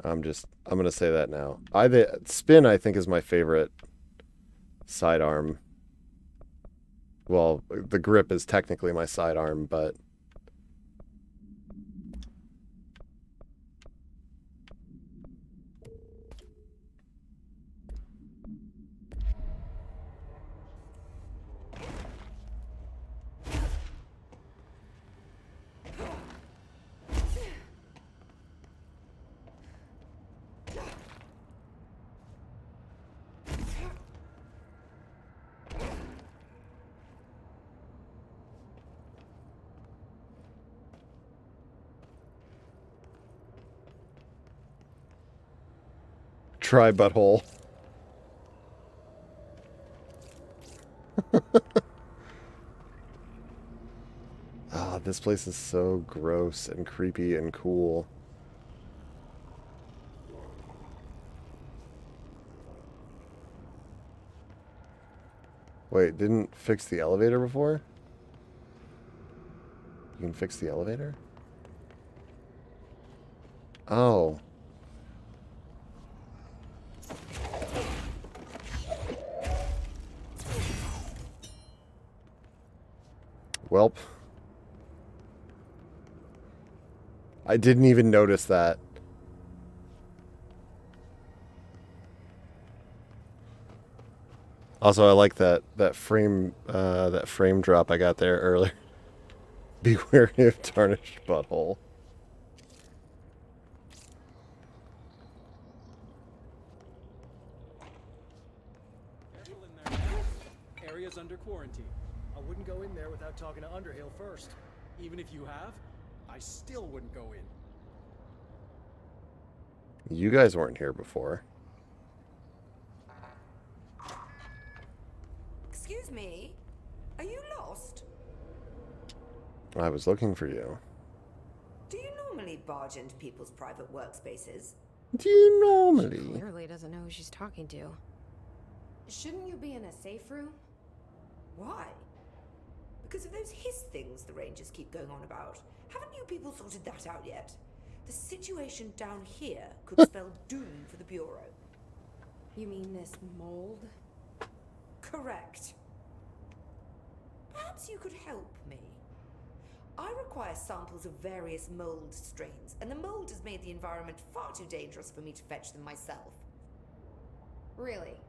I'm gonna say that now. Spin, I think, is my favorite sidearm. Well, the grip is technically my sidearm, but try butthole. Ah, this place is so gross and creepy and cool. Wait, didn't fix the elevator before? You can fix the elevator? Oh. Welp. I didn't even notice that. Also, I like that frame drop I got there earlier. Be wary of tarnished butthole. Area's under quarantine. I wouldn't go in there without talking to Underhill first. Even if you have, I still wouldn't go in. You guys weren't here before. Excuse me? Are you lost? I was looking for you. Do you normally barge into people's private workspaces? Do you normally? She clearly doesn't know who she's talking to. Shouldn't you be in a safe room? Why? Because of those hiss things the Rangers keep going on about. Haven't you people sorted that out yet? The situation down here could spell doom for the Bureau. You mean this mold? Correct. Perhaps you could help me. I require samples of various mold strains, and the mold has made the environment far too dangerous for me to fetch them myself. Really?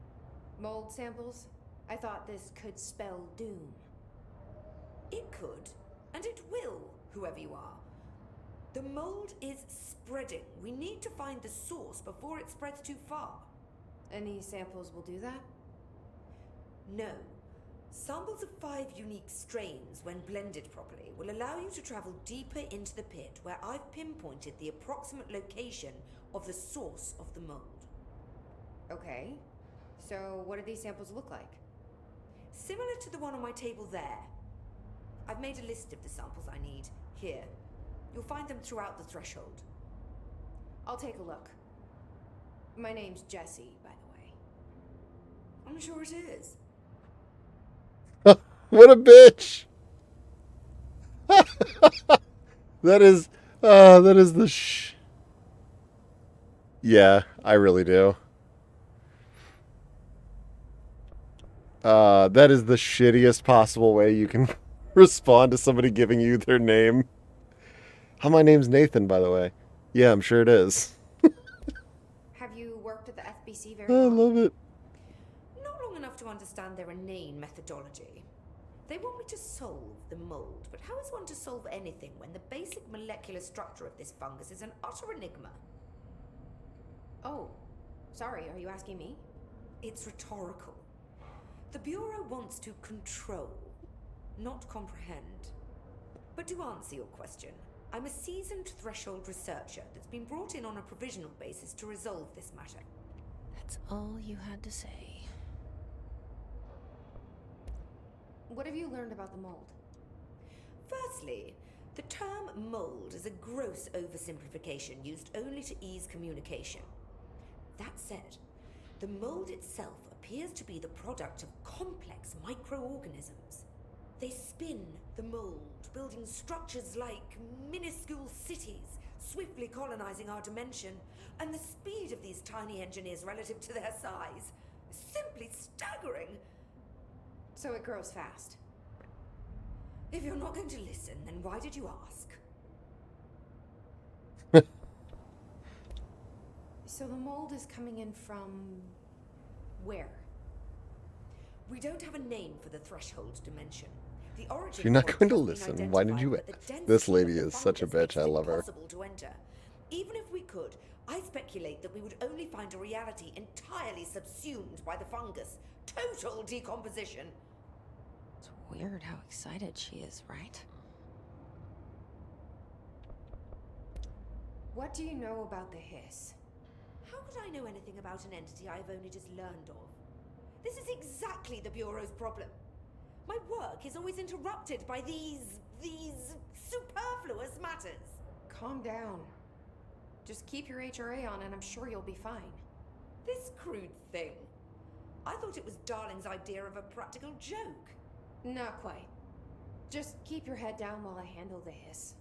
Mold samples? I thought this could spell doom. It could, and it will, whoever you are. The mold is spreading. We need to find the source before it spreads too far. Any samples will do that? No. Samples of 5 unique strains, when blended properly, will allow you to travel deeper into the pit, where I've pinpointed the approximate location of the source of the mold. Okay. So what do these samples look like? Similar to the one on my table there. I've made a list of the samples I need here. You'll find them throughout the threshold. I'll take a look. My name's Jessie, by the way. I'm sure it is. What a bitch! That is the Yeah, I really do. That is the shittiest possible way you can respond to somebody giving you their name. How my name's Nathan, by the way. Yeah, I'm sure it is. Have you worked at the FBC very I long? love it. Not long enough to understand their inane methodology. They want me to solve the mold, but how is one to solve anything when the basic molecular structure of this fungus is an utter enigma? Oh, sorry, are you asking me? It's rhetorical. The Bureau wants to control, not comprehend. But to answer your question, I'm a seasoned threshold researcher that's been brought in on a provisional basis to resolve this matter. That's all you had to say. What have you learned about the mold? Firstly, the term mold is a gross oversimplification used only to ease communication. That said, the mold itself appears to be the product of complex microorganisms. They spin the mold, building structures like minuscule cities, swiftly colonizing our dimension, and the speed of these tiny engineers relative to their size is simply staggering. So it grows fast. If you're not going to listen, then why did you ask? So the mold is coming in from where? We don't have a name for the threshold dimension. The origin If you're not point going to has been listen, why did you... identified, but the This density lady of the is such a fungus bitch. I makes it love her. impossible to enter. Even if we could, I speculate that we would only find a reality entirely subsumed by the fungus. Total decomposition. It's weird how excited she is, right? What do you know about the hiss? How could I know anything about an entity I've only just learned of? This is exactly the Bureau's problem. My work is always interrupted by these superfluous matters. Calm down. Just keep your HRA on and I'm sure you'll be fine. This crude thing. I thought it was Darling's idea of a practical joke. Not quite. Just keep your head down while I handle the hiss.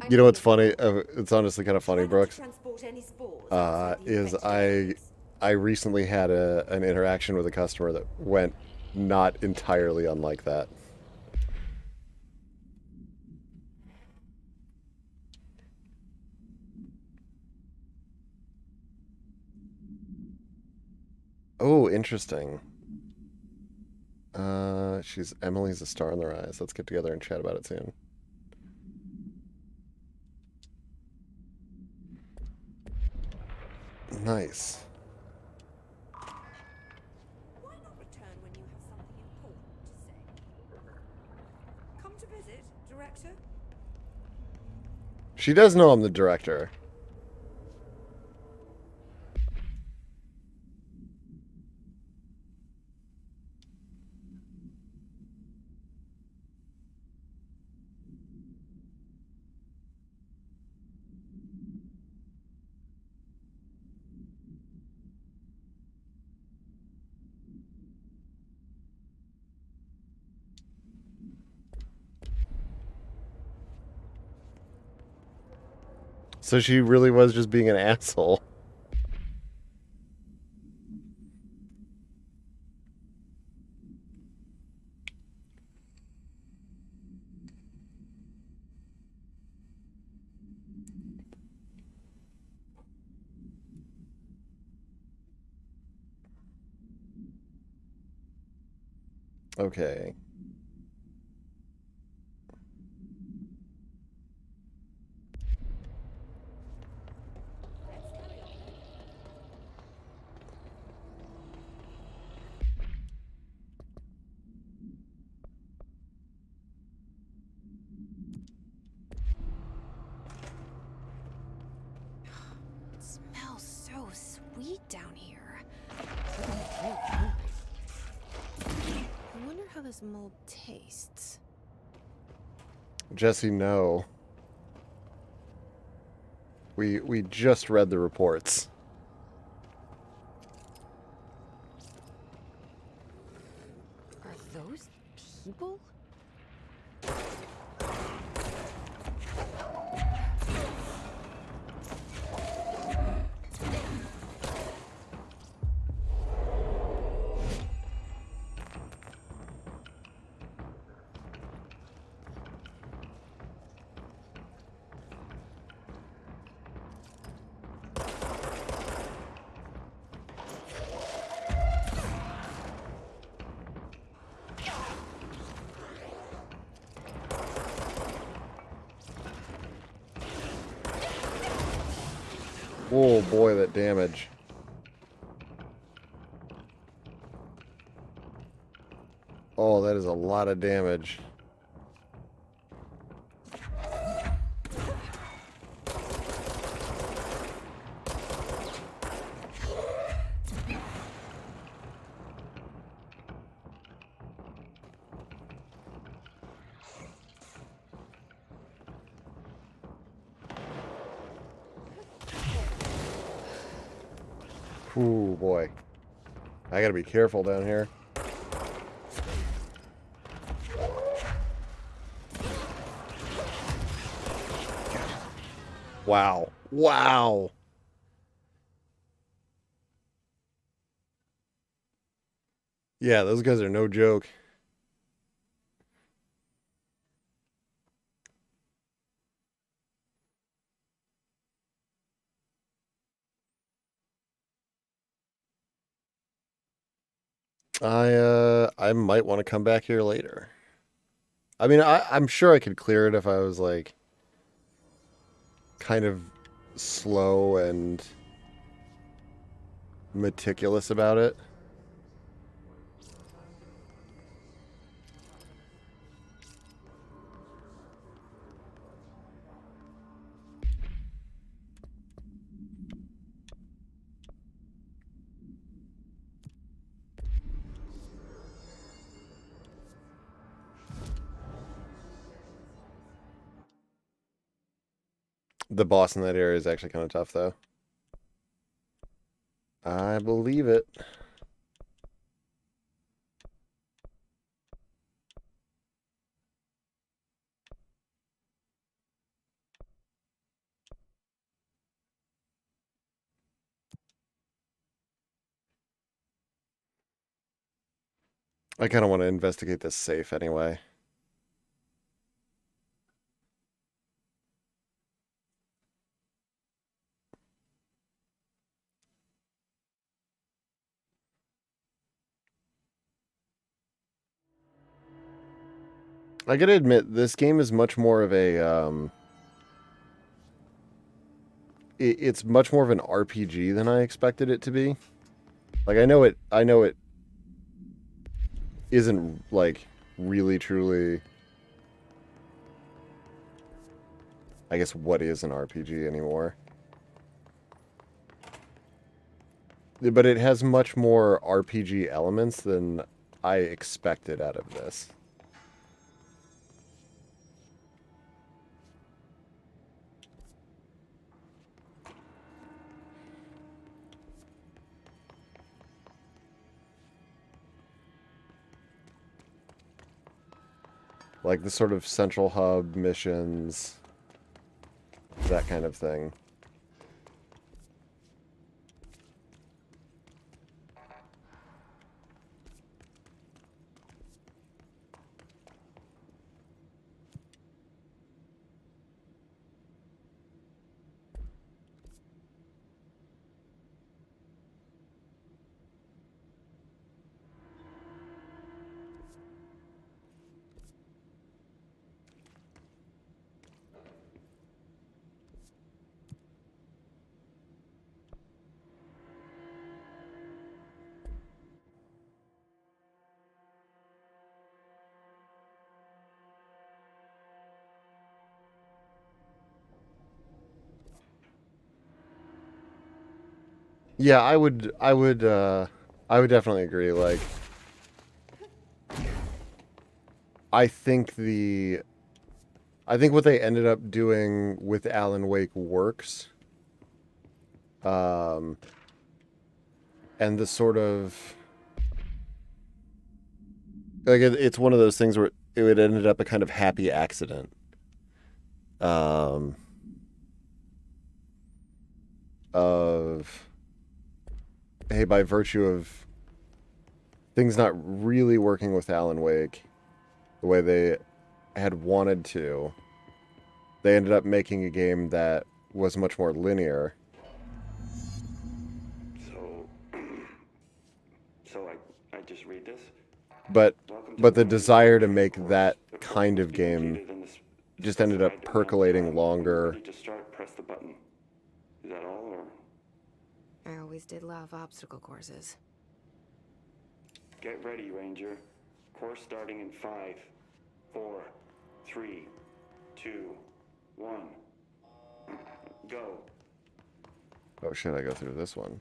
You know what's funny? It's honestly kind of funny, Brooks. Transport any spores Is I recently had an interaction with a customer that went not entirely unlike that. Oh, interesting. Emily's a star in their eyes. Let's get together and chat about it soon. Nice. Why not return when you have something important to say? Come to visit, Director? She does know I'm the director. So she really was just being an asshole. Okay. It smells so sweet down here. I wonder how this mold tastes. Jesse, no. We just read the reports. Are those people? Oh boy, that damage. Oh, that is a lot of damage. Ooh, boy. I gotta be careful down here. Wow. Wow. Yeah, those guys are no joke. I might want to come back here later. I mean, I'm sure I could clear it if I was like kind of slow and meticulous about it. The boss in that area is actually kind of tough, though. I believe it. I kind of want to investigate this safe anyway. I gotta admit, this game is much more of a, it's much more of an RPG than I expected it to be. Like, I know it isn't, like, really, truly, I guess, what is an RPG anymore. But it has much more RPG elements than I expected out of this. Like the sort of central hub missions, that kind of thing. Yeah, I would definitely agree. Like, I think what they ended up doing with Alan Wake works. And the sort of, like, it's one of those things where it ended up a kind of happy accident. Of, hey, by virtue of things not really working with Alan Wake the way they had wanted to, they ended up making a game that was much more linear. So I just read this? But the desire to make that kind of game just ended up percolating longer. Just start, press the button. Is that all, or? I always did love obstacle courses. Get ready, Ranger. Course starting in 5, 4, 3, 2, 1. Go. Oh shit, I go through this one.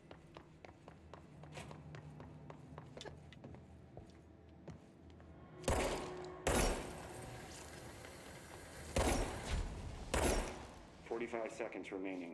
Seconds remaining.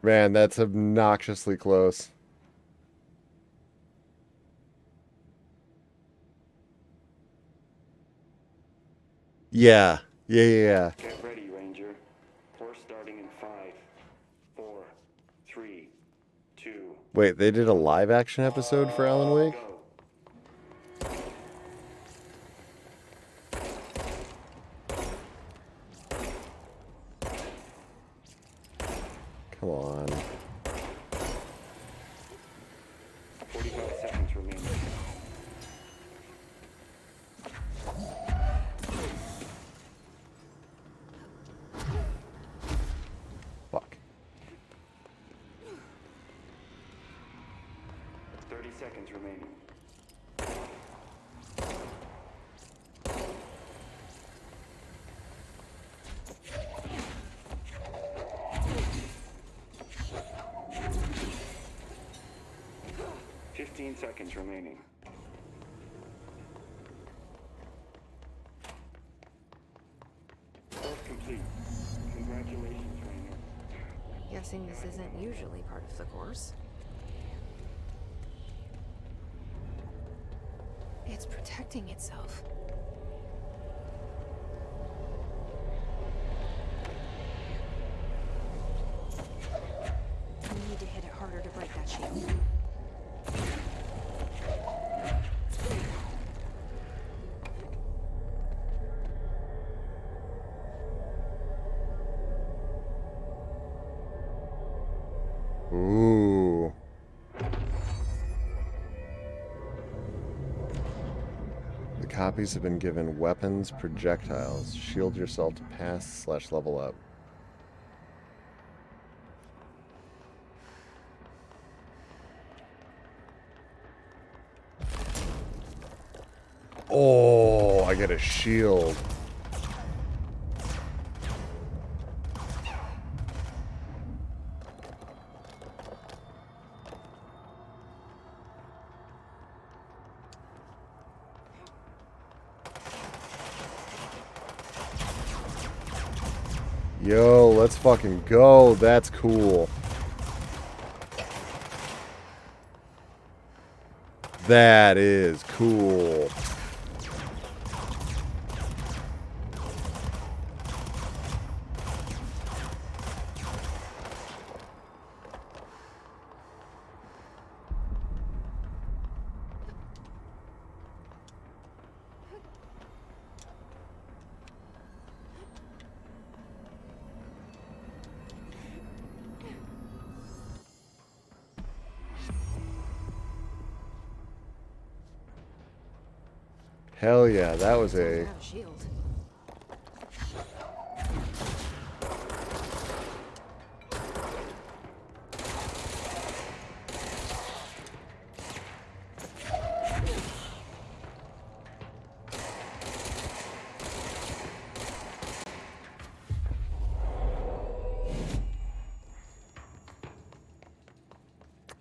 Man, that's obnoxiously close. Yeah. Yeah. Get ready, Ranger. Course starting in 5, 4, 3, 2. Wait, they did a live action episode for Alan Wake? Come on. 45 seconds remaining. Fuck. 30 seconds remaining. Seconds remaining. Course complete. Congratulations, Rainer. Guessing this isn't usually part of the course. It's protecting itself. We need to hit it harder to break that shield. Ooh. The copies have been given weapons, projectiles. Shield yourself to pass/level up. Oh, I get a shield. Yo, let's fucking go. That's cool. That is cool. Hell yeah, that was a...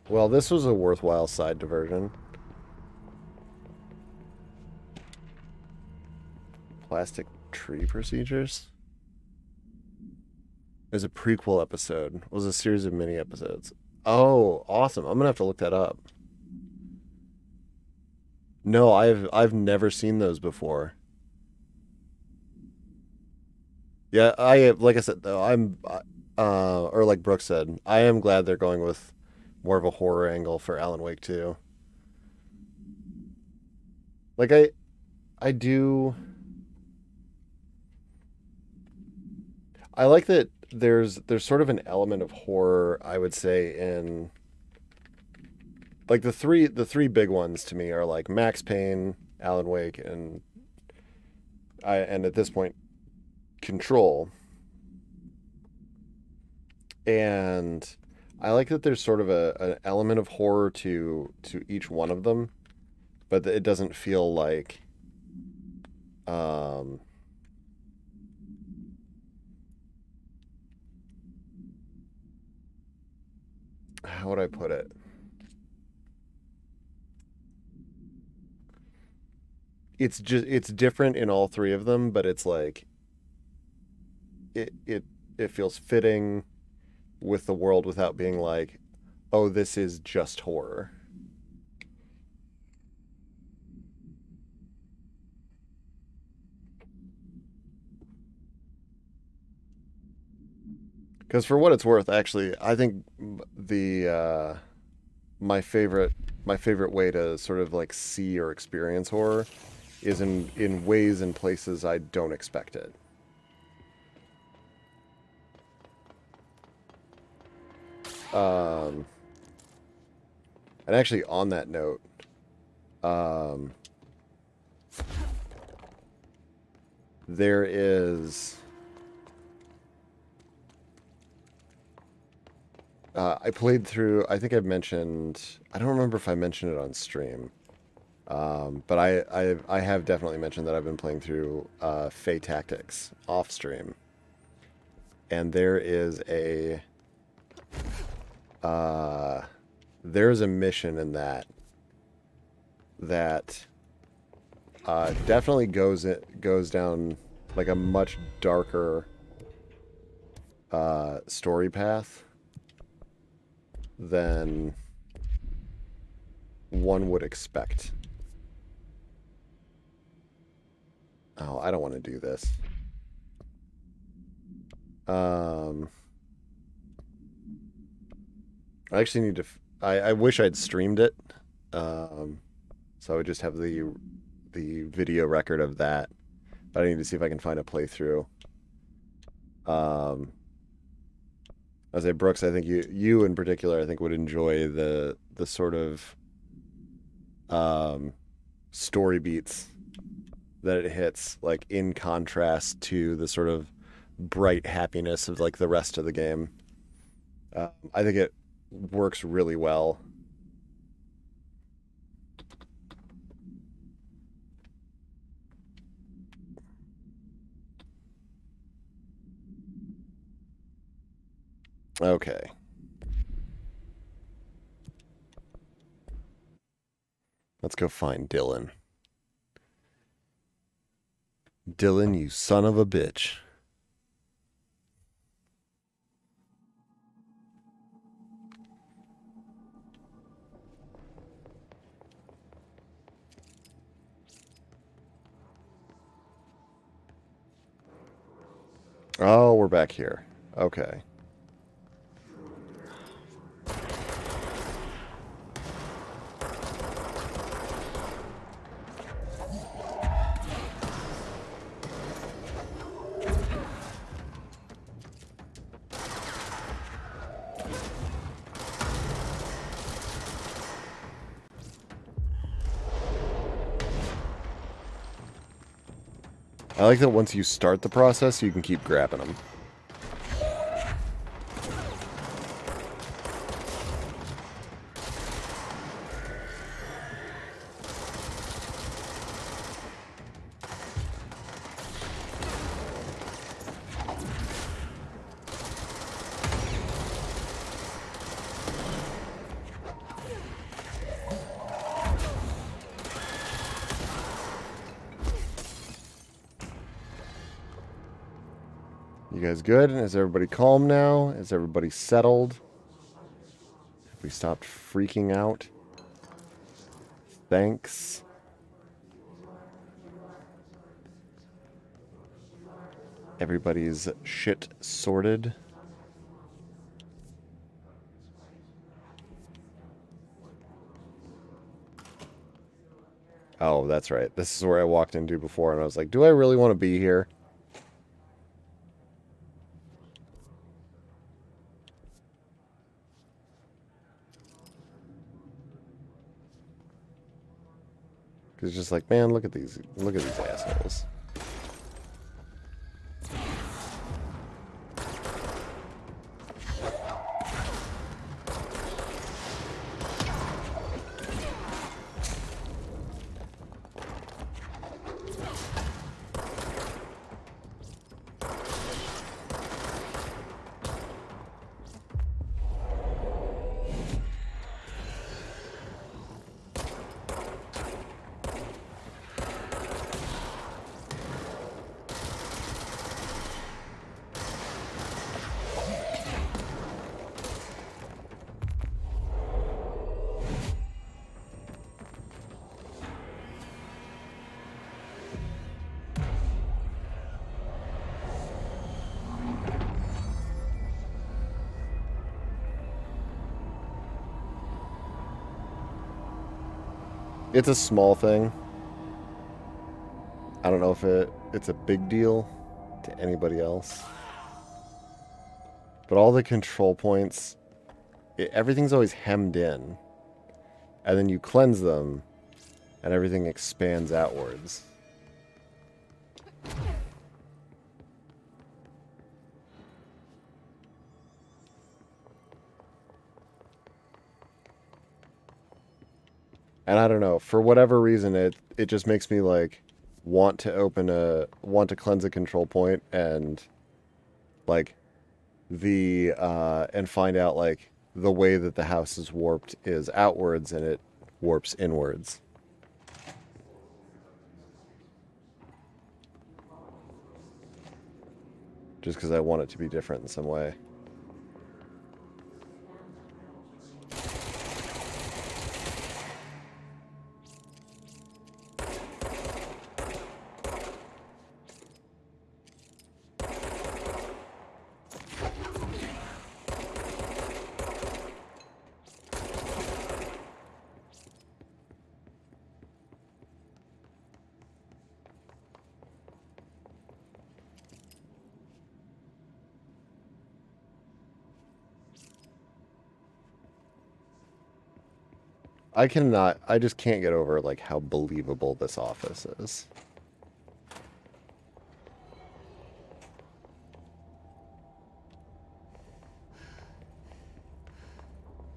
Well, this was a worthwhile side diversion. Plastic tree procedures? There's a prequel episode. It was a series of mini episodes. Oh, awesome. I'm gonna have to look that up. No, I've never seen those before. Yeah, like I said though, or like Brooke said, I am glad they're going with more of a horror angle for Alan Wake 2. Like I do. I like that there's sort of an element of horror, I would say, in like the three big ones to me are like Max Payne, Alan Wake, and at this point, Control. And I like that there's sort of an element of horror to each one of them, but it doesn't feel like how would I put it? It's different in all three of them, but it's like it feels fitting. with the world without being like, oh, this is just horror. Because for what it's worth, actually, I think the my favorite way to sort of like see or experience horror is in ways and places I don't expect it. And actually, on that note, there is. I played through, I think I've mentioned, I don't remember if I mentioned it on stream, but I have definitely mentioned that I've been playing through Fae Tactics off stream. And there's a mission in that definitely goes down like a much darker story path than one would expect. Oh, I don't want to do this. I actually need to... I wish I'd streamed it. So I would just have the video record of that. But I need to see if I can find a playthrough. I say, Brooks, I think you in particular, I think would enjoy the sort of story beats that it hits, like in contrast to the sort of bright happiness of like the rest of the game. I think it works really well. Okay. Let's go find Dylan. Dylan, you son of a bitch. Oh, we're back here. Okay. I like that once you start the process, you can keep grabbing them. You guys good? Is everybody calm now? Is everybody settled? Have we stopped freaking out? Thanks. Everybody's shit sorted. Oh, that's right. This is where I walked into before, and I was like, do I really want to be here? It's just like, man, look at these assholes. It's a small thing. I don't know if it's a big deal to anybody else. But all the control points, everything's always hemmed in. And then you cleanse them, and everything expands outwards. And I don't know, for whatever reason, it just makes me like want to cleanse a control point and like and find out like the way that the house is warped is outwards and it warps inwards. Just because I want it to be different in some way. I just can't get over like how believable this office is.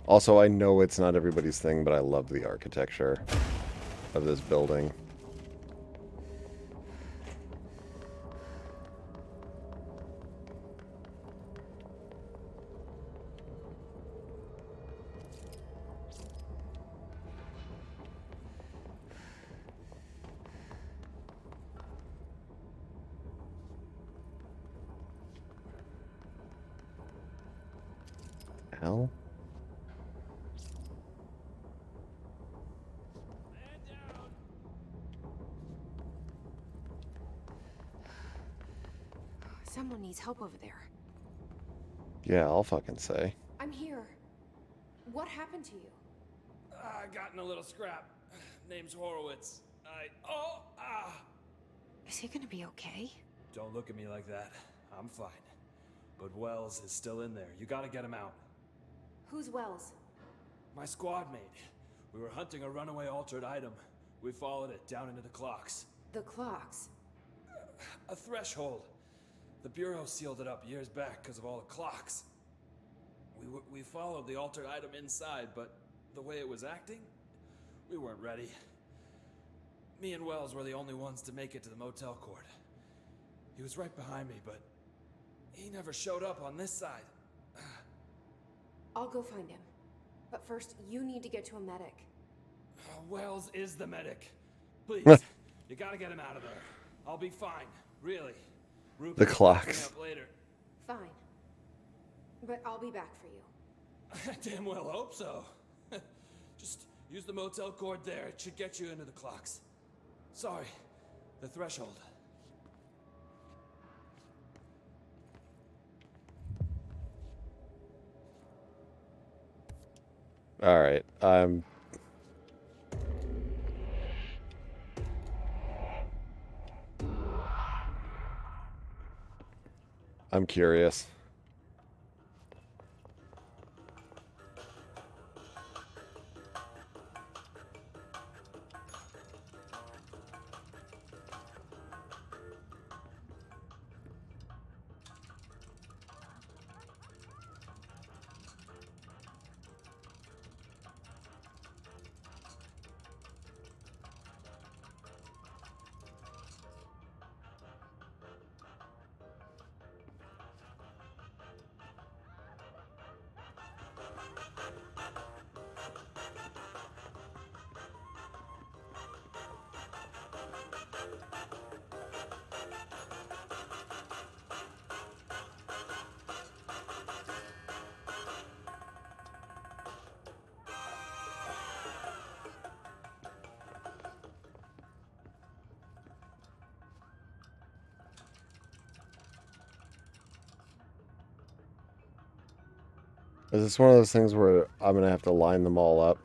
Also, I know it's not everybody's thing, but I love the architecture of this building. Hell? Someone needs help over there. Yeah, I'll fucking say. I'm here. What happened to you? I got in a little scrap. Name's Horowitz. Is he gonna be okay? Don't look at me like that. I'm fine. But Wells is still in there. You gotta get him out. Who's Wells? My squad mate. We were hunting a runaway altered item. We followed it down into the clocks. The clocks? A threshold. The Bureau sealed it up years back because of all the clocks. We followed the altered item inside, but the way it was acting, we weren't ready. Me and Wells were the only ones to make it to the motel court. He was right behind me, but he never showed up on this side. I'll go find him. But first, you need to get to a medic. Wells is the medic. Please, you gotta get him out of there. I'll be fine, really. Ruben, The clocks. Up later. Fine. But I'll be back for you. I damn well hope so. Just use the motel cord there. It should get you into the clocks. Sorry, the threshold. All right. I'm curious. Is this one of those things where I'm gonna have to line them all up?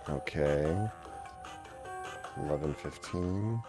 Okay. 11:15.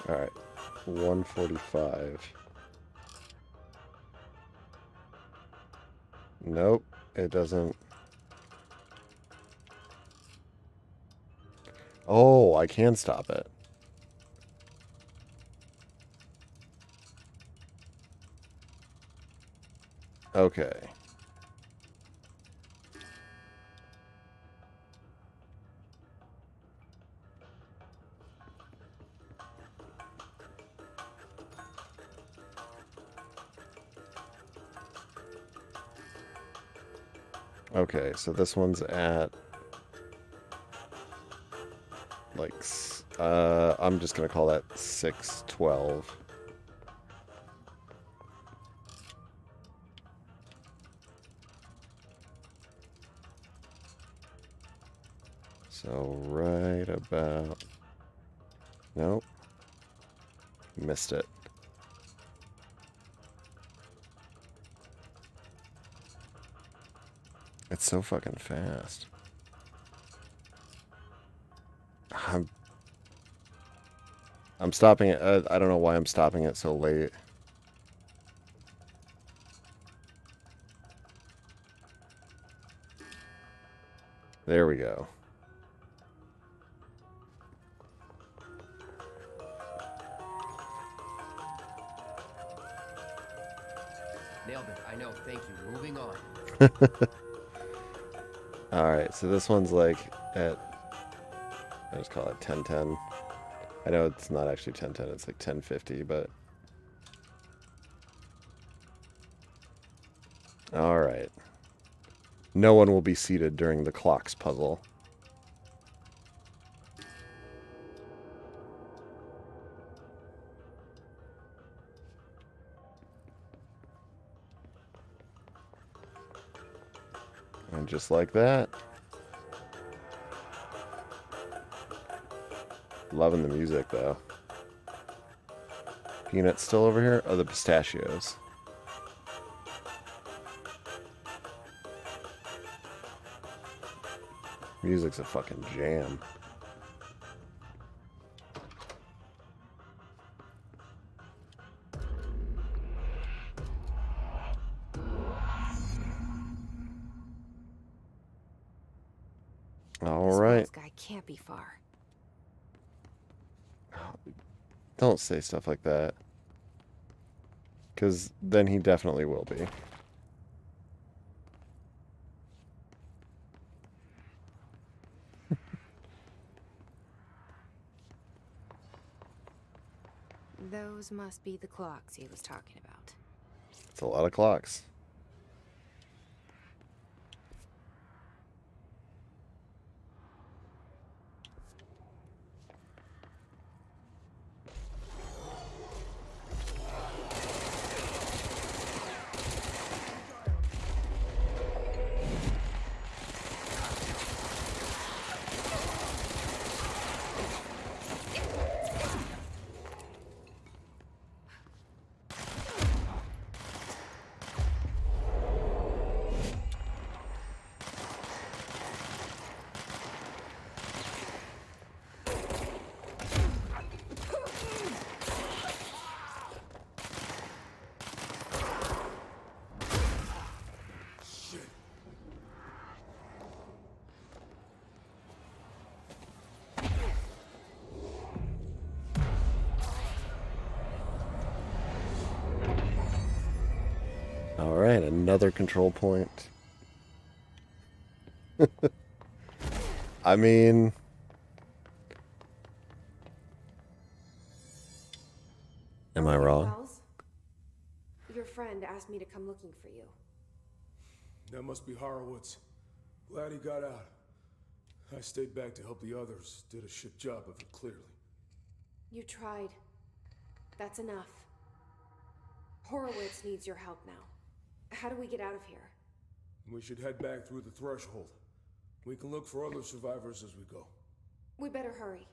All right, 1:45. Nope, it doesn't. Oh, I can stop it. Okay. Okay, so this one's at like I'm just gonna call that 6:12. So right about, nope, missed it. It's so fucking fast. I'm stopping it. I don't know why I'm stopping it so late. There we go. Nailed it. I know. Thank you. Moving on. Alright, so this one's like at, I just call it 10:10. I know it's not actually 10:10, it's like 10:50, but... Alright. No one will be seated during the clocks puzzle. And just like that. Loving the music, though. Peanuts still over here? Oh, the pistachios. Music's a fucking jam. All right. This guy can't be far. Don't say stuff like that. Because then he definitely will be. Those must be the clocks he was talking about. It's a lot of clocks. Alright, another control point. I mean... Am I wrong? Wells? Your friend asked me to come looking for you. That must be Horowitz. Glad he got out. I stayed back to help the others. Did a shit job of it, clearly. You tried. That's enough. Horowitz needs your help now. How do we get out of here? We should head back through the threshold. We can look for other survivors as we go. We better hurry.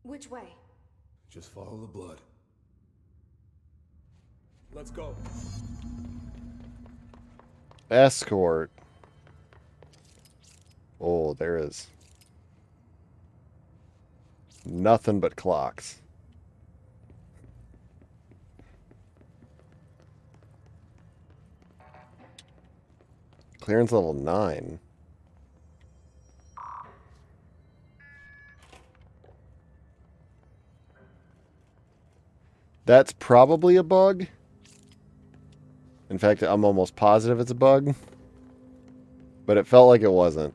Which way? Just follow the blood. Let's go. Escort. Oh, there is nothing but clocks. Clearance level 9. That's probably a bug. In fact, I'm almost positive it's a bug. But it felt like it wasn't.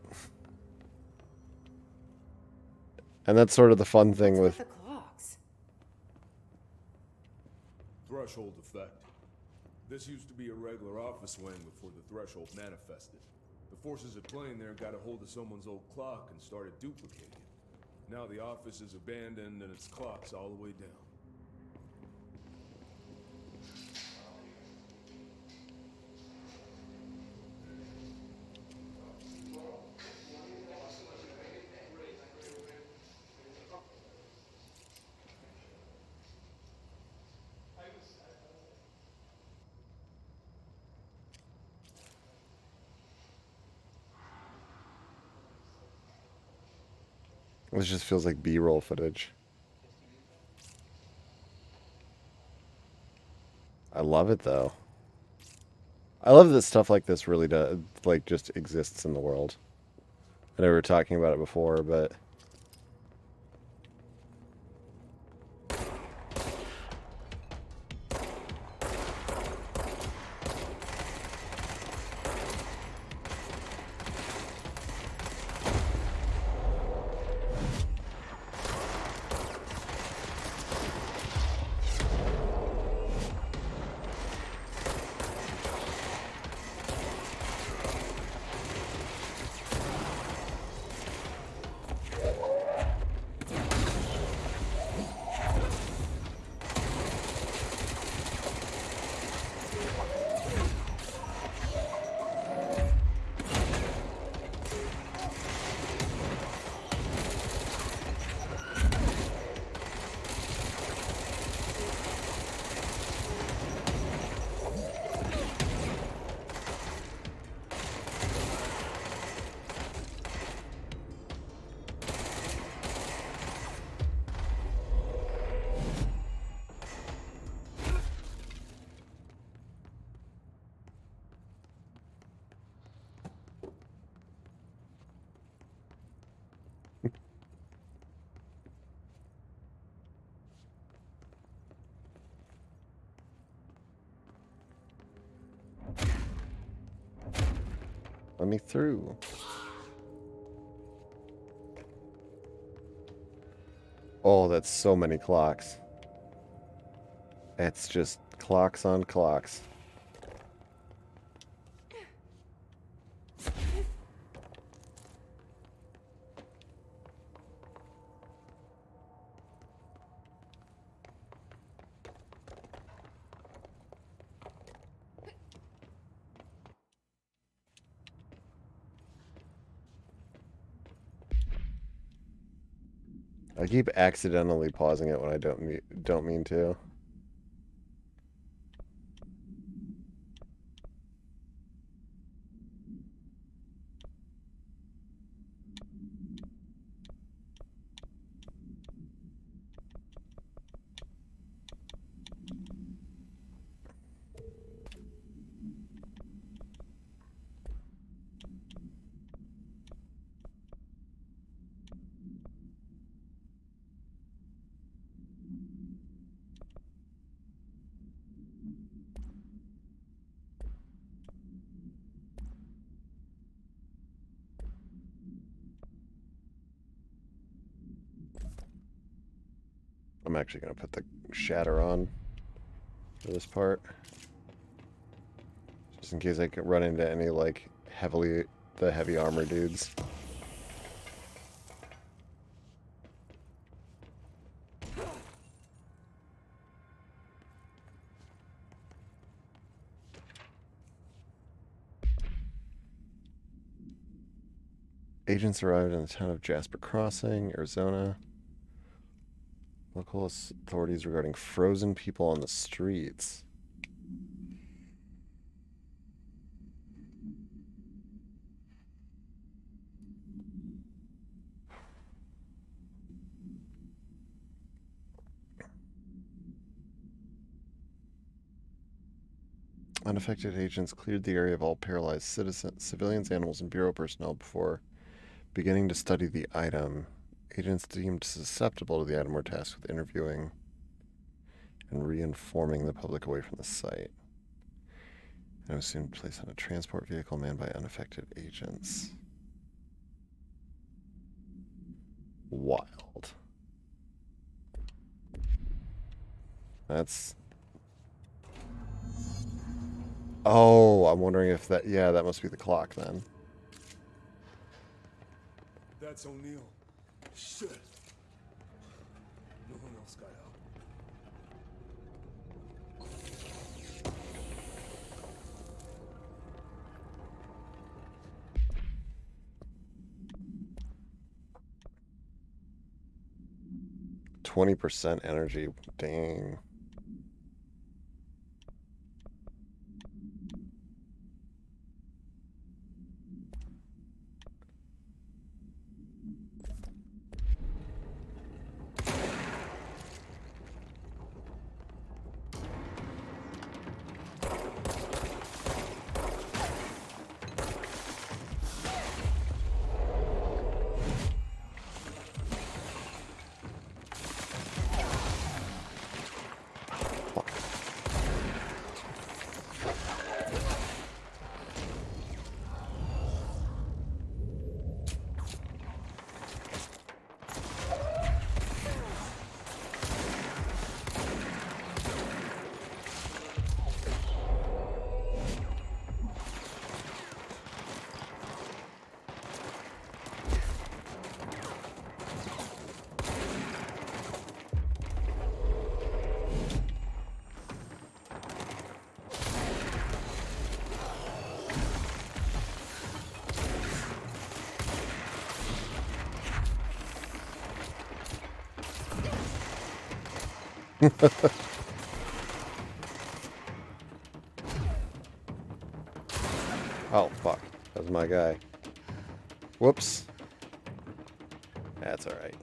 And that's sort of the fun thing with the clocks? Threshold effect. This used to be a regular office wing before the threshold manifested. The forces at play in there got a hold of someone's old clock and started duplicating it. Now the office is abandoned and its clock's all the way down. This just feels like B-roll footage. I love it though. I love that stuff like this really does, like, just exists in the world. I know we were talking about it before, but let me through. Oh, that's so many clocks. It's just clocks on clocks. I keep accidentally pausing it when I don't mean to. I'm actually going to put the shatter on. for this part. Just in case I can run into any, like, heavy armor dudes. Agents arrived in the town of Jasper Crossing, Arizona. Local authorities regarding frozen people on the streets. Unaffected agents cleared the area of all paralyzed civilians, animals, and Bureau personnel before beginning to study the item. Agents deemed susceptible to the item were tasked with interviewing and re-informing the public away from the site. And was soon placed on a transport vehicle manned by unaffected agents. Wild. That's... Oh, I'm wondering if that... Yeah, that must be the clock then. That's O'Neill. Shit. No one else got out. %20 energy. Dang. Oh, fuck. That was my guy. Whoops. That's alright.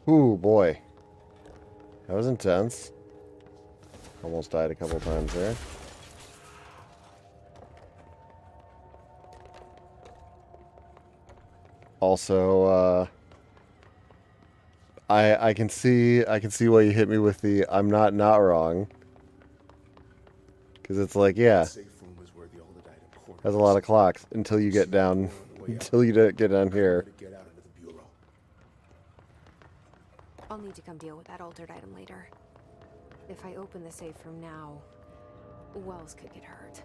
Ooh, boy. That was intense. Almost died a couple times there. Also, I can see why you hit me with the I'm not wrong. Because it's like, yeah. Has a lot of clocks until you get down get down here. I'll need to come deal with that altered item later. If I open the safe from now, Wells could get hurt.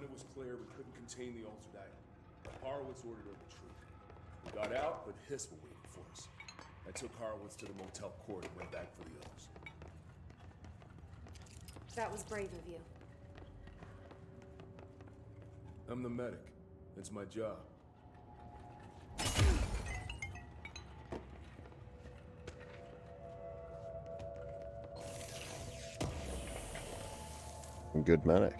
it was clear we couldn't contain the altered item. Horowitz ordered a retreat. We got out, but Hiss were waiting for us. I took Horowitz to the motel court and went back for the others. That was brave of you. I'm the medic. It's my job. Good medic.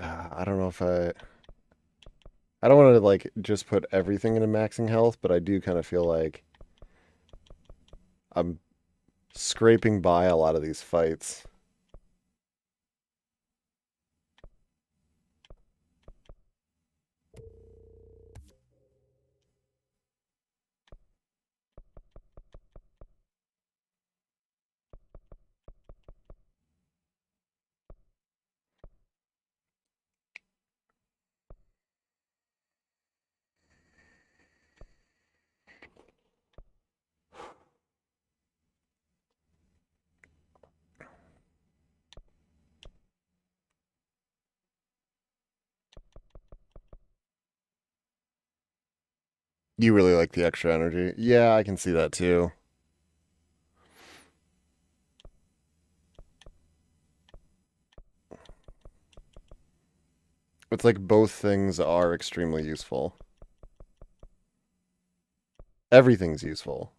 I don't know if I don't want to like just put everything into maxing health, but I do kind of feel like I'm scraping by a lot of these fights. You really like the extra energy. Yeah, I can see that too. It's like both things are extremely useful. Everything's useful.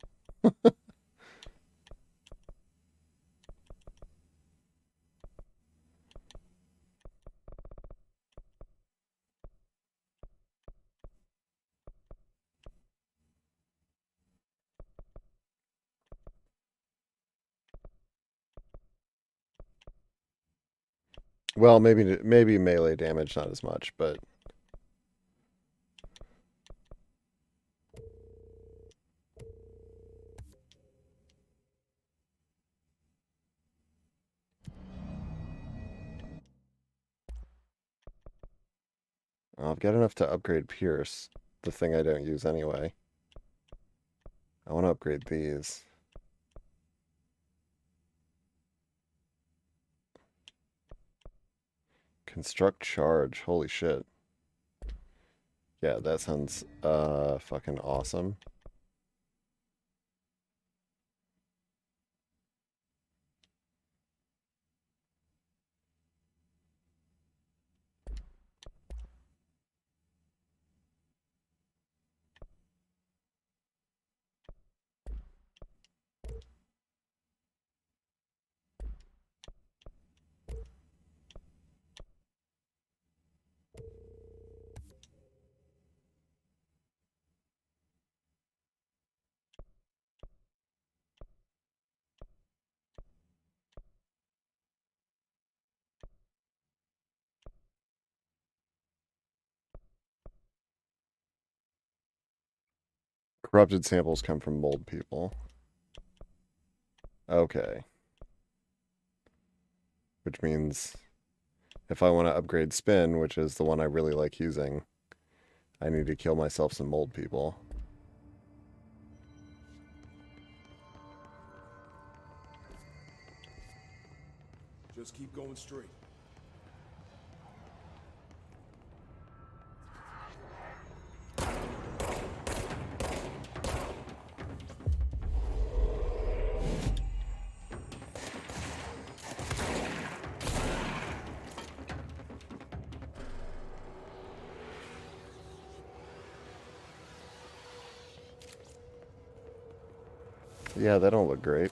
Well, maybe melee damage, not as much, but I've got enough to upgrade Pierce, the thing I don't use anyway. I want to upgrade these. Construct charge. Holy shit. Yeah, that sounds fucking awesome. Corrupted samples come from mold people. Okay. Which means if I want to upgrade spin, which is the one I really like using, I need to kill myself some mold people. Just keep going straight. Yeah, that don't look great.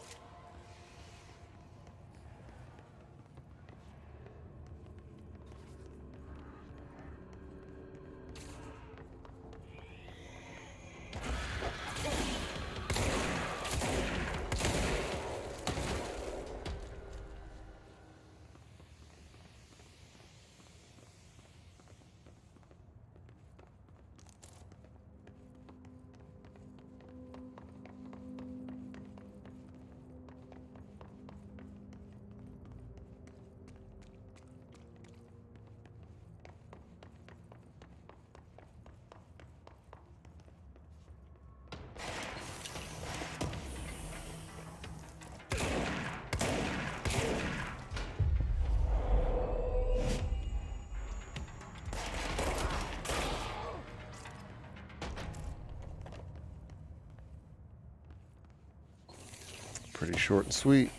Pretty short and sweet.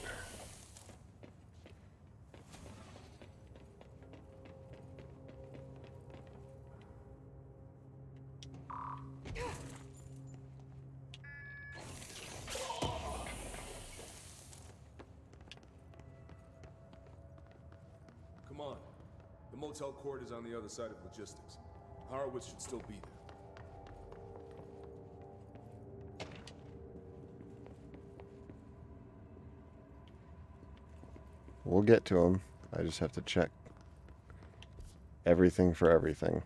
Come on. The motel court is on the other side of logistics. Horowitz should still be there. We'll get to him. I just have to check everything for everything.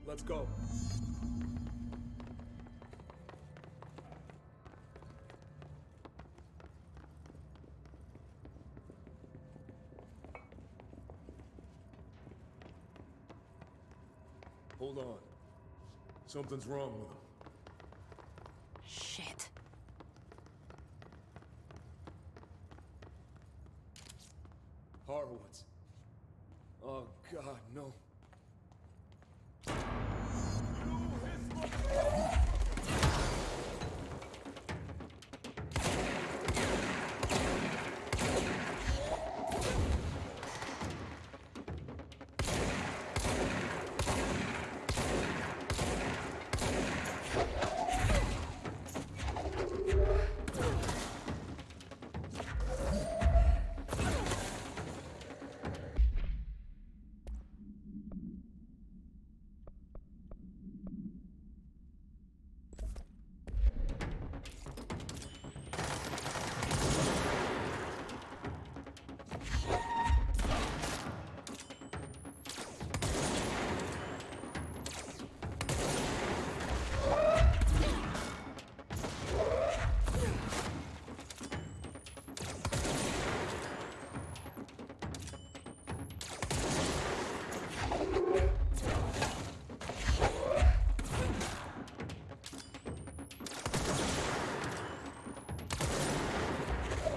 Let's go. Hold on. Something's wrong with him. Shit. Horowitz. Oh, God, no.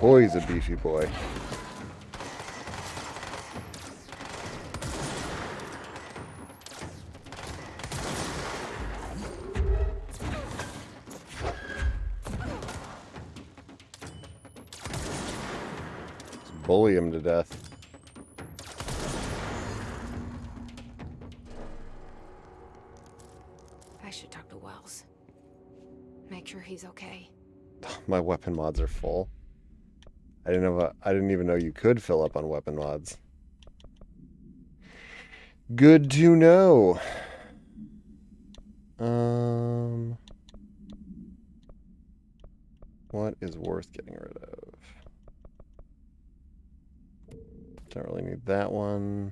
Boy, he's a beefy boy. Just bully him to death. I should talk to Wells. Make sure he's okay. My weapon mods are full. I didn't even know you could fill up on weapon mods. Good to know. What is worth getting rid of? Don't really need that one.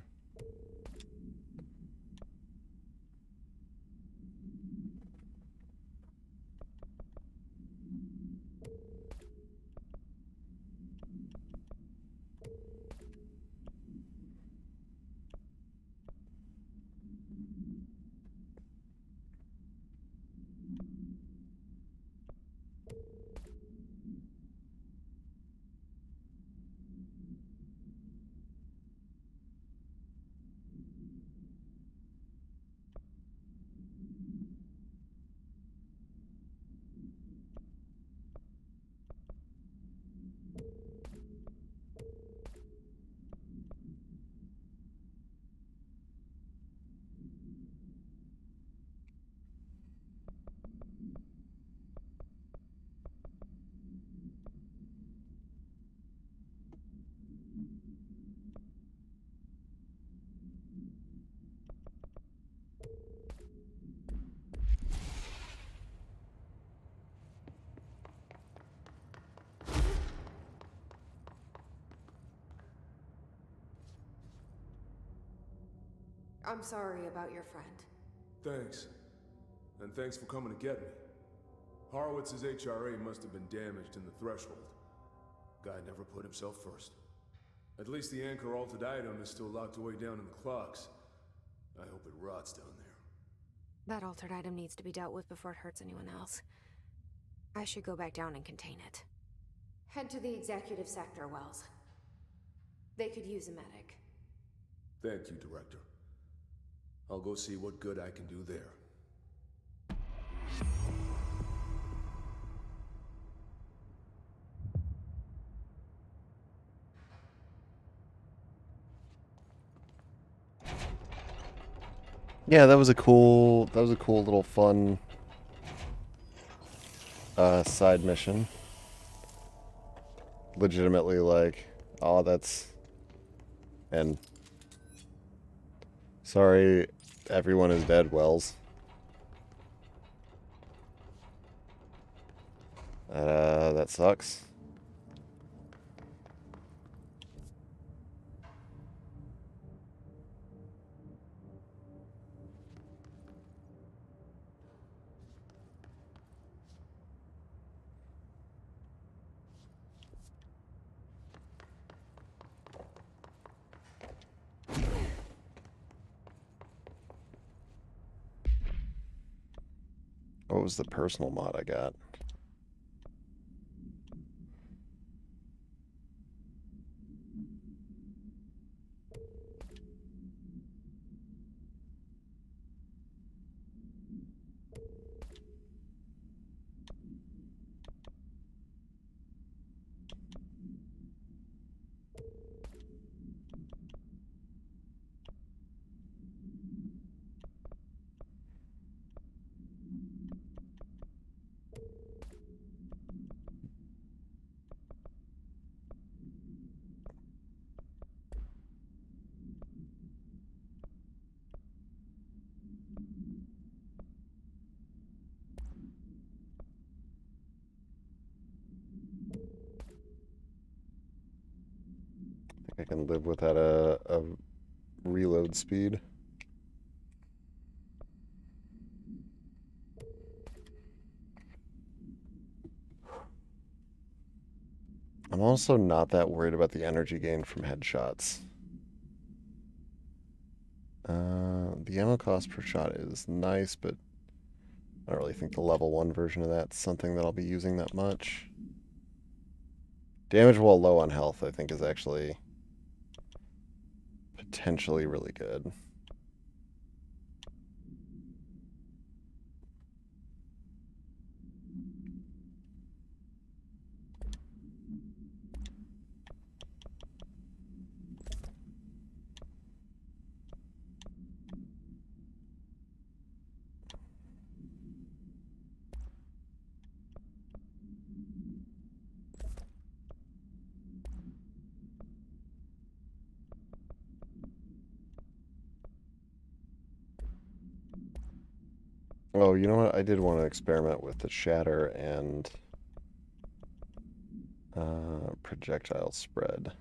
I'm sorry about your friend. Thanks. And thanks for coming to get me. Horowitz's HRA must have been damaged in the threshold. Guy never put himself first. At least the anchor altered item is still locked away down in the clocks. I hope it rots down there. That altered item needs to be dealt with before it hurts anyone else. I should go back down and contain it. Head to the executive sector, Wells. They could use a medic. Thank you, Director. I'll go see what good I can do there. Yeah, that was a cool little fun side mission. Legitimately like, oh, and sorry everyone is dead, Wells. That sucks. What was the personal mod I got? I can live without a reload speed. I'm also not that worried about the energy gain from headshots. The ammo cost per shot is nice, but I don't really think the level 1 version of that's something that I'll be using that much. Damage while low on health, I think, is actually potentially really good. Oh, you know what? I did want to experiment with the shatter and projectile spread.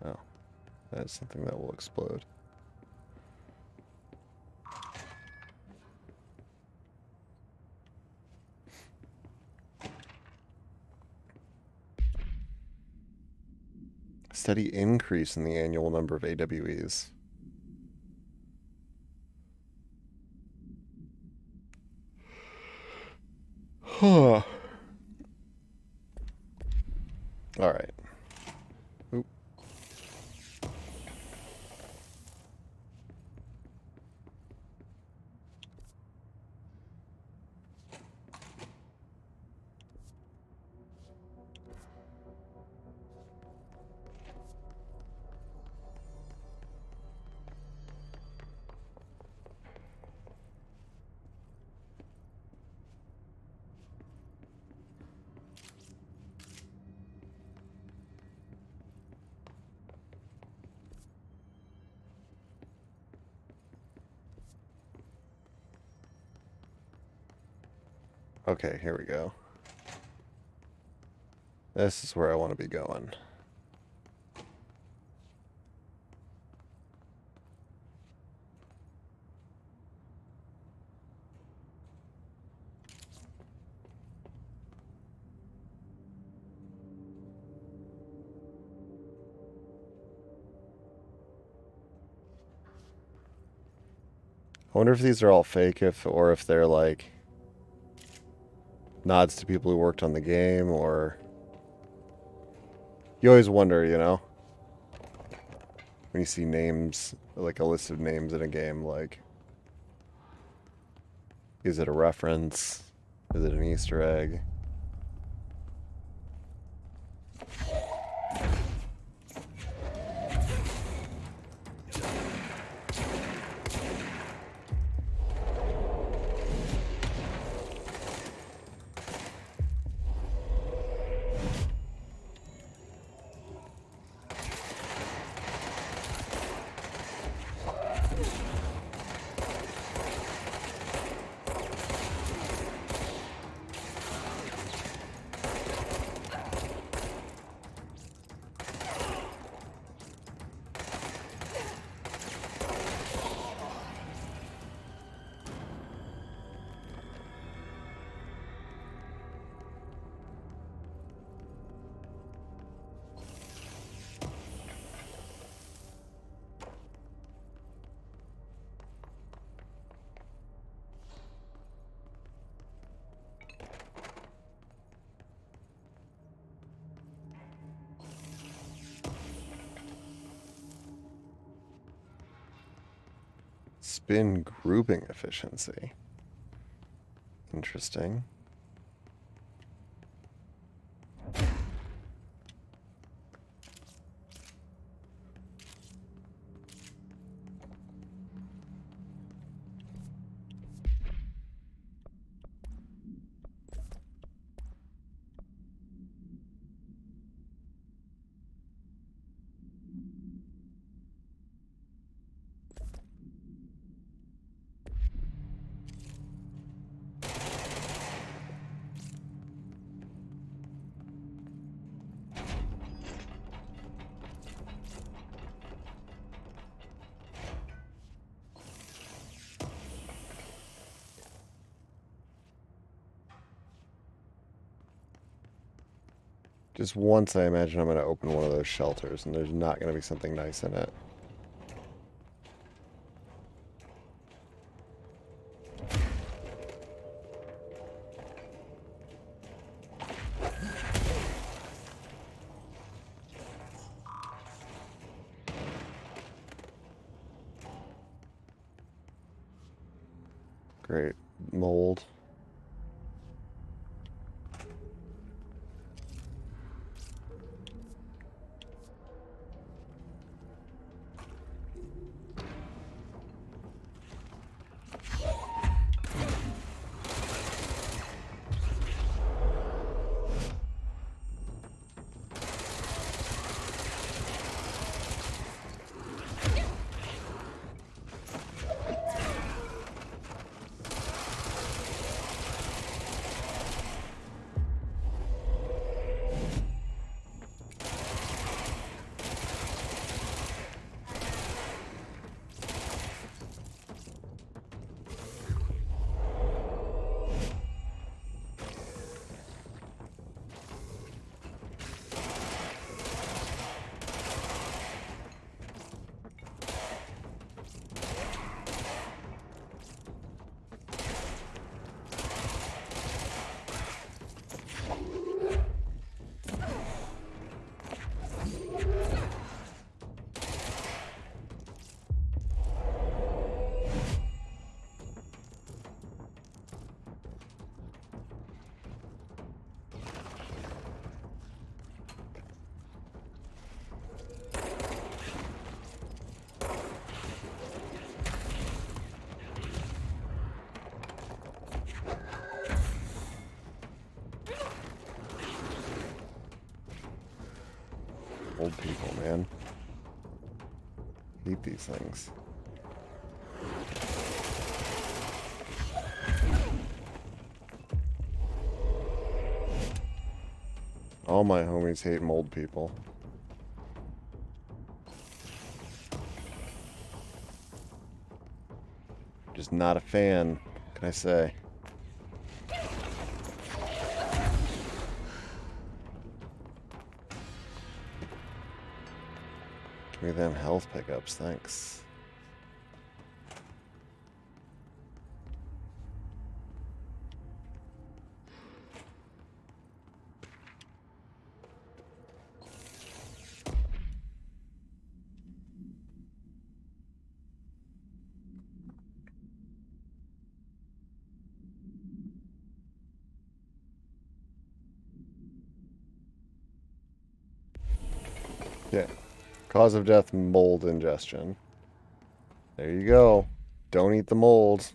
Oh, that's something that will explode. Steady increase in the annual number of AWEs. Huh. All right. Oop. Okay, here we go. This is where I want to be going. I wonder if these are all fake, or if they're like nods to people who worked on the game, or you always wonder, you know, when you see names, like a list of names in a game, like, is it a reference? Is it an Easter egg? Spin grouping efficiency. Interesting. Just once I imagine I'm going to open one of those shelters and there's not going to be something nice in it. Great. Mold. Old people, man. Hate these things. All my homies hate mold people. Just not a fan, what can I say? Give me them health pickups, thanks. Yeah. Cause of death, mold ingestion. There you go. Don't eat the mold.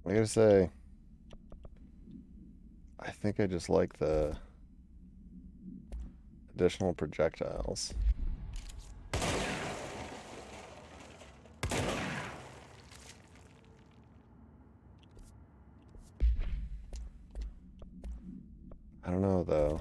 I gotta say, I think I just like the additional projectiles. I don't know though.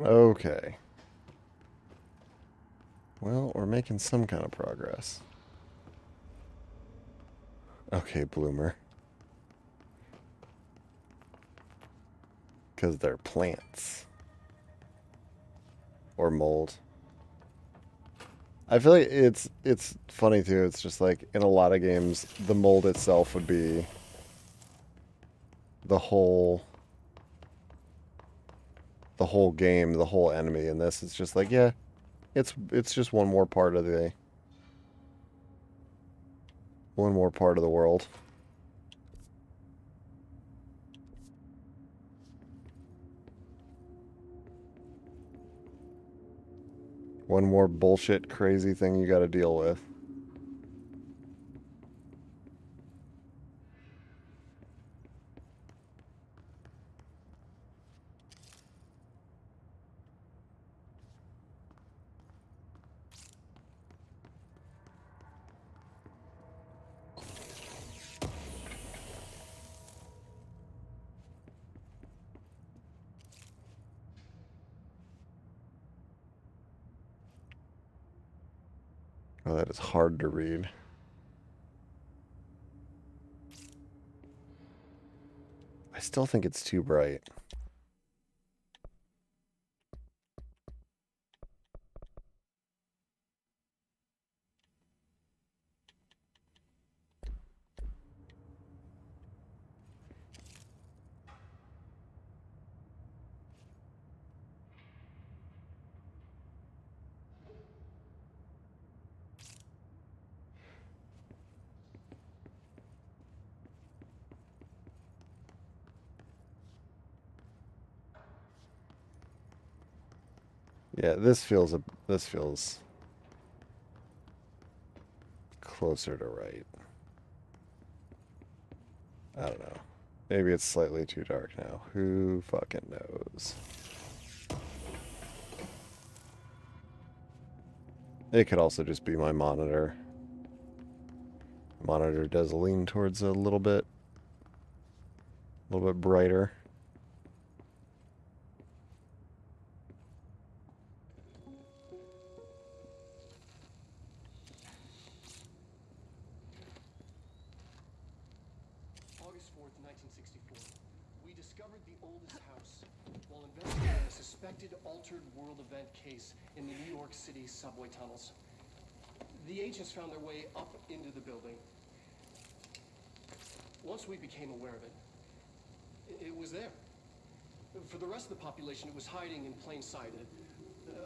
Okay. Well, we're making some kind of progress. Okay, Bloomer. Because they're plants. Or mold. I feel like it's funny too. It's just like in a lot of games, the mold itself would be the whole game, the whole enemy. In this, it's just like, yeah, it's just one more part of the world. One more bullshit crazy thing you got to deal with. Oh, that is hard to read. I still think it's too bright. Yeah, this feels closer to right. I don't know. Maybe it's slightly too dark now. Who fucking knows? It could also just be my monitor. Monitor does lean towards a little bit brighter. August 4th, 1964. We discovered the oldest house while investigating a suspected altered world event case in the New York City subway tunnels. The agents found their way up into the building. Once we became aware of it, it was there. For the rest of the population, it was hiding in plain sight,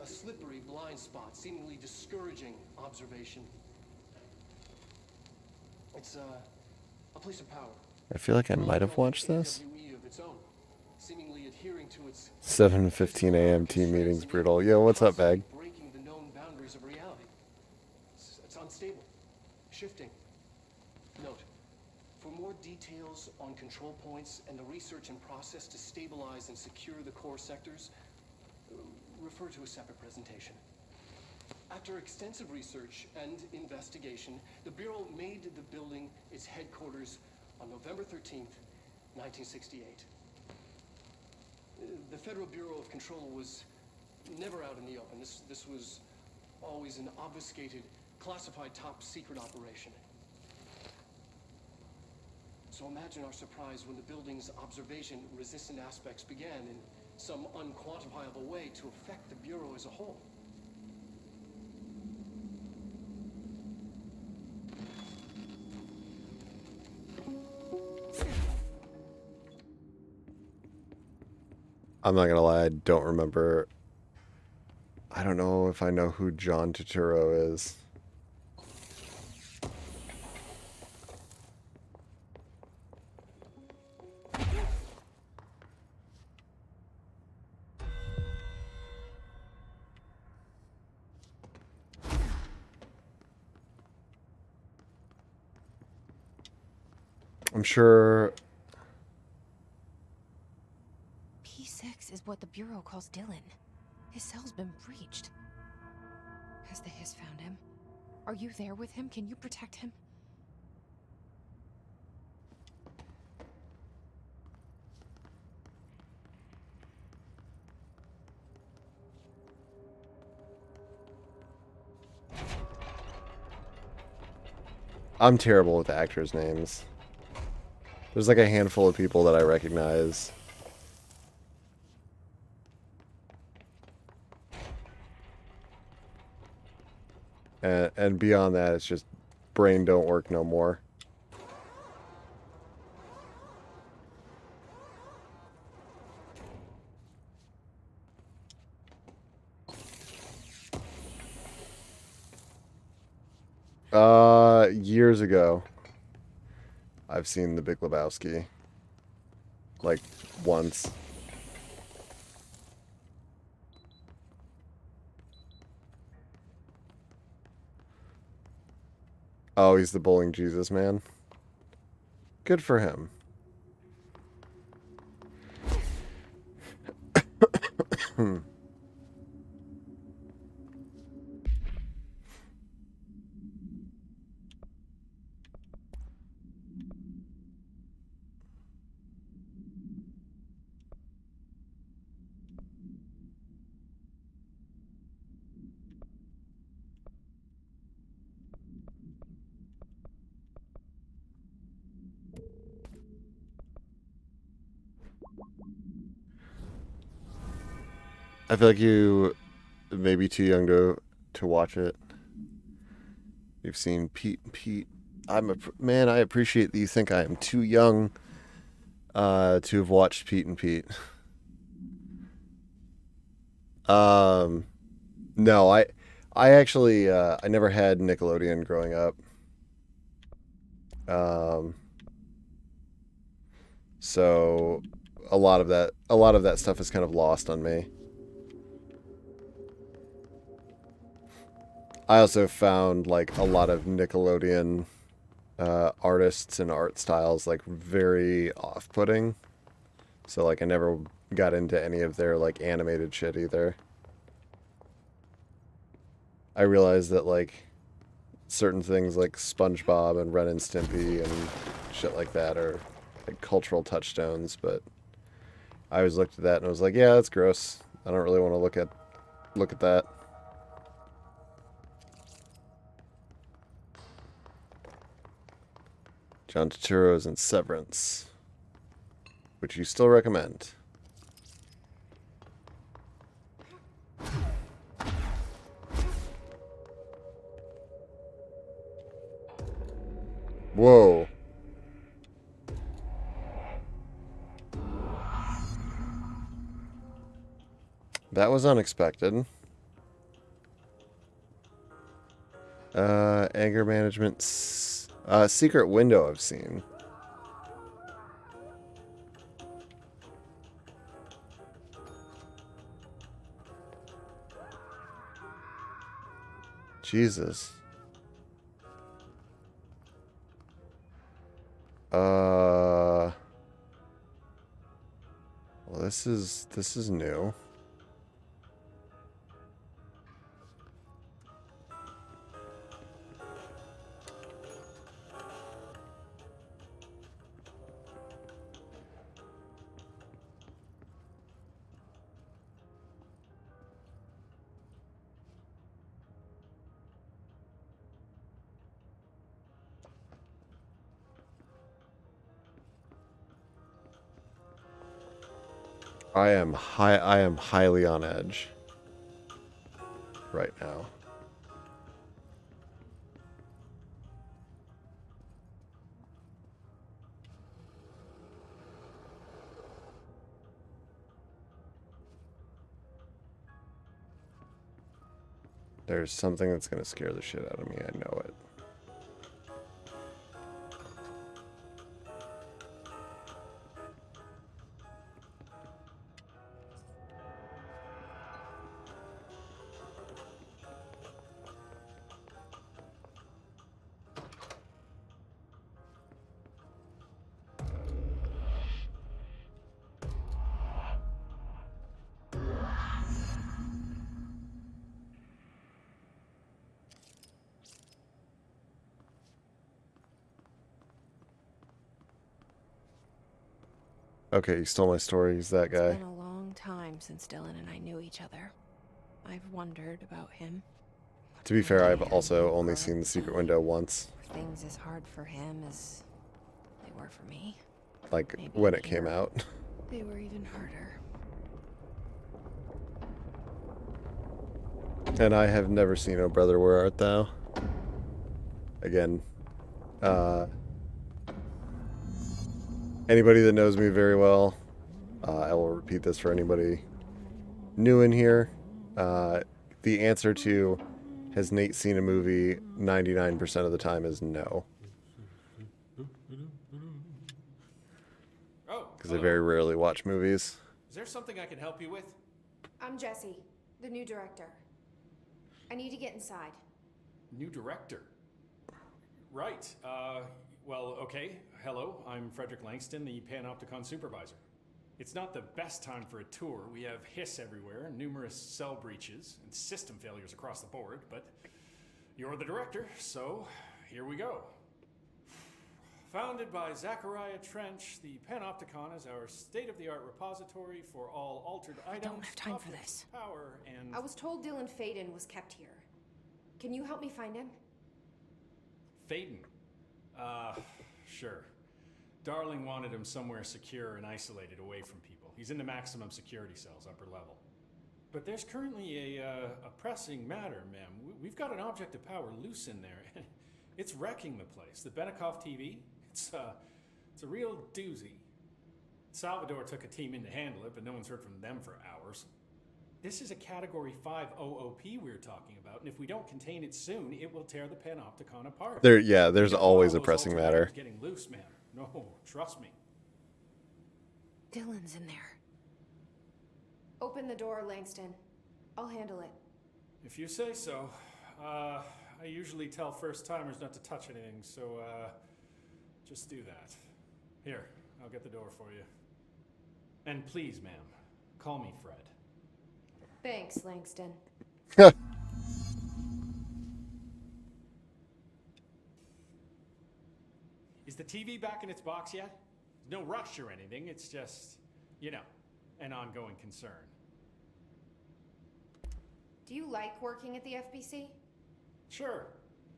a slippery blind spot, seemingly discouraging observation. It's a place of power. I feel like I might have watched this. Of its own, seemingly adhering to its 7:15 a.m. team meetings brutal. Yo, what's up, Bag? breaking the known boundaries of reality. It's unstable, shifting. Note, for more details on control points and the research and process to stabilize and secure the core sectors, refer to a separate presentation. After extensive research and investigation, the Bureau made the building its headquarters on November 13th, 1968. The Federal Bureau of Control was never out in the open. This was always an obfuscated, classified top-secret operation. So imagine our surprise when the building's observation-resistant aspects began in some unquantifiable way to affect the Bureau as a whole. I'm not gonna lie, I don't remember. I don't know if I know who John Turturro is. I'm sure. P6 is what the Bureau calls Dylan. His cell's been breached. Has the Hiss found him? Are you there with him? Can you protect him? I'm terrible with actors' names. There's like a handful of people that I recognize. And beyond that, it's just brain don't work no more. Years ago, I've seen The Big Lebowski. Like, once. Oh, he's the bowling Jesus man. Good for him. I feel like you may be too young to watch it. You've seen Pete and Pete. Man, I appreciate that you think I am too young to have watched Pete and Pete. No, I actually I never had Nickelodeon growing up. So a lot of that stuff is kind of lost on me. I also found like a lot of Nickelodeon artists and art styles like very off-putting. So like I never got into any of their like animated shit either. I realized that like certain things like SpongeBob and Ren and Stimpy and shit like that are like cultural touchstones, but I always looked at that and I was like, yeah, that's gross. I don't really want to look at that. John Turturro's in Severance, which you still recommend. Whoa. That was unexpected. Anger management. Secret Window I've seen. Jesus. Well, this is new. I am highly on edge right now. There's something that's going to scare the shit out of me, I know it. Okay, you stole my story. He's that guy. It's been a long time since Dylan and I knew each other. I've wondered about him. To be fair, I've also only seen The Secret Window once. Things as hard for him as they were for me. Like, Maybe when it here, came out. They were even harder. And I have never seen Oh Brother, Where Art Thou? Again, anybody that knows me very well, I will repeat this for anybody new in here. The answer to, has Nate seen a movie, 99% of the time is no. Oh, because I very rarely watch movies. Is there something I can help you with? I'm Jessie, the new director. I need to get inside. New director? Right. Well, okay. Hello, I'm Frederick Langston, the Panopticon supervisor. It's not the best time for a tour. We have hiss everywhere, numerous cell breaches, and system failures across the board, but you're the director, so here we go. Founded by Zachariah Trench, the Panopticon is our state-of-the-art repository for all altered items. I don't have time for this. Power and... I was told Dylan Faden was kept here. Can you help me find him? Faden? Sure. Darling wanted him somewhere secure and isolated away from people. He's in the maximum security cells, upper level. But there's currently a pressing matter, ma'am. We've got an object of power loose in there. It's wrecking the place. The Benikoff TV, it's a real doozy. Salvador took a team in to handle it, but no one's heard from them for hours. This is a Category 5 OOP we're talking about, and if we don't contain it soon, it will tear the Panopticon apart. There's always a pressing matter. Getting loose, man. No, trust me. Dylan's in there. Open the door, Langston. I'll handle it. If you say so. I usually tell first-timers not to touch anything, so, Just do that. Here, I'll get the door for you. And please, ma'am, call me Fred. Thanks, Langston. Is the TV back in its box yet? No rush or anything, it's just, you know, an ongoing concern. Do you like working at the FBC? Sure.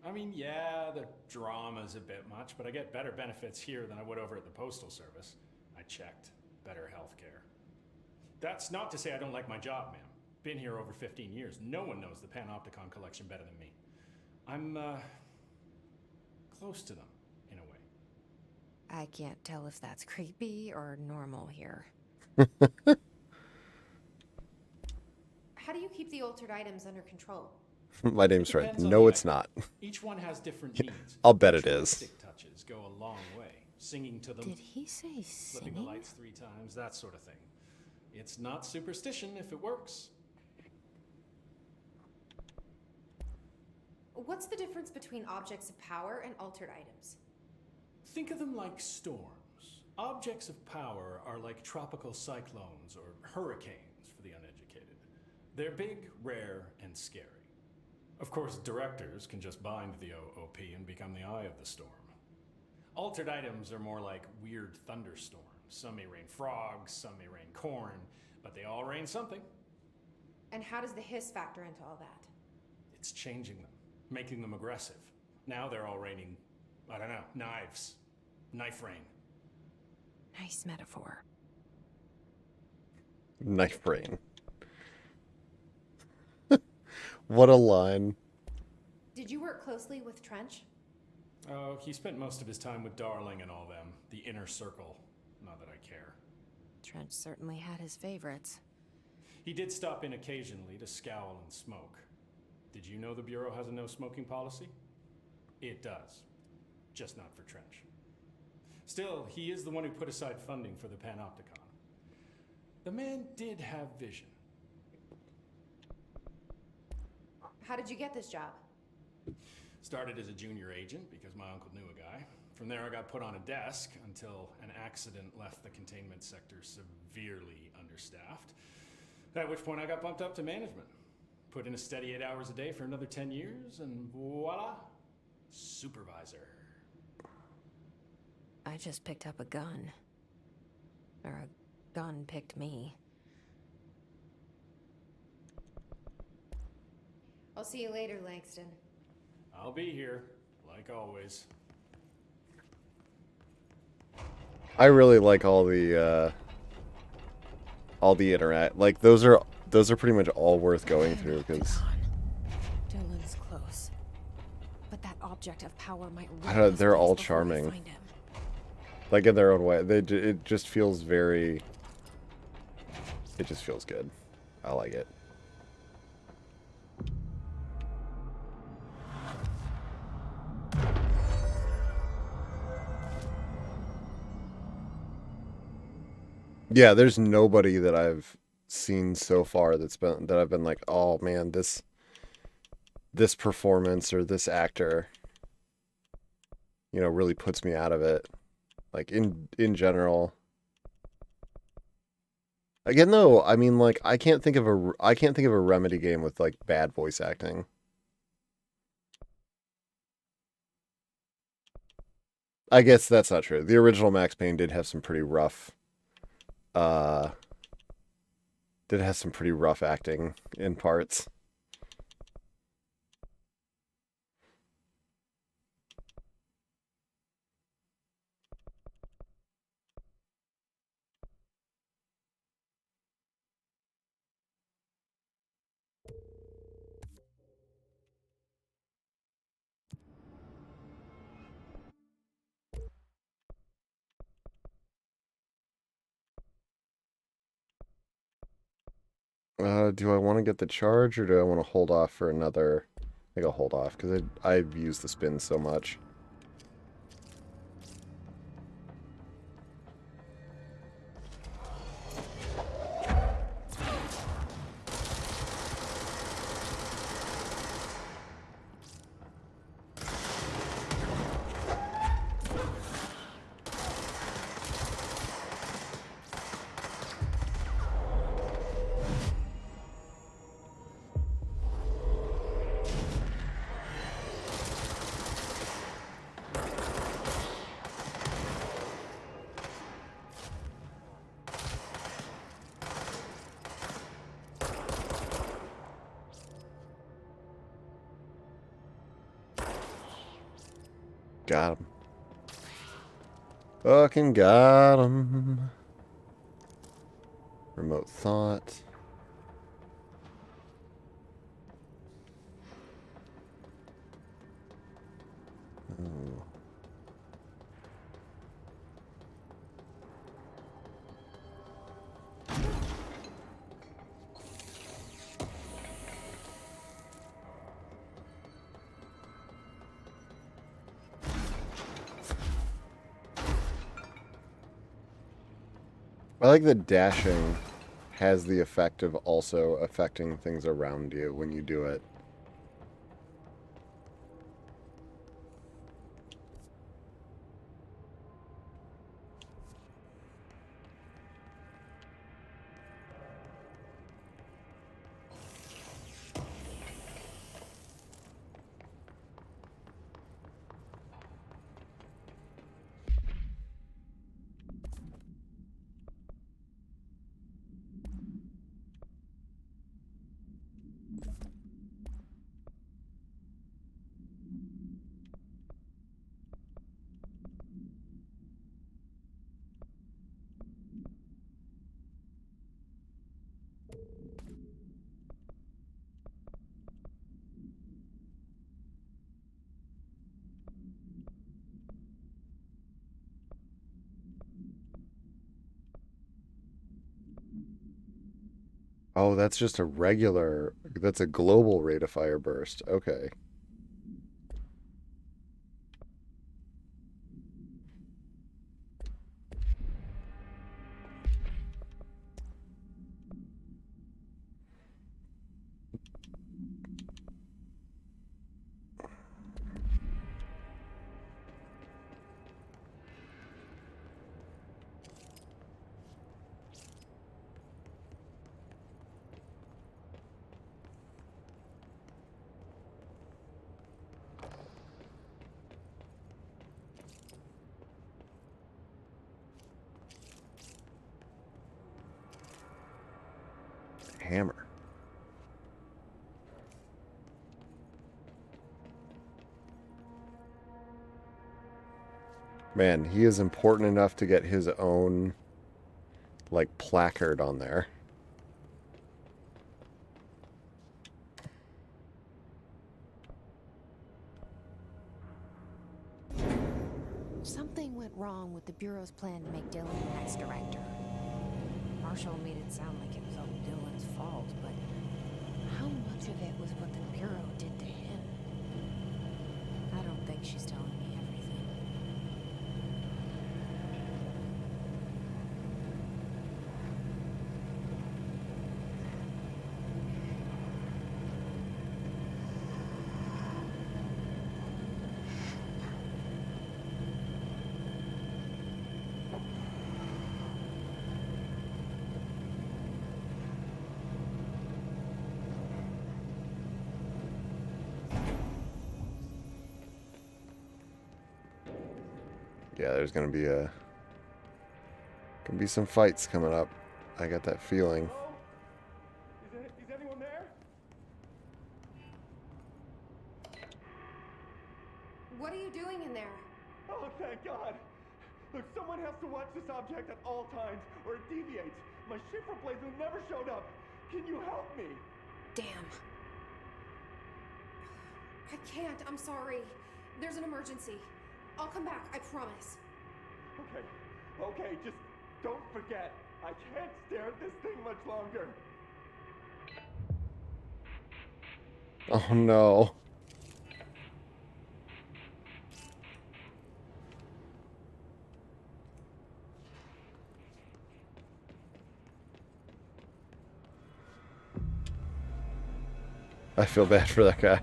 I mean, yeah, the drama's a bit much, but I get better benefits here than I would over at the Postal Service. I checked. Better healthcare. That's not to say I don't like my job, ma'am. Been here over 15 years. No one knows the Panopticon collection better than me. I'm, close to them, in a way. I can't tell if that's creepy or normal here. How do you keep the altered items under control? My name's Fred. Depends on No, the it's item. not. Each one has different needs. I'll bet it is. Stick touches go a long way. Singing to them. Did he say Flipping the singing? lights 3 times, that sort of thing. It's not superstition if it works. What's the difference between objects of power and altered items? Think of them like storms. Objects of power are like tropical cyclones or hurricanes for the uneducated. They're big, rare, and scary. Of course, directors can just bind the OOP and become the eye of the storm. Altered items are more like weird thunderstorms. Some may rain frogs, some may rain corn, but they all rain something. And how does the hiss factor into all that? It's changing them, making them aggressive. Now they're all raining, I don't know, knives. Knife rain. Nice metaphor. Knife brain. What a line. Did you work closely with Trench? Oh, he spent most of his time with Darling and all them. The inner circle. Not that I care. Trench certainly had his favorites. He did stop in occasionally to scowl and smoke. Did you know the Bureau has a no smoking policy? It does. Just not for Trench. Still, he is the one who put aside funding for the Panopticon. The man did have vision. How did you get this job? Started as a junior agent because my uncle knew a guy. From there I got put on a desk until an accident left the containment sector severely understaffed. At which point I got bumped up to management. Put in a steady 8 hours a day for another 10 years and voila, supervisor. I just picked up a gun. Or a gun picked me. I'll see you later, Langston. I'll be here, like always. I really like all the interact. Like those are pretty much all worth going through because Dylan's close. But that object of power might I don't know, they're all charming. Like in their own way. It just feels very. It just feels good. I like it. Yeah, there's nobody that I've seen so far that I've been like, oh man, this performance or this actor, you know, really puts me out of it. Like in general. Again, though, I mean, like I can't think of a Remedy game with like bad voice acting. I guess that's not true. The original Max Payne did have some pretty rough. Acting in parts. Do I want to get the charge or do I want to hold off for another? I think I'll hold off because I've used the spin so much. Got him. Fucking got him. Remote thought. Ooh. I like that dashing has the effect of also affecting things around you when you do it. Oh, that's just a regular, that's a global rate of fire burst. Okay. Hammer. Man, he is important enough to get his own, like, placard on there. Something went wrong with the Bureau's plan to make Dylan the next director. Marshall made it sound like it was all Dylan's fault, but how much of it was what the Bureau did to him? I don't think she's telling me everything. Yeah, there's gonna be some fights coming up. I got that feeling. Is anyone there? What are you doing in there? Oh, thank God. Look, someone has to watch this object at all times, or it deviates. My shifter blazer never showed up. Can you help me? Damn. I can't. I'm sorry. There's an emergency. I'll come back. I promise. Okay, just don't forget. I can't stare at this thing much longer. Oh no. I feel bad for that guy.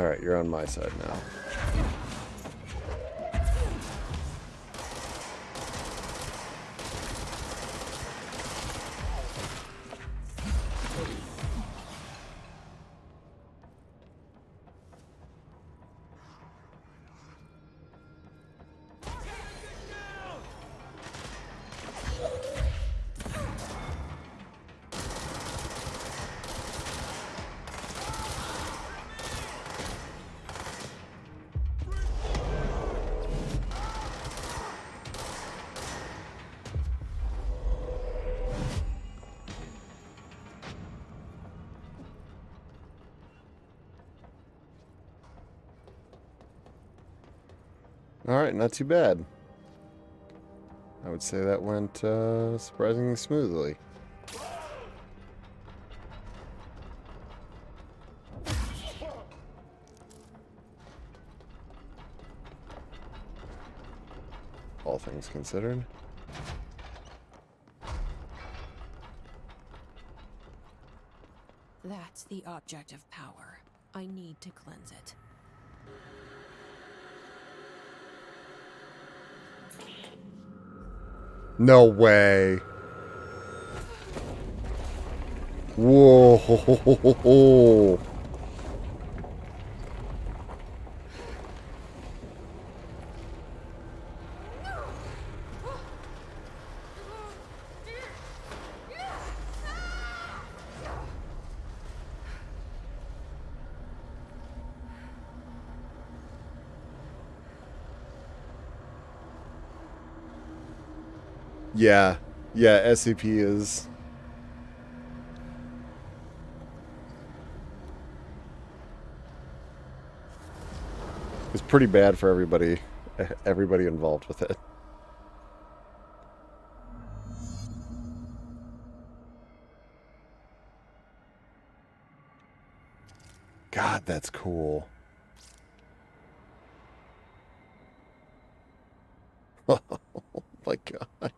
Alright, you're on my side now. Alright, not too bad. I would say that went surprisingly smoothly. All things considered. That's the object of power. I need to cleanse it. No way. Whoa. Yeah. Yeah, SCP is... It's pretty bad for everybody involved with it. God, that's cool. Oh my God.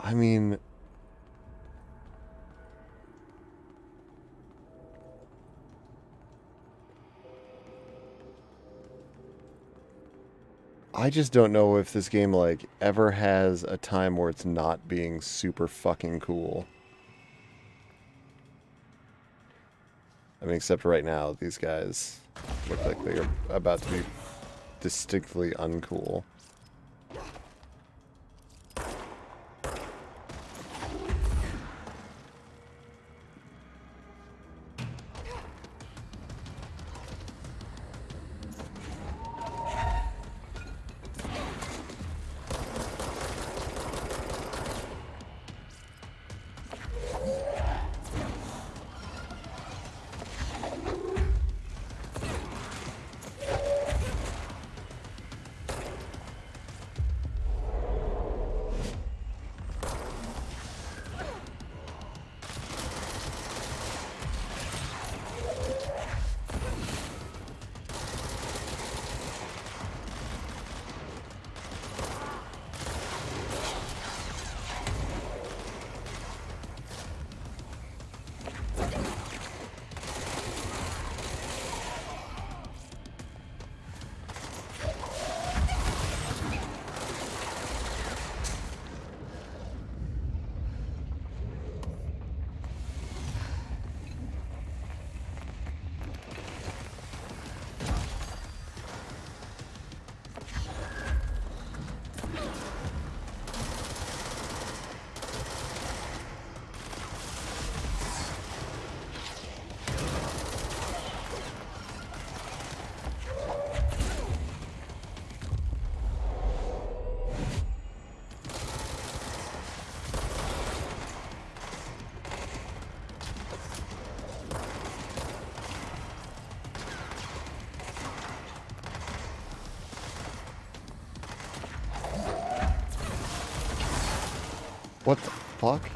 I mean, I just don't know if this game, like, ever has a time where it's not being super fucking cool. I mean, except right now, these guys look like they are about to be distinctly uncool. What the fuck?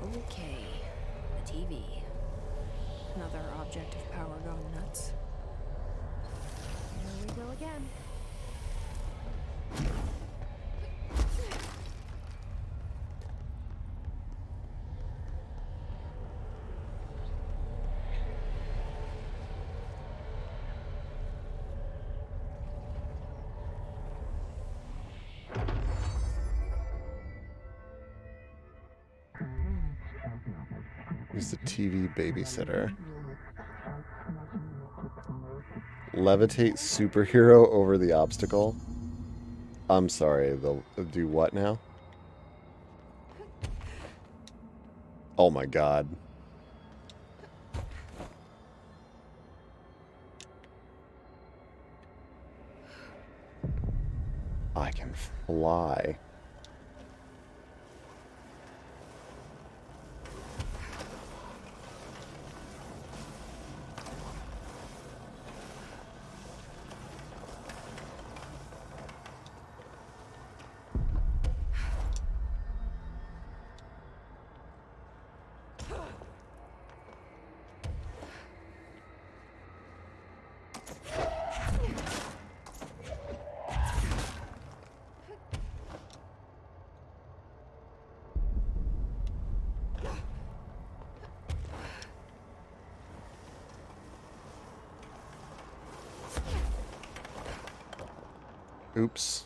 Okay, the TV. Another object of power gone nuts. Here we go again. Who's the TV babysitter? Levitate superhero over the obstacle? I'm sorry, they'll do what now? Oh my god. I can fly. Oops.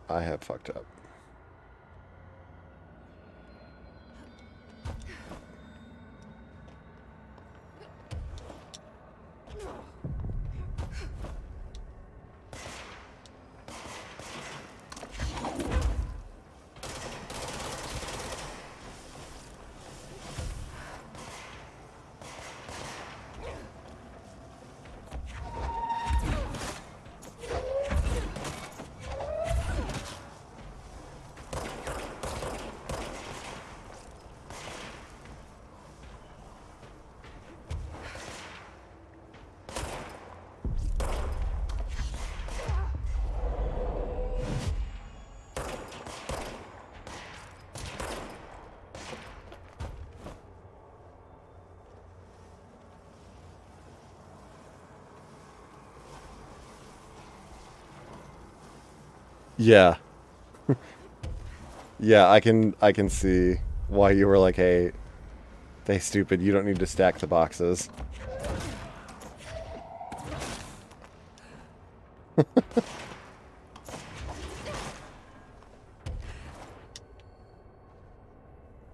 I have fucked up. Yeah. Yeah, I can see why you were like, hey, they stupid, you don't need to stack the boxes.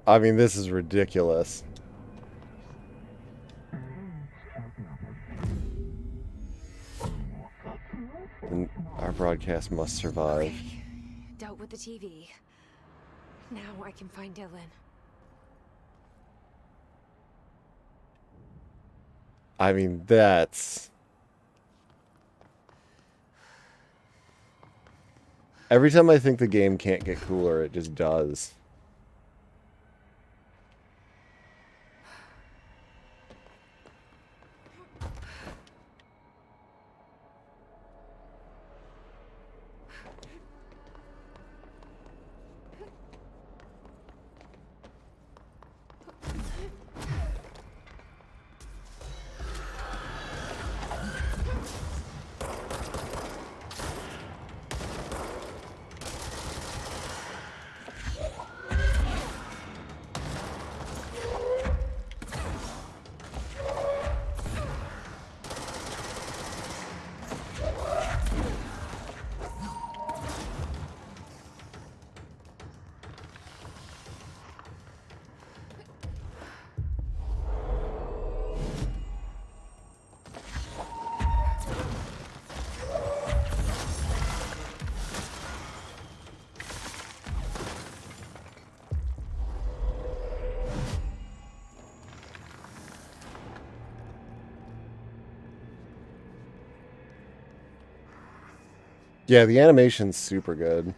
I mean, this is ridiculous. And our broadcast must survive. Okay. Dealt with the TV. Now I can find Dylan. I mean, that's... Every time I think the game can't get cooler, it just does. Yeah, the animation's super good.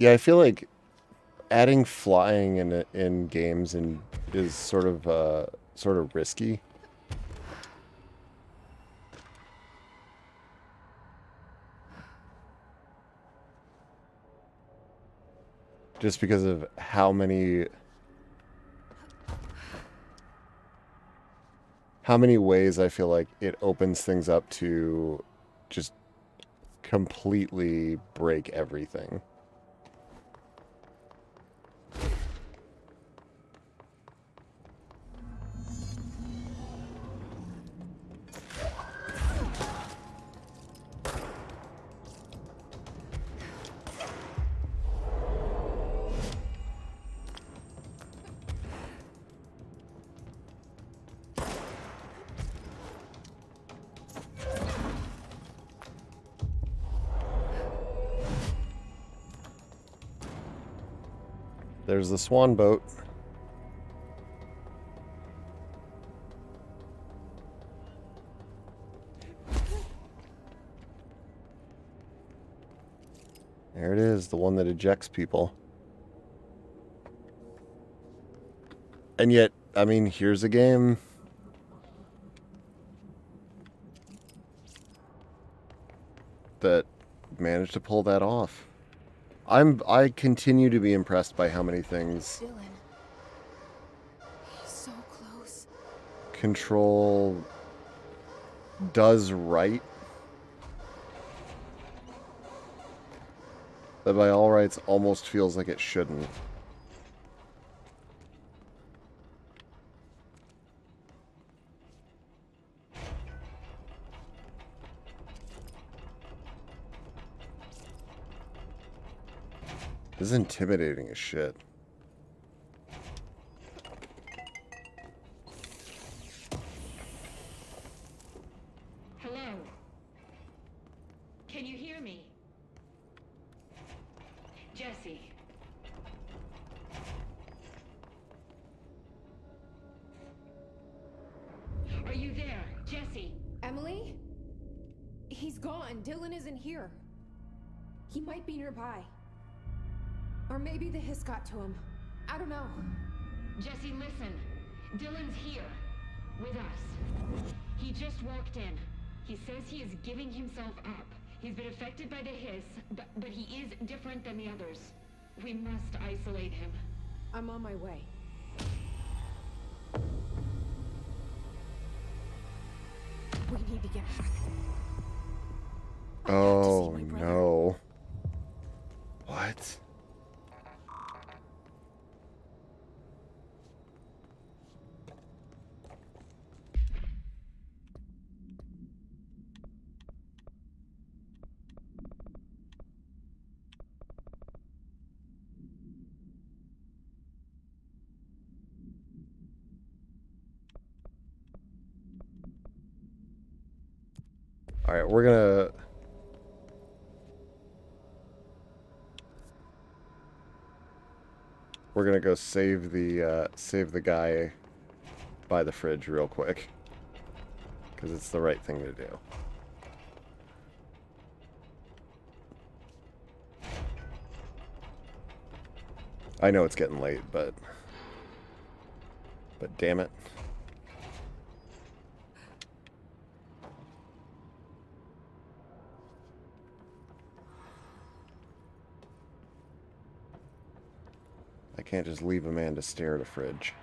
Yeah, I feel like adding flying in games is sort of risky. Just because of how many ways I feel like it opens things up to just completely break everything. There's the swan boat. There it is, the one that ejects people. And yet, I mean, here's a game that managed to pull that off. I continue to be impressed by how many things Dylan. He's so close. Control does right. That by all rights almost feels like it shouldn't. This is intimidating as shit. Hello? Can you hear me? Jesse. Are you there? Jesse? Emily? He's gone. Dylan isn't here. He might be nearby. Or maybe the hiss got to him. I don't know. Jesse, listen. Dylan's here. With us. He just walked in. He says he is giving himself up. He's been affected by the hiss, but he is different than the others. We must isolate him. I'm on my way. We need to get back. Oh no. What? All right, we're gonna go save the guy by the fridge real quick, because it's the right thing to do. I know it's getting late, but damn it. I can't just leave a man to stare at a fridge.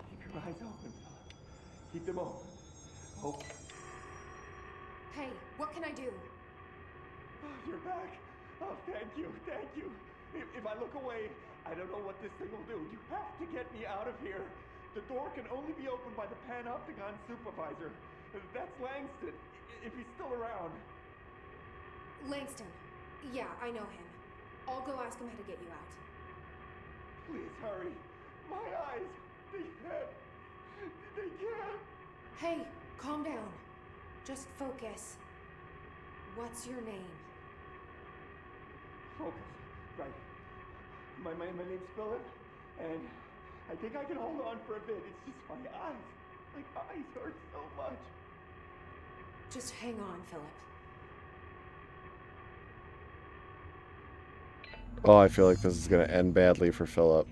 Keep your eyes open, fella. Keep them open. Oh, Hey, what can I do? you're back. Oh, thank you, thank you. If I look away, I don't know what this thing will do. You have to get me out of here. The door can only be opened by the Panopticon supervisor. That's Langston, if he's still around. Langston. Yeah, I know him. I'll go ask him how to get you out. Please hurry. My eyes, they can't. Hey, calm down. Just focus. What's your name? Focus. Right. My name's Philip, and I think I can hold on for a bit. It's just my eyes. My eyes hurt so much. Just hang on, Philip. Oh, I feel like this is going to end badly for Philip.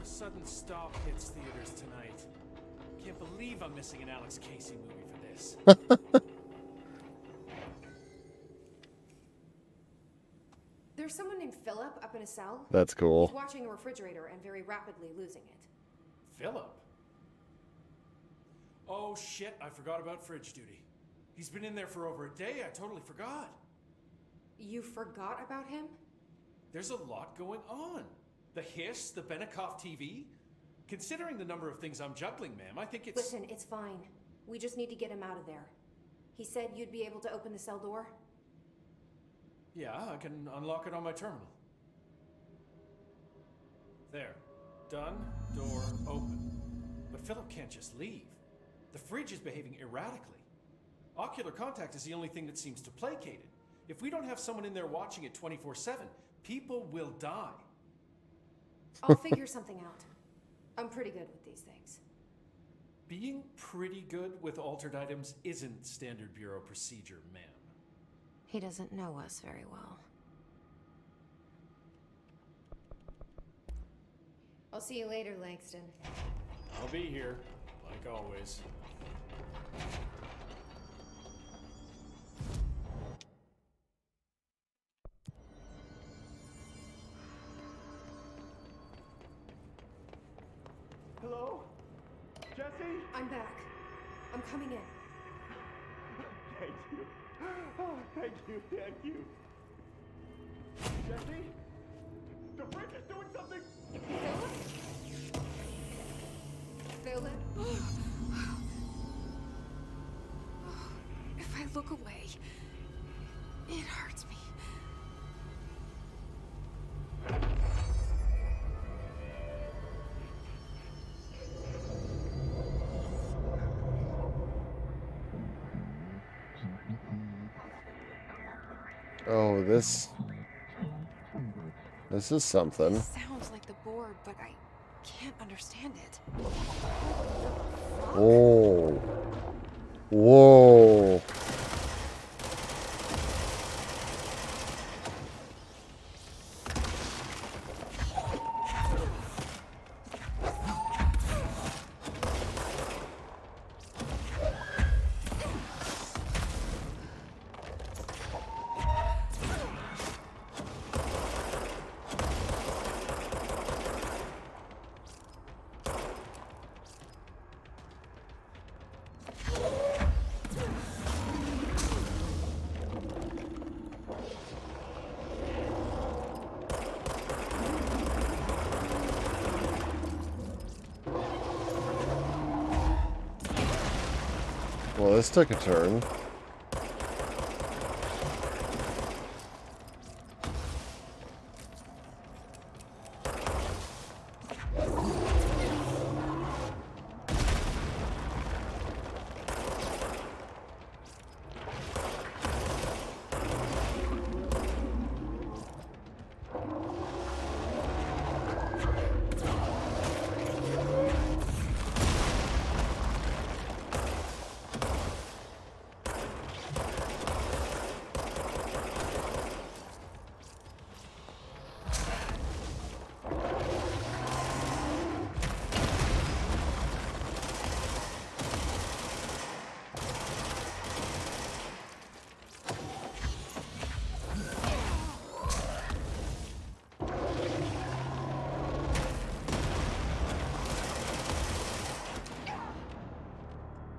A sudden stop hits theaters tonight. Can't believe I'm missing an Alex Casey movie for this. There's someone named Philip up in a cell. That's cool. He's watching a refrigerator and very rapidly losing it. Philip? Oh shit, I forgot about fridge duty. He's been in there for over a day, I totally forgot. You forgot about him? There's a lot going on. The Hiss, the Benikoff TV. Considering the number of things I'm juggling, ma'am, I think it's... Listen, it's fine. We just need to get him out of there. He said you'd be able to open the cell door? Yeah, I can unlock it on my terminal. There. Done. Door open. But Philip can't just leave. The fridge is behaving erratically. Ocular contact is the only thing that seems to placate it. If we don't have someone in there watching it 24/7, people will die. I'll figure something out. I'm pretty good with these things. Being pretty good with altered items isn't standard Bureau procedure, ma'am. He doesn't know us very well. I'll see you later, Langston. I'll be here, like always. Hello? Jesse? I'm back. I'm coming in. Thank you. Oh, thank you, thank you. Jesse? The fridge is doing something! Philip? If I look away, it hurts me. Oh, this is something. It sounds like the board, but I can't understand it. Oh. Whoa. Well, this took a turn.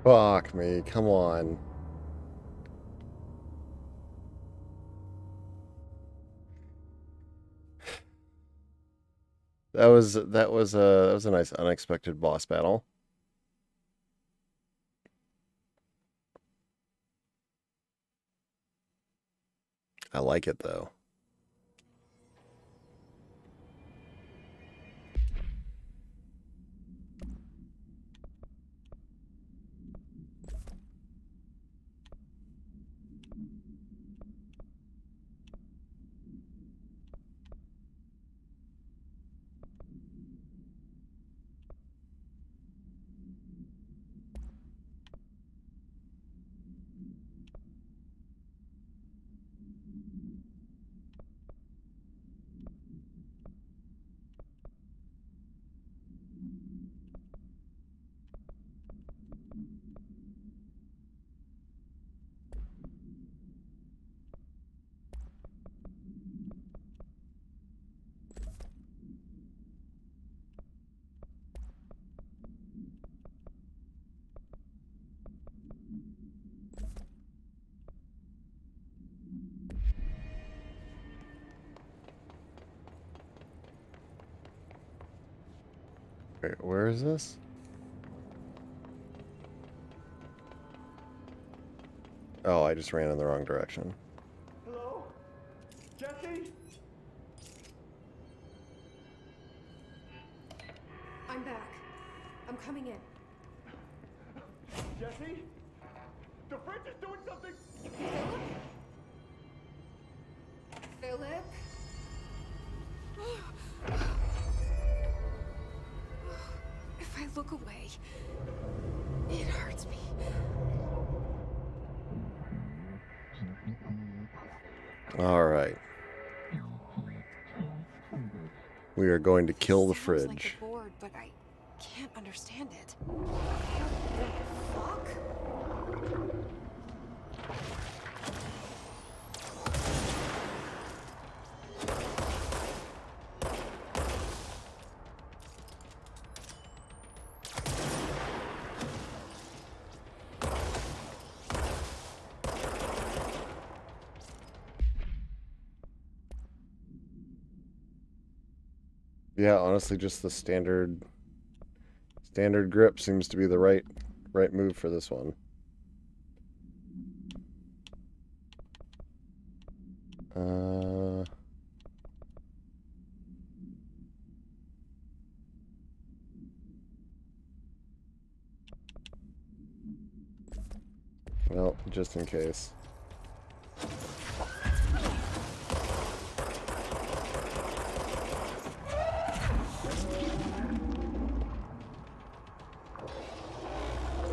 Fuck me, come on. That was a nice unexpected boss battle. I like it though. Wait, where is this? Oh, I just ran in the wrong direction. Hello? Jesse? I'm back. I'm coming in. Jesse? The fridge is doing something! Philip? If I look away, it hurts me. All right. We are going to kill the Sounds like fridge. the board, but I can't understand it. Yeah, honestly, just the standard grip seems to be the right move for this one. Well, just in case.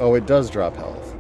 Oh, it does drop health.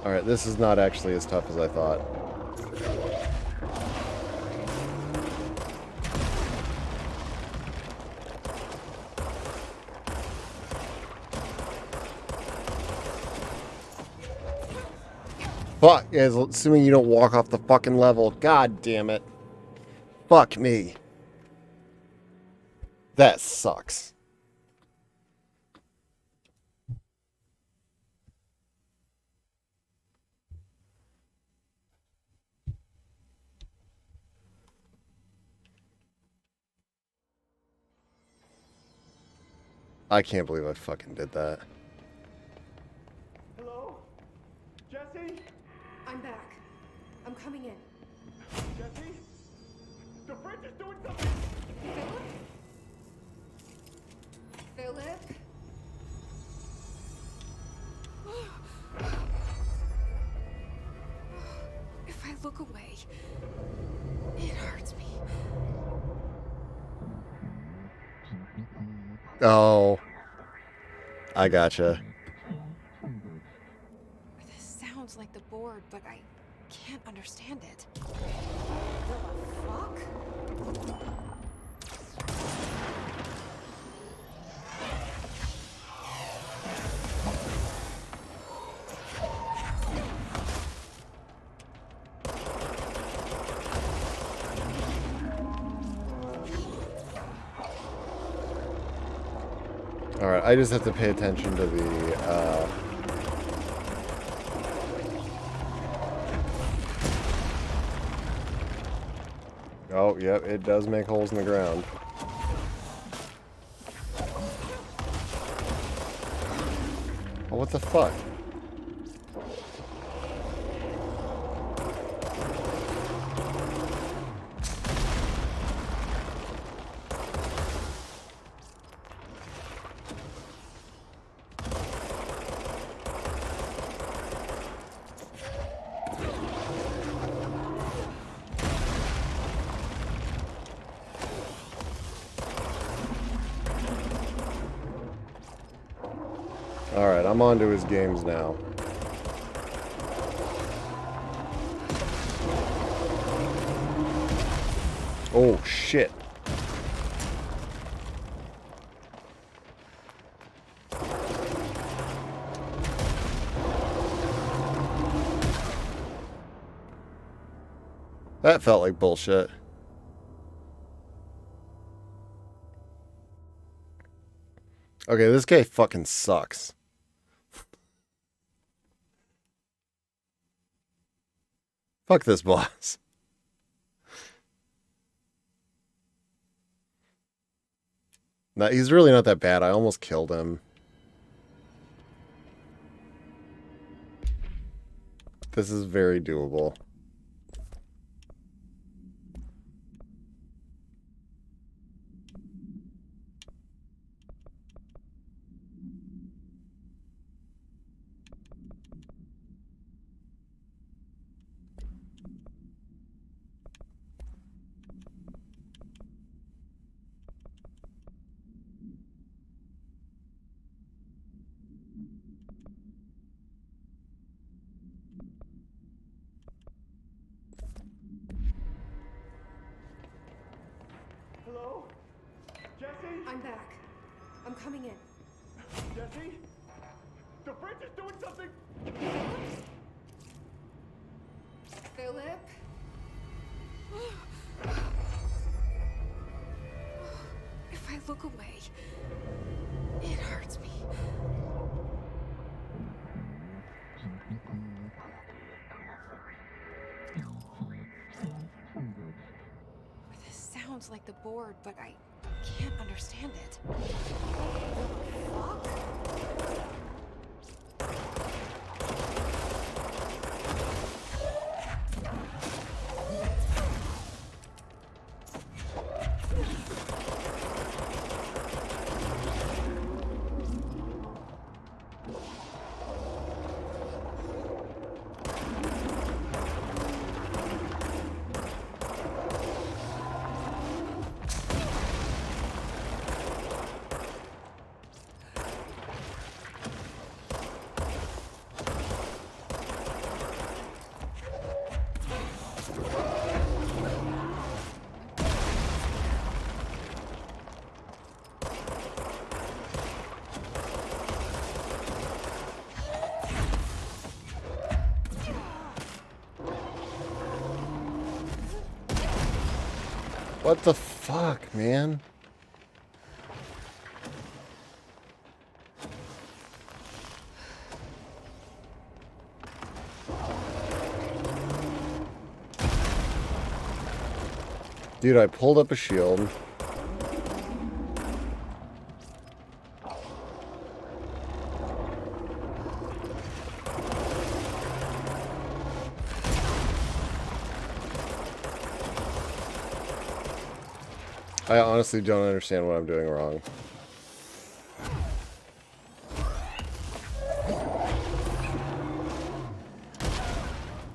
Alright, this is not actually as tough as I thought. Fuck, guys, assuming you don't walk off the fucking level. God damn it. Fuck me. That sucks. I can't believe I fucking did that. Hello? Jesse? I'm back. I'm coming in. Jesse? The fridge is doing something! Philip? If I look away, it hurts me. Oh. I gotcha. This sounds like the board, but I can't understand it. Alright, I just have to pay attention to the, Oh, yep, it does make holes in the ground. Oh, what the fuck? Alright, I'm on to his games now. Oh, shit. That felt like bullshit. Okay, this guy fucking sucks. Fuck this boss. No, he's really not that bad. I almost killed him. This is very doable. Hello? Jesse? I'm back. I'm coming in. Jesse? The bridge is doing something! Philip? If I look away, it hurts me. This sounds like the board, but I can't understand it. The fuck? What the fuck, man? Dude, I pulled up a shield. I honestly don't understand what I'm doing wrong.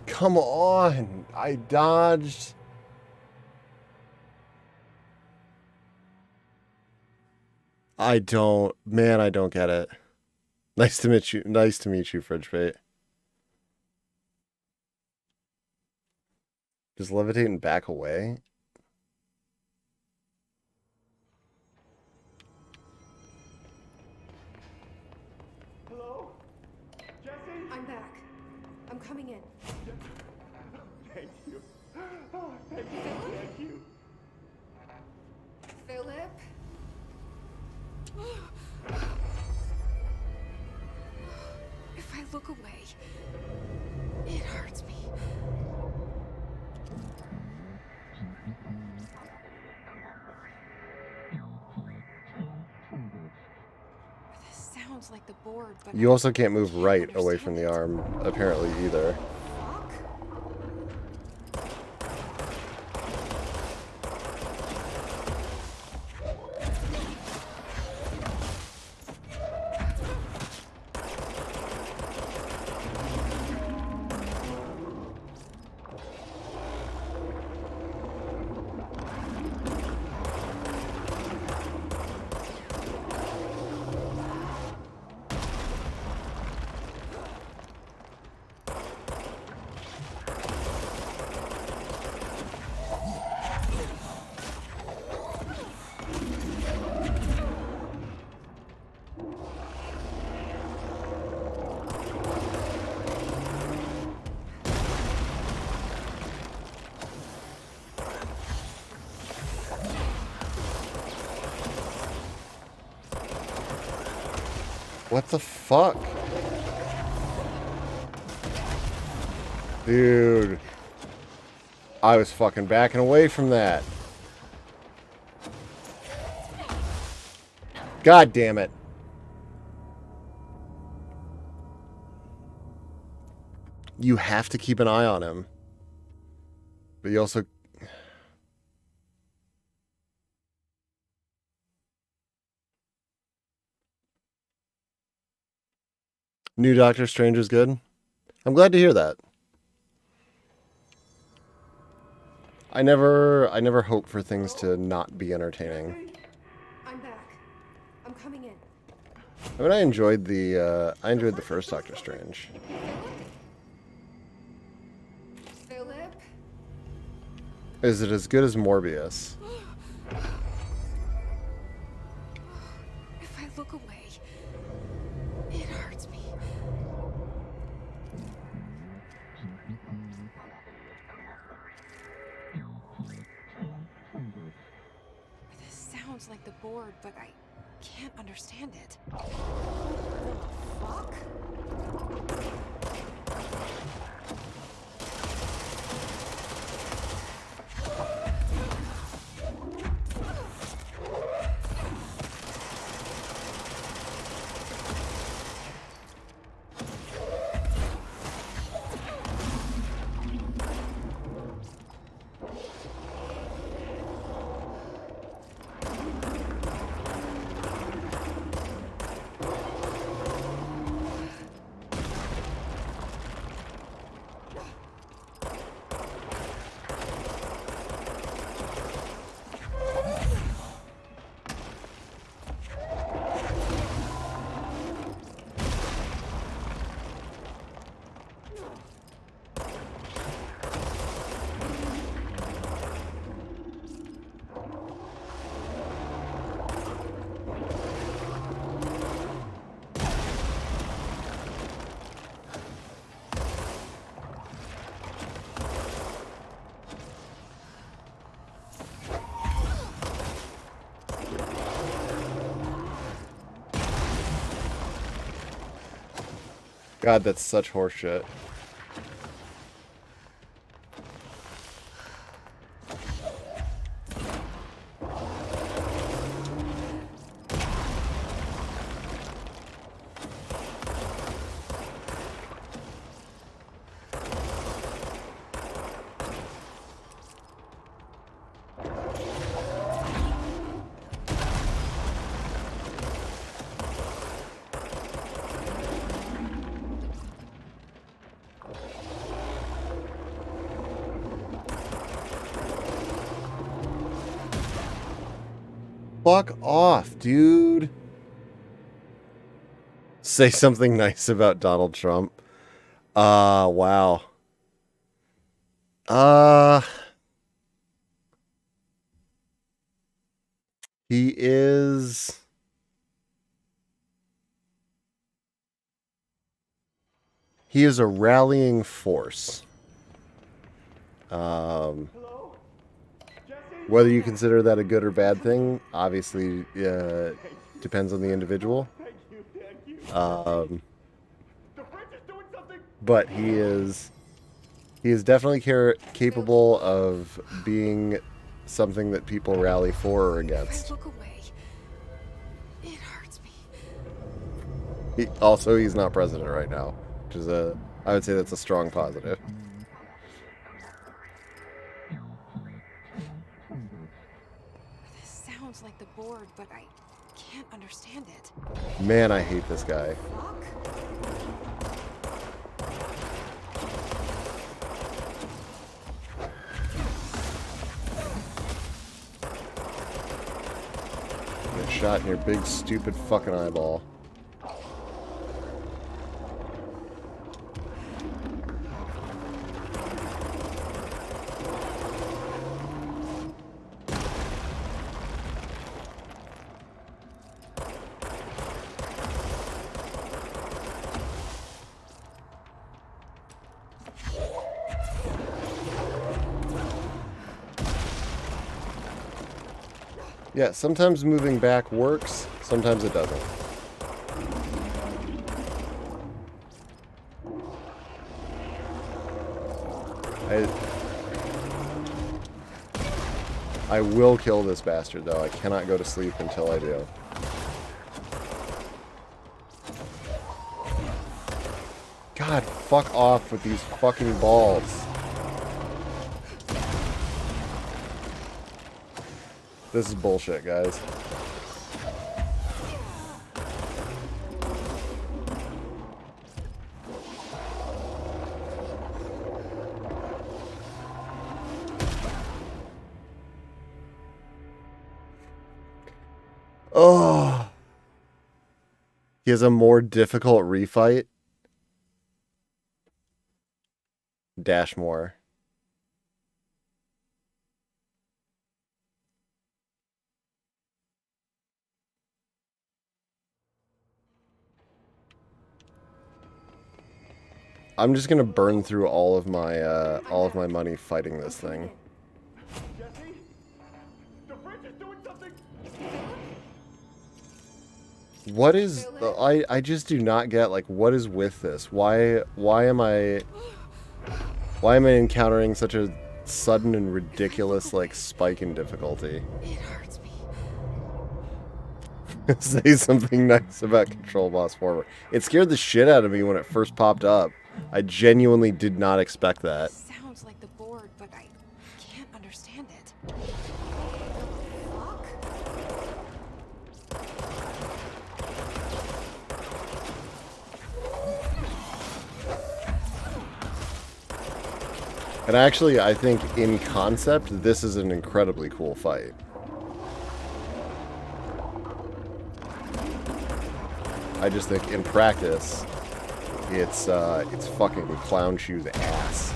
Come on! I dodged. I don't get it. Nice to meet you. Nice to meet you, Fridge Bait. Just levitate and back away? Hello? Jesse? I'm back. I'm coming in. Thank you. Oh, thank you. Thank you. Philip? If I look away, it hurts me. This sounds like the board, but You also can't move right away from the arm, apparently, either. What the fuck? Dude. I was fucking backing away from that. God damn it. You have to keep an eye on him. But you also... New Doctor Strange is good. I'm glad to hear that. I never hope for things to not be entertaining. I'm back. I'm coming in. I mean, I enjoyed the first Doctor Strange. Philip? Is it as good as Morbius? If I look away, it hurts me. This sounds like the board, but I can't understand it. The fuck? God, that's such horseshit. Fuck off, dude. Say something nice about Donald Trump. Wow. He is... He is a rallying force. Whether you consider that a good or bad thing, obviously, depends on the individual. But he is definitely capable of being something that people rally for or against. Look away. It hurts me. He's not president right now, which is I would say that's a strong positive. Sounds like the board, but I can't understand it. Man, I hate this guy. Get shot in your big, stupid fucking eyeball. Yeah, sometimes moving back works, sometimes it doesn't. I will kill this bastard, though. I cannot go to sleep until I do. God, fuck off with these fucking balls. This is bullshit, guys. Oh. He has a more difficult refight. Dashmore. I'm just gonna burn through all of my money fighting this thing. Jesse? The bridge is doing something! What is I just do not get, like, what is with this? Why am I encountering such a sudden and ridiculous, like, spike in difficulty? It hurts me. Say something nice about Control Boss Forward. It scared the shit out of me when it first popped up. I genuinely did not expect that. Sounds like the board, but I can't understand it. And actually, I think in concept, this is an incredibly cool fight. I just think in practice, it's fucking Clown Shoe's ass.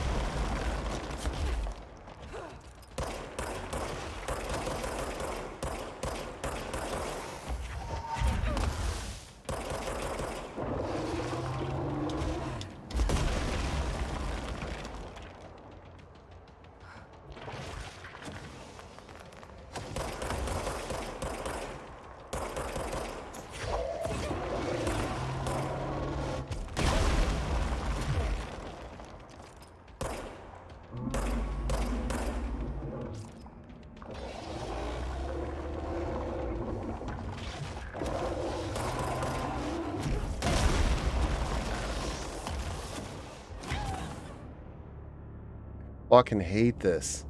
Fucking hate this.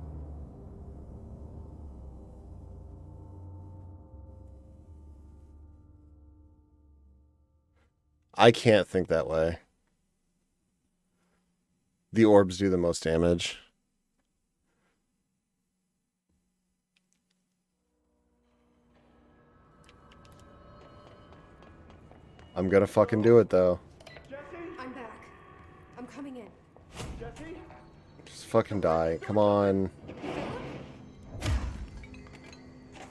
I can't think that way. The orbs do the most damage. I'm gonna fucking do it, though. I'm back. I'm coming in. Jesse? Just fucking die. Come on.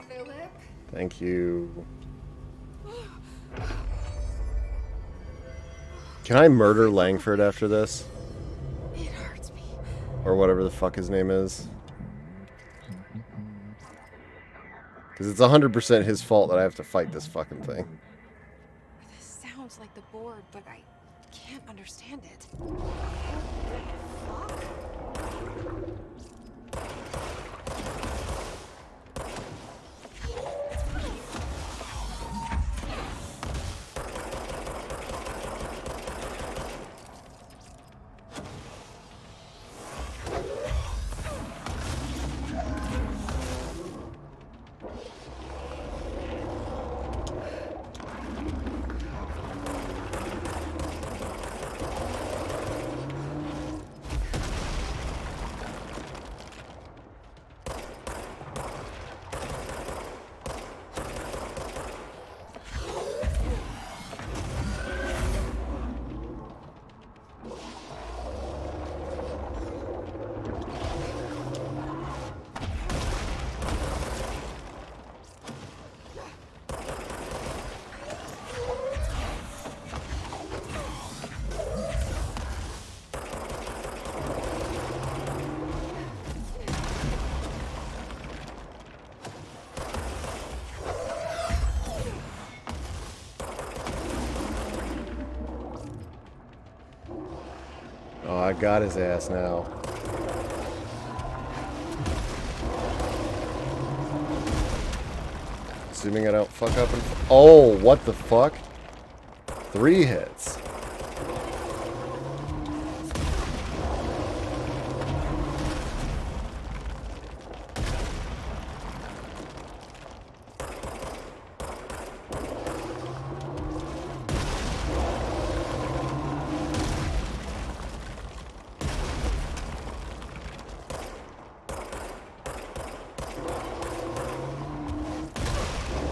Philip? Thank you. Can I murder Langford after this? It hurts me. Or whatever the fuck his name is. Because it's 100% his fault that I have to fight this fucking thing. This sounds like the board, but I can't understand it. Oh, I got his ass now. Assuming I don't fuck up and... Oh, what the fuck? 3 hits.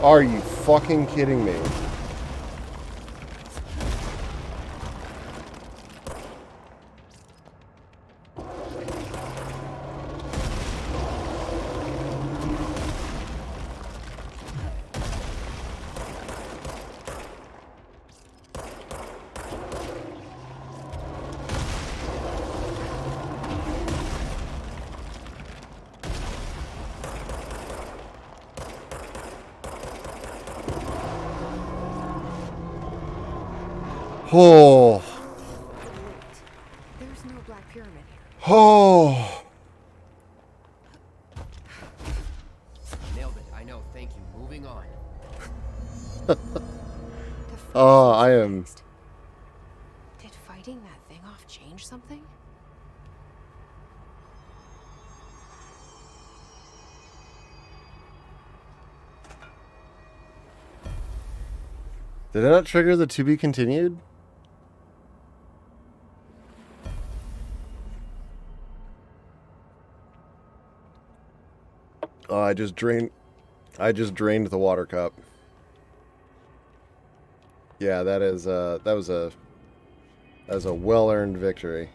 Are you fucking kidding me? Oh. There's no Black Pyramid here. Oh. Nailed it. I know. Thank you. Moving on. Oh, I am... Did fighting that thing off change something? Did that not trigger the to be continued? Oh, I just drained the water cup. Yeah, that was a well-earned victory.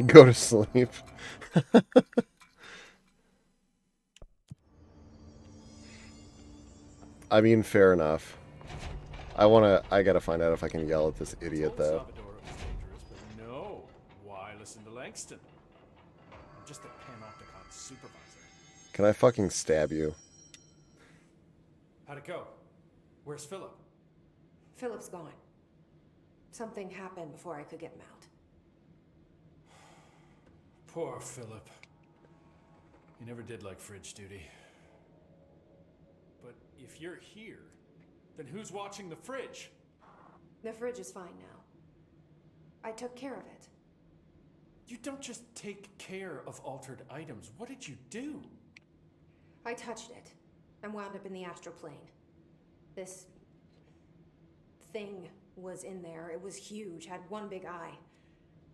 Go to sleep. I mean, fair enough. I gotta find out if I can yell at this idiot, though. Salvador it was dangerous, but no. Why listen to Langston? I'm just a Panopticon supervisor. Can I fucking stab you? How'd it go? Where's Philip? Philip's gone. Something happened before I could get him out. Poor Philip. He never did like fridge duty. But if you're here, then who's watching the fridge? The fridge is fine now. I took care of it. You don't just take care of altered items. What did you do? I touched it and wound up in the astral plane. This thing was in there. It was huge, had one big eye.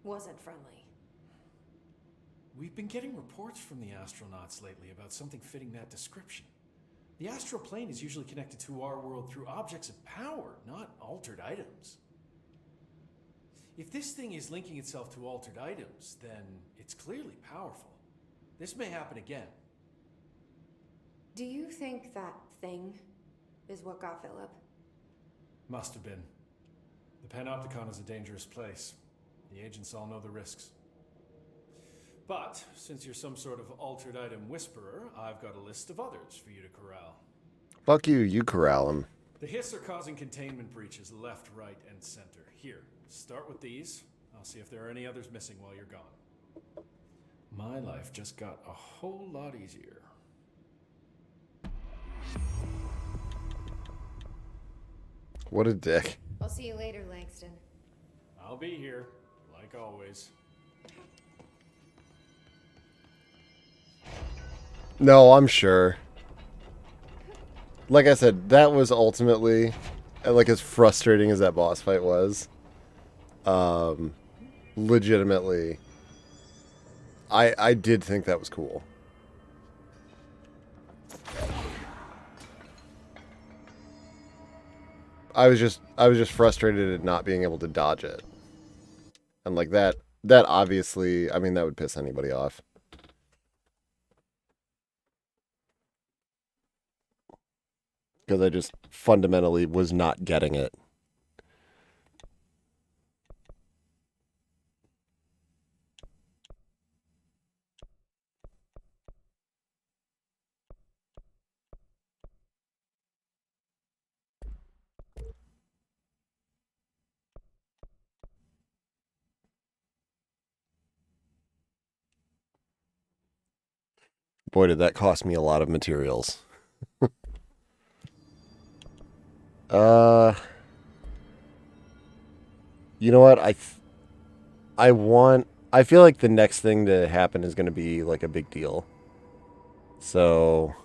Wasn't friendly. We've been getting reports from the astronauts lately about something fitting that description. The astral plane is usually connected to our world through objects of power, not altered items. If this thing is linking itself to altered items, then it's clearly powerful. This may happen again. Do you think that thing is what got Philip? Must have been. The Panopticon is a dangerous place. The agents all know the risks. But, since you're some sort of altered item whisperer, I've got a list of others for you to corral. Fuck you, you corral him. The Hiss are causing containment breaches left, right, and center. Here, start with these. I'll see if there are any others missing while you're gone. My life just got a whole lot easier. What a dick. I'll see you later, Langston. I'll be here, like always. No, I'm sure. Like I said, that was ultimately, like, as frustrating as that boss fight was. Legitimately, I did think that was cool. I was just frustrated at not being able to dodge it. And like that obviously, I mean, that would piss anybody off. Because I just fundamentally was not getting it. Boy, did that cost me a lot of materials. You know what? I feel like the next thing to happen is going to be like a big deal. So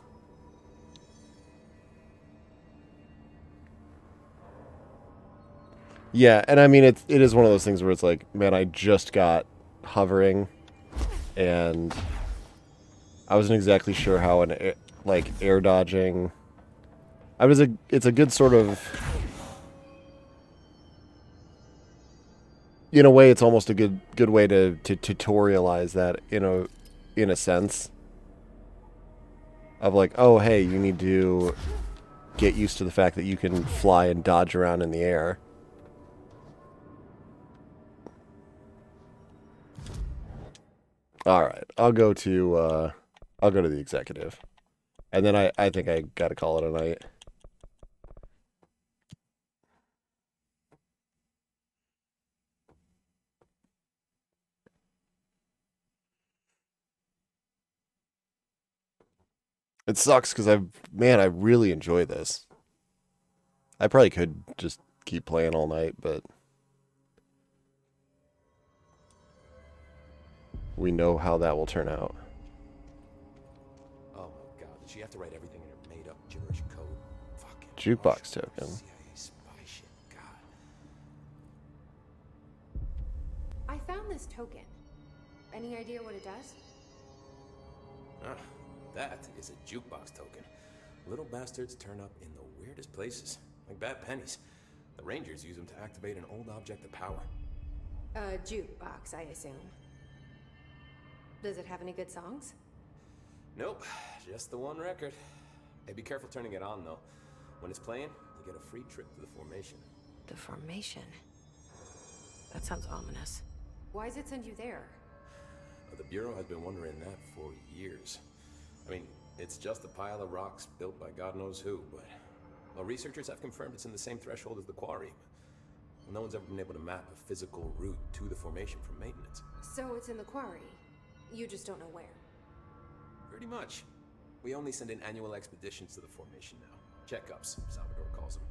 yeah, and I mean it is one of those things where it's like, man, I just got hovering and I wasn't exactly sure how air dodging. It's a good sort of, in a way, it's almost a good way to tutorialize that in a sense of like, oh hey, you need to get used to the fact that you can fly and dodge around in the air. All right, I'll go to the executive, and then I think I gotta call it a night. It sucks because I really enjoy this. I probably could just keep playing all night, but we know how that will turn out. Oh my god, did she have to write everything in her made-up gibberish code? Fucking Jukebox token. CIA spy shit, god. I found this token. Any idea what it does? That is a jukebox token. Little bastards turn up in the weirdest places, like bad pennies. The Rangers use them to activate an old object of power. A jukebox, I assume. Does it have any good songs? Nope, just the one record. Hey, be careful turning it on, though. When it's playing, you get a free trip to the Formation. The Formation? That sounds ominous. Why does it send you there? The Bureau has been wondering that for years. I mean, it's just a pile of rocks built by God knows who, but well, researchers have confirmed it's in the same threshold as the quarry. Well, no one's ever been able to map a physical route to the Formation from maintenance. So it's in the quarry. You just don't know where. Pretty much. We only send in annual expeditions to the Formation now. Checkups, Salvador calls them.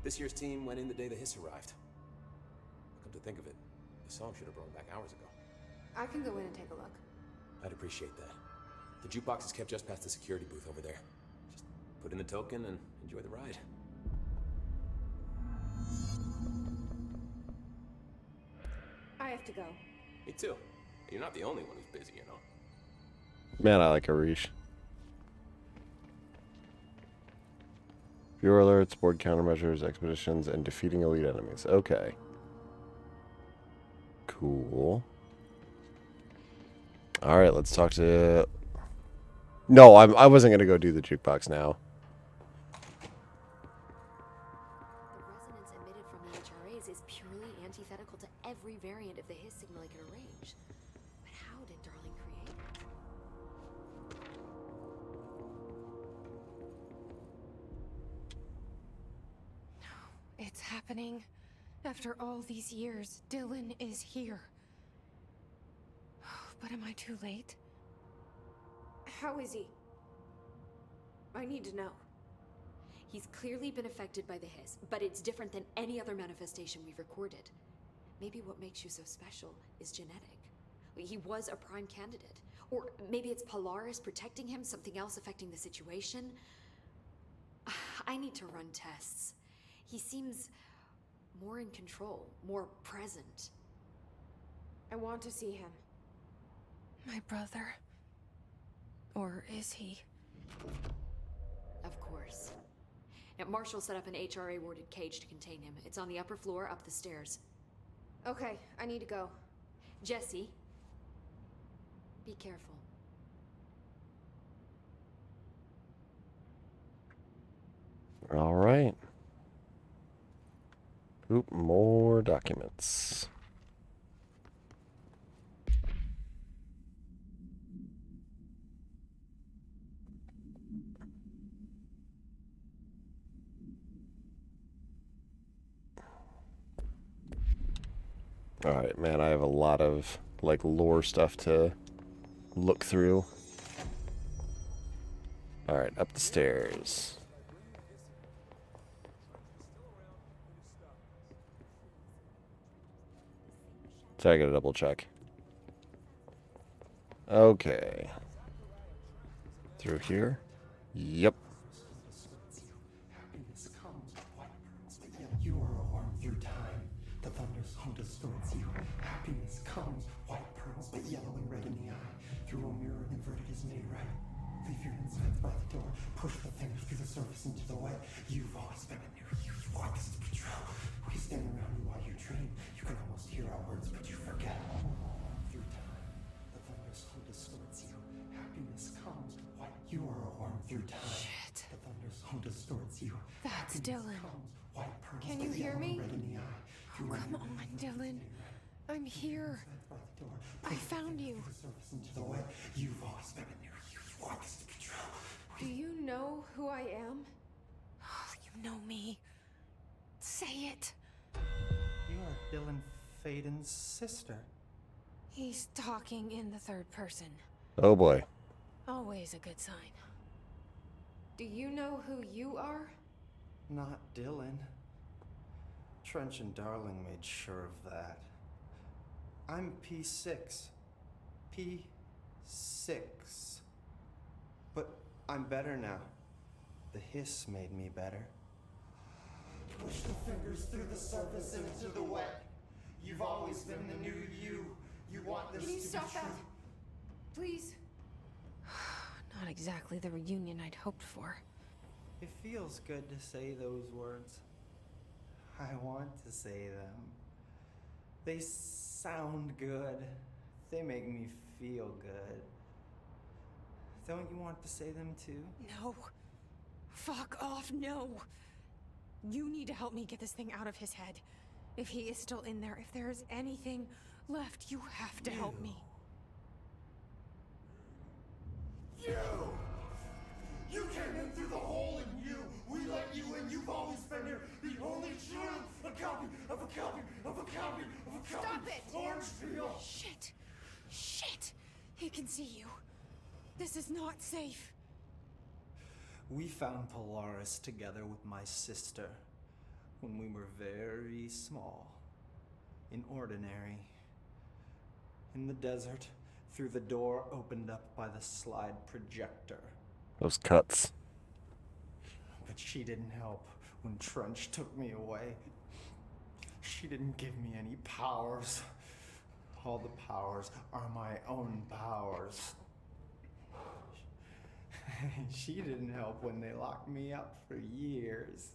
This year's team went in the day the Hiss arrived. Come to think of it, the song should have brought back hours ago. I can go in and take a look. I'd appreciate that. The jukebox is kept just past the security booth over there. Just put in the token and enjoy the ride. I have to go. Me too. You're not the only one who's busy, you know. Man, I like Arish. Viewer alerts, board countermeasures, expeditions, and defeating elite enemies. Okay. Cool. All right, let's talk to... No, I wasn't going to go do the jukebox now. The resonance emitted from the HRAs is purely antithetical to every variant of the Hiss signal I could arrange. But how did Darling create it? It's happening. After all these years, Dylan is here. But am I too late? How is he? I need to know. He's clearly been affected by the Hiss, but it's different than any other manifestation we've recorded. Maybe what makes you so special is genetic. He was a prime candidate. Or maybe it's Polaris protecting him, something else affecting the situation. I need to run tests. He seems more in control, more present. I want to see him. My brother? Or is he? Of course. Now, Marshall set up an HRA-warded cage to contain him. It's on the upper floor, up the stairs. Okay, I need to go. Jesse, be careful. All right. Oop, more documents. All right, man, I have a lot of like lore stuff to look through. Alright, up the stairs. So I gotta double check. Okay. Through here? Yep. Happiness comes, white pearls, but yet you are a worm through time. The thunder's home distorts you. Happiness comes, white pearls, but yellow and red in the eye. Through a mirror inverted is made right. Leave your insides by the door. Push the fingers through the surface into the wet. You've always been in your youth. Why does it patrol? We stand around you while you dream. You can almost hear our words, but you forget. Through time, the thunder's home distorts you. Happiness comes, white. You are a worm through time. Shit. The thunder's home distorts you. That's Dylan. White pearls, Can you but hear yellow me? and red in the eye. Oh, come on, Dylan. I'm here. I found you. Surface into the wet. You've always been in your youth. Why does it patrol? Do you know who I am? You know me. Say it. You are Dylan Faden's sister. He's talking in the third person. Oh boy. Always a good sign. Do you know who you are? Not Dylan. Trench and Darling made sure of that. I'm P6. P6. But I'm better now. The hiss made me better. Push the fingers through the surface into the wet. You've always been the new you. You want this Can you to stop be that? true. Please? Not exactly the reunion I'd hoped for. It feels good to say those words. I want to say them. They sound good. They make me feel good. Don't you want to say them too? No. Fuck off, no. You need to help me get this thing out of his head. If he is still in there, if there is anything left, you have to help me. You! You came in through the hole in you! We let you in, you've always been here! The only truth! A copy of a copy of a copy of a copy! Stop it! Orange peel! Shit! Shit! He can see you. This is not safe. We found Polaris together with my sister when we were very small. In Ordinary. In the desert, through the door opened up by the slide projector. Those cuts. But she didn't help when Trench took me away. She didn't give me any powers. All the powers are my own powers. She didn't help when they locked me up for years.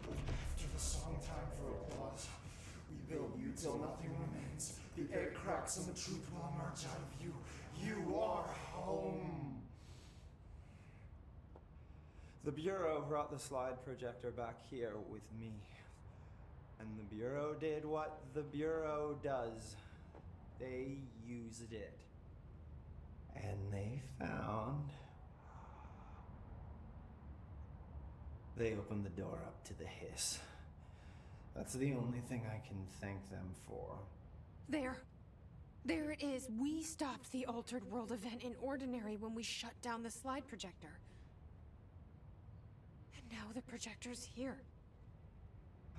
After the song time for applause, we build you till nothing remains. The egg cracks and the truth will emerge out of you. You are home. The Bureau brought the slide projector back here with me. And the Bureau did what the Bureau does. They used it. And they found... They opened the door up to the hiss. That's the only thing I can thank them for. There. There it is. We stopped the Altered World event in Ordinary when we shut down the slide projector. And now the projector's here.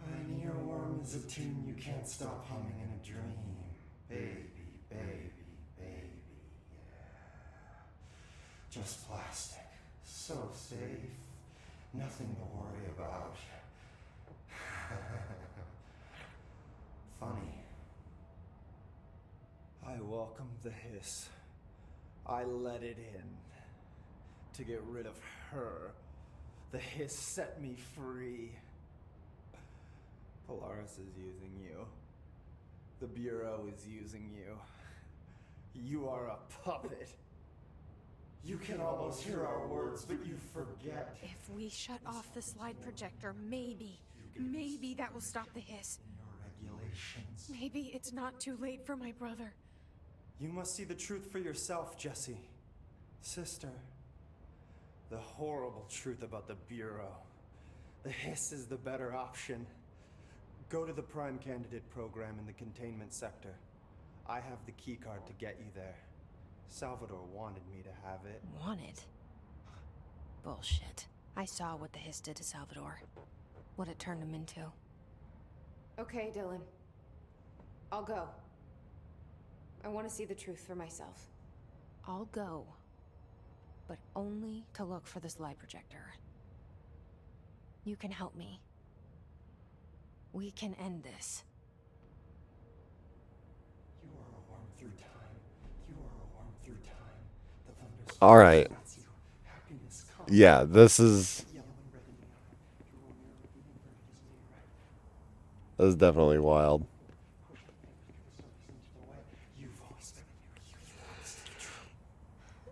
An earworm is a tune you can't stop humming in a dream. Baby, baby, baby, yeah. Just plastic. So safe. Nothing to worry about. Funny. I welcomed the hiss. I let it in. To get rid of her. The hiss set me free. Polaris is using you. The Bureau is using you. You are a puppet. You can almost hear our words, but you forget. If we shut off the slide projector, maybe that will stop the hiss. Your regulations. Maybe it's not too late for my brother. You must see the truth for yourself, Jesse. Sister. The horrible truth about the Bureau. The hiss is the better option. Go to the Prime Candidate program in the containment sector. I have the keycard to get you there. Salvador wanted me to have it. Wanted? Bullshit. I saw what the Hiss did to Salvador. What it turned him into. Okay, Dylan. I'll go. I want to see the truth for myself. I'll go. But only to look for this light projector. You can help me. We can end this. You are a worm through time. You are a worm through time. The thunderstorm All right. sets you. Happiness comes. Yeah, this is definitely wild.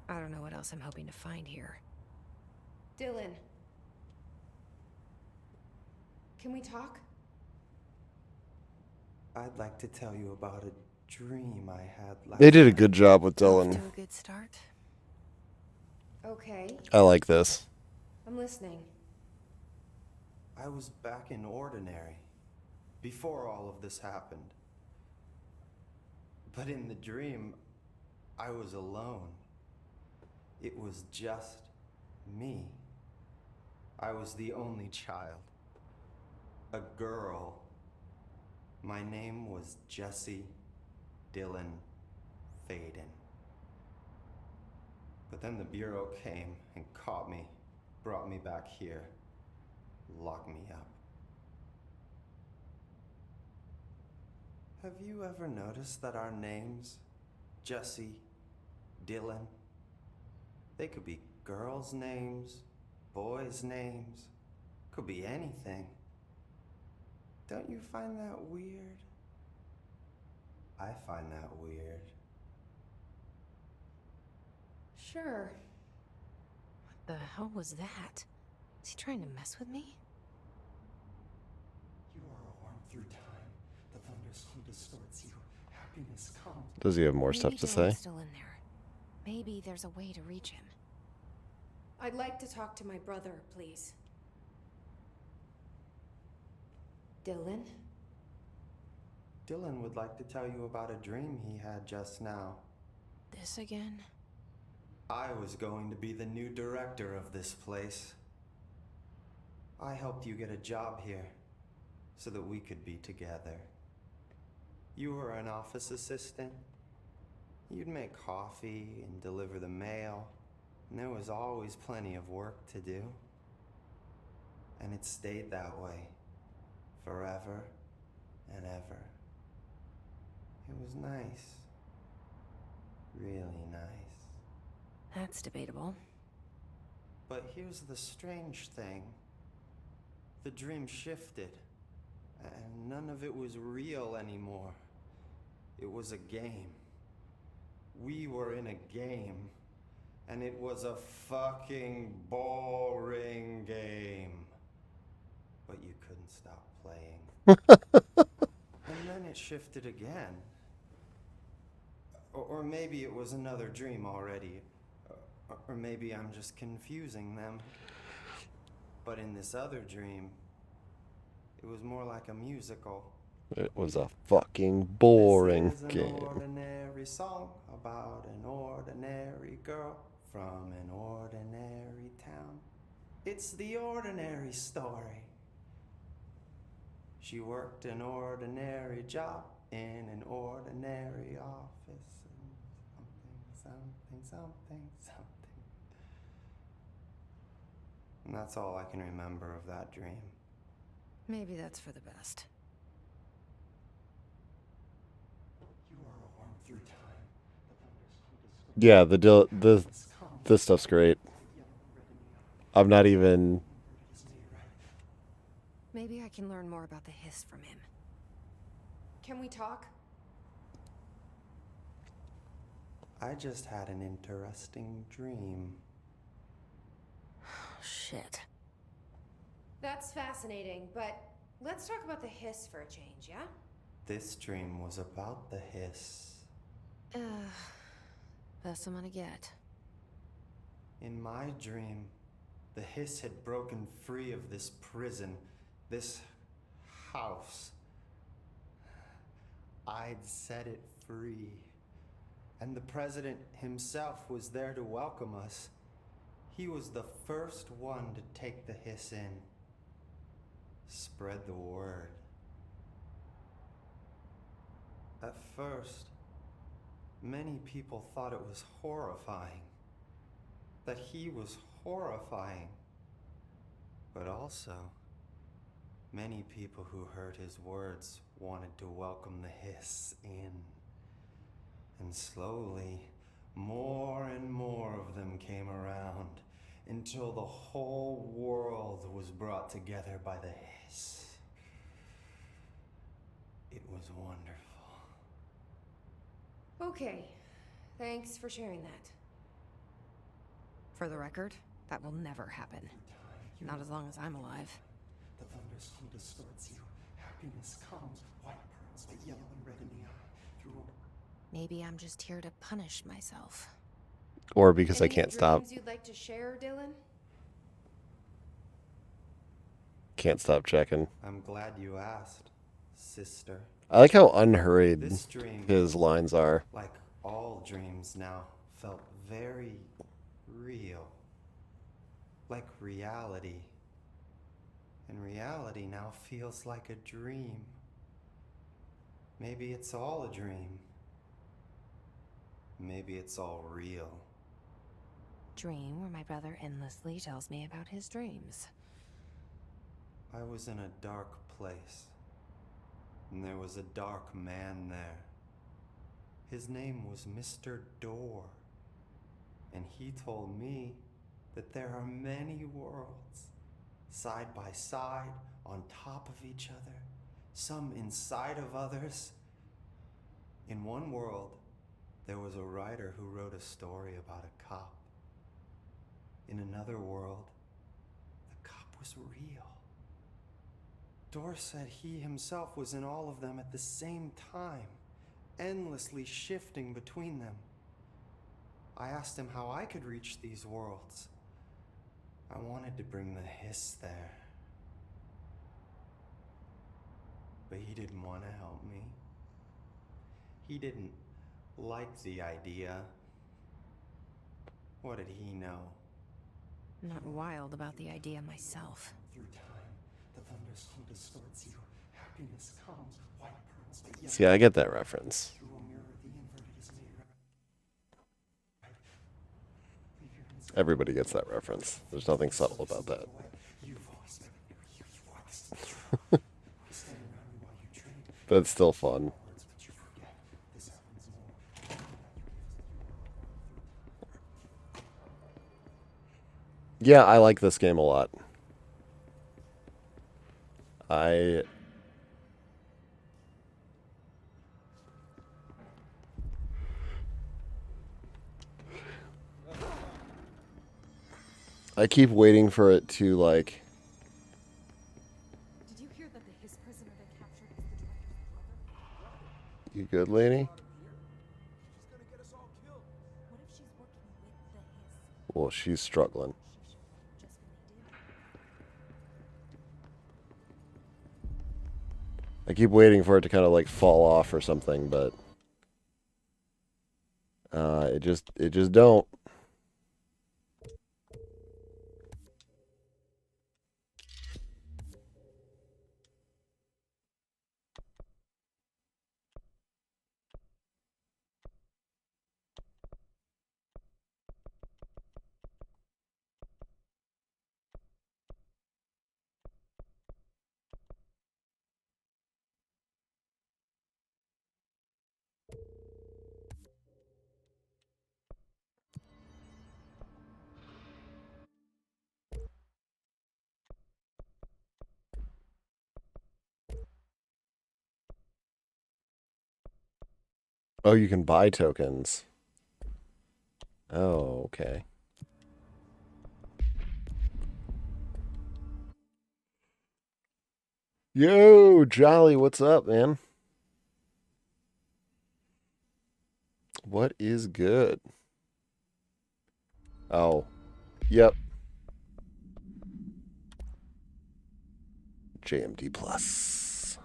I don't know what else I'm hoping to find here. Dylan. Can we talk? I'd like to tell you about a dream I had last They did a night. good job with Off Dylan. to a good start. Okay, I like this. I'm listening. I was back in Ordinary before all of this happened. But in the dream, I was alone. It was just me. I was the only child. A girl. My name was Jesse Dylan Faden. But then the Bureau came and caught me, brought me back here, locked me up. Have you ever noticed that our names, Jesse, Dylan, they could be girls' names, boys' names, could be anything. Don't you find that weird? I find that weird. Sure. What the hell was that? Is he trying to mess with me? You are a worm through time. The thunderstorm distorts you. Happiness comes. Does he have more stuff Maybe to Dylan's say? still in there. Maybe there's a way to reach him. I'd like to talk to my brother, please. Dylan? Dylan would like to tell you about a dream he had just now. This again? I was going to be the new director of this place. I helped you get a job here so that we could be together. You were an office assistant. You'd make coffee and deliver the mail, and there was always plenty of work to do. And it stayed that way, forever and ever. It was nice. Really nice. That's debatable. But here's the strange thing. The dream shifted, and none of it was real anymore. It was a game. We were in a game, and it was a fucking boring game. But you couldn't stop playing. And then it shifted again. Or maybe it was another dream already. Or maybe I'm just confusing them. But in this other dream, it was more like a musical. It was a fucking boring This is an game. ordinary song about an ordinary girl from an ordinary town. It's the ordinary story. She worked an ordinary job in an ordinary office. And something. And that's all I can remember of that dream. Maybe that's for the best. You are a worm through time. The thunderstorm distorts Yeah, this stuff's great. I'm not even. Maybe I can learn more about the Hiss from him. Can we talk? I just had an interesting dream. Shit. That's fascinating, but let's talk about the Hiss for a change, yeah? This dream was about the Hiss. Best I'm gonna get. In my dream, the Hiss had broken free of this prison, this house. I'd set it free. And the president himself was there to welcome us. He was the first one to take the hiss in. Spread the word. At first, many people thought it was horrifying. That he was horrifying. But also, many people who heard his words wanted to welcome the hiss in. And slowly, more and more of them came around until the whole world was brought together by the hiss. It was wonderful. Okay, thanks for sharing that. For the record, that will never happen. Not as long as I'm alive. The thunderstorm distorts you. Happiness comes, white pearls, but yellow and red in the eye. Through Maybe I'm just here to punish myself. Or because I Any can't stop. dreams you'd like to share, Dylan? Can't stop checking. I'm glad you asked, sister. I like how unhurried This dream, his lines are. like all dreams now, felt very real. Like reality. And reality now feels like a dream. Maybe it's all a dream. Maybe it's all real. Dream where my brother endlessly tells me about his dreams. I was in a dark place, and there was a dark man there. His name was Mr. Door, and he told me that there are many worlds, side by side, on top of each other, some inside of others. In one world, there was a writer who wrote a story about a cop. In another world, the cop was real. Door said he himself was in all of them at the same time, endlessly shifting between them. I asked him how I could reach these worlds. I wanted to bring the hiss there. But he didn't want to help me. He didn't like the idea. What did he know? I'm not wild about the idea myself. through time, the thunderstorm distorts you. Happiness comes, white pearls, but yellow. See, I get that reference. Through a mirror, the inverted is made right. Leave your hands Everybody gets that reference. There's nothing subtle about that. You've always been you walk stand around me while you train. But it's still fun. Words, but you forget. This happens more. Yeah, I like this game a lot. I keep waiting for it to, like... Did you hear that the Hiss prisoner they captured is the director's brother? You good, lady? What if she's working with the Hiss? Well, she's struggling. Just when they do. I keep waiting for it to kind of, like, fall off or something, but... it just don't. Oh, you can buy tokens. Oh, okay. Yo, Jolly, what's up, man? What is good? Oh, yep. JMD Plus.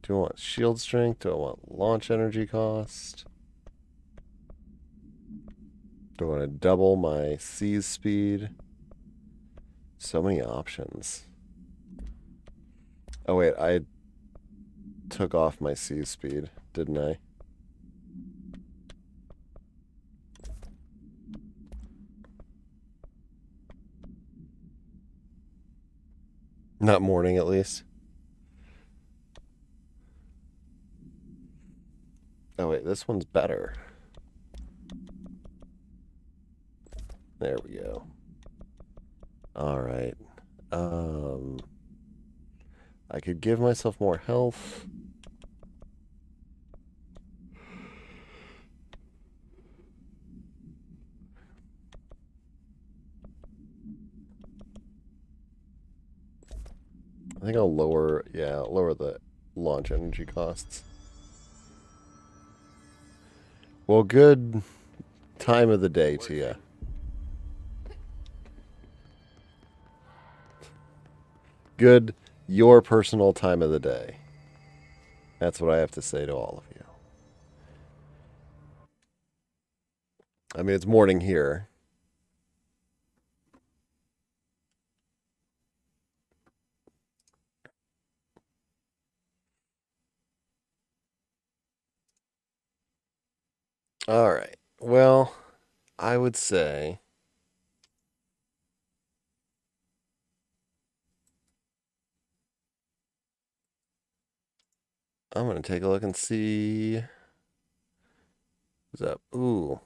Do I want shield strength? Do I want launch energy cost? Do I want to double my seize speed? So many options. Oh wait, I took off my seize speed, didn't I? Not morning, at least. Oh wait, this one's better. There we go. All right. I could give myself more health. I think I'll lower the launch energy costs. Well, good time of the day to you. Good, your personal time of the day. That's what I have to say to all of you. I mean, it's morning here. All right. Well, I would say I'm going to take a look and see what's up. Ooh.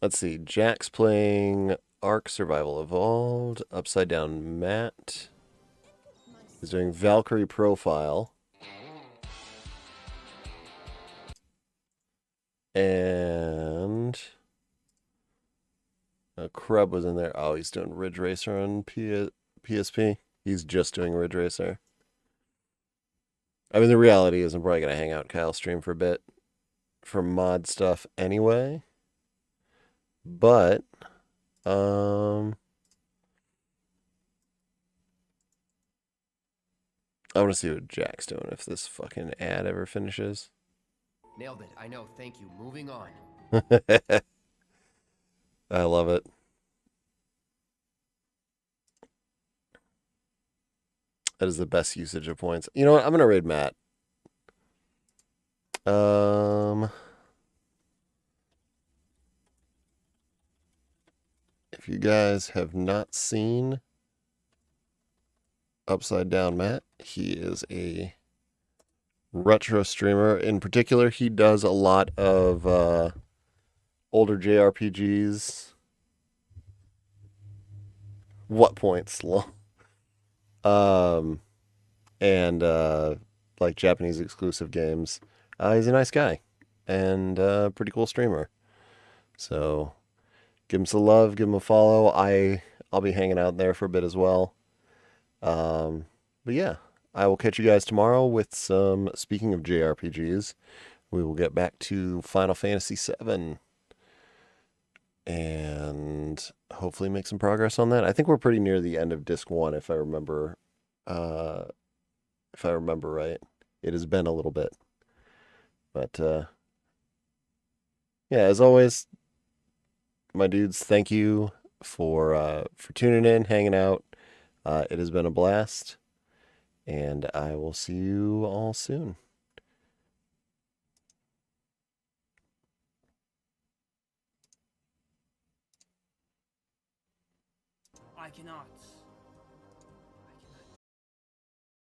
Let's see. Jack's playing Ark Survival Evolved. Upside Down Matt is doing Valkyrie Profile. And Krub was in there. Oh, he's doing Ridge Racer on PSP. He's just doing Ridge Racer. I mean, the reality is I'm probably going to hang out Kyle's stream for a bit for mod stuff anyway. But, I want to see what Jack's doing if this fucking ad ever finishes. Nailed it. I know. Thank you. Moving on. I love it. That is the best usage of points. You know what? I'm going to raid Matt. If you guys have not seen Upside Down Matt, he is a retro streamer. In particular, he does a lot of older JRPGs. What points? And like Japanese exclusive games. He's a nice guy and pretty cool streamer. So give him some love, give him a follow. I'll be hanging out there for a bit as well. But yeah, I will catch you guys tomorrow with some, speaking of JRPGs, we will get back to Final Fantasy VII and hopefully make some progress on that. I think we're pretty near the end of Disc 1 if I remember right. It has been a little bit. But yeah, as always, my dudes, thank you for tuning in, hanging out. It has been a blast, and I will see you all soon. I cannot.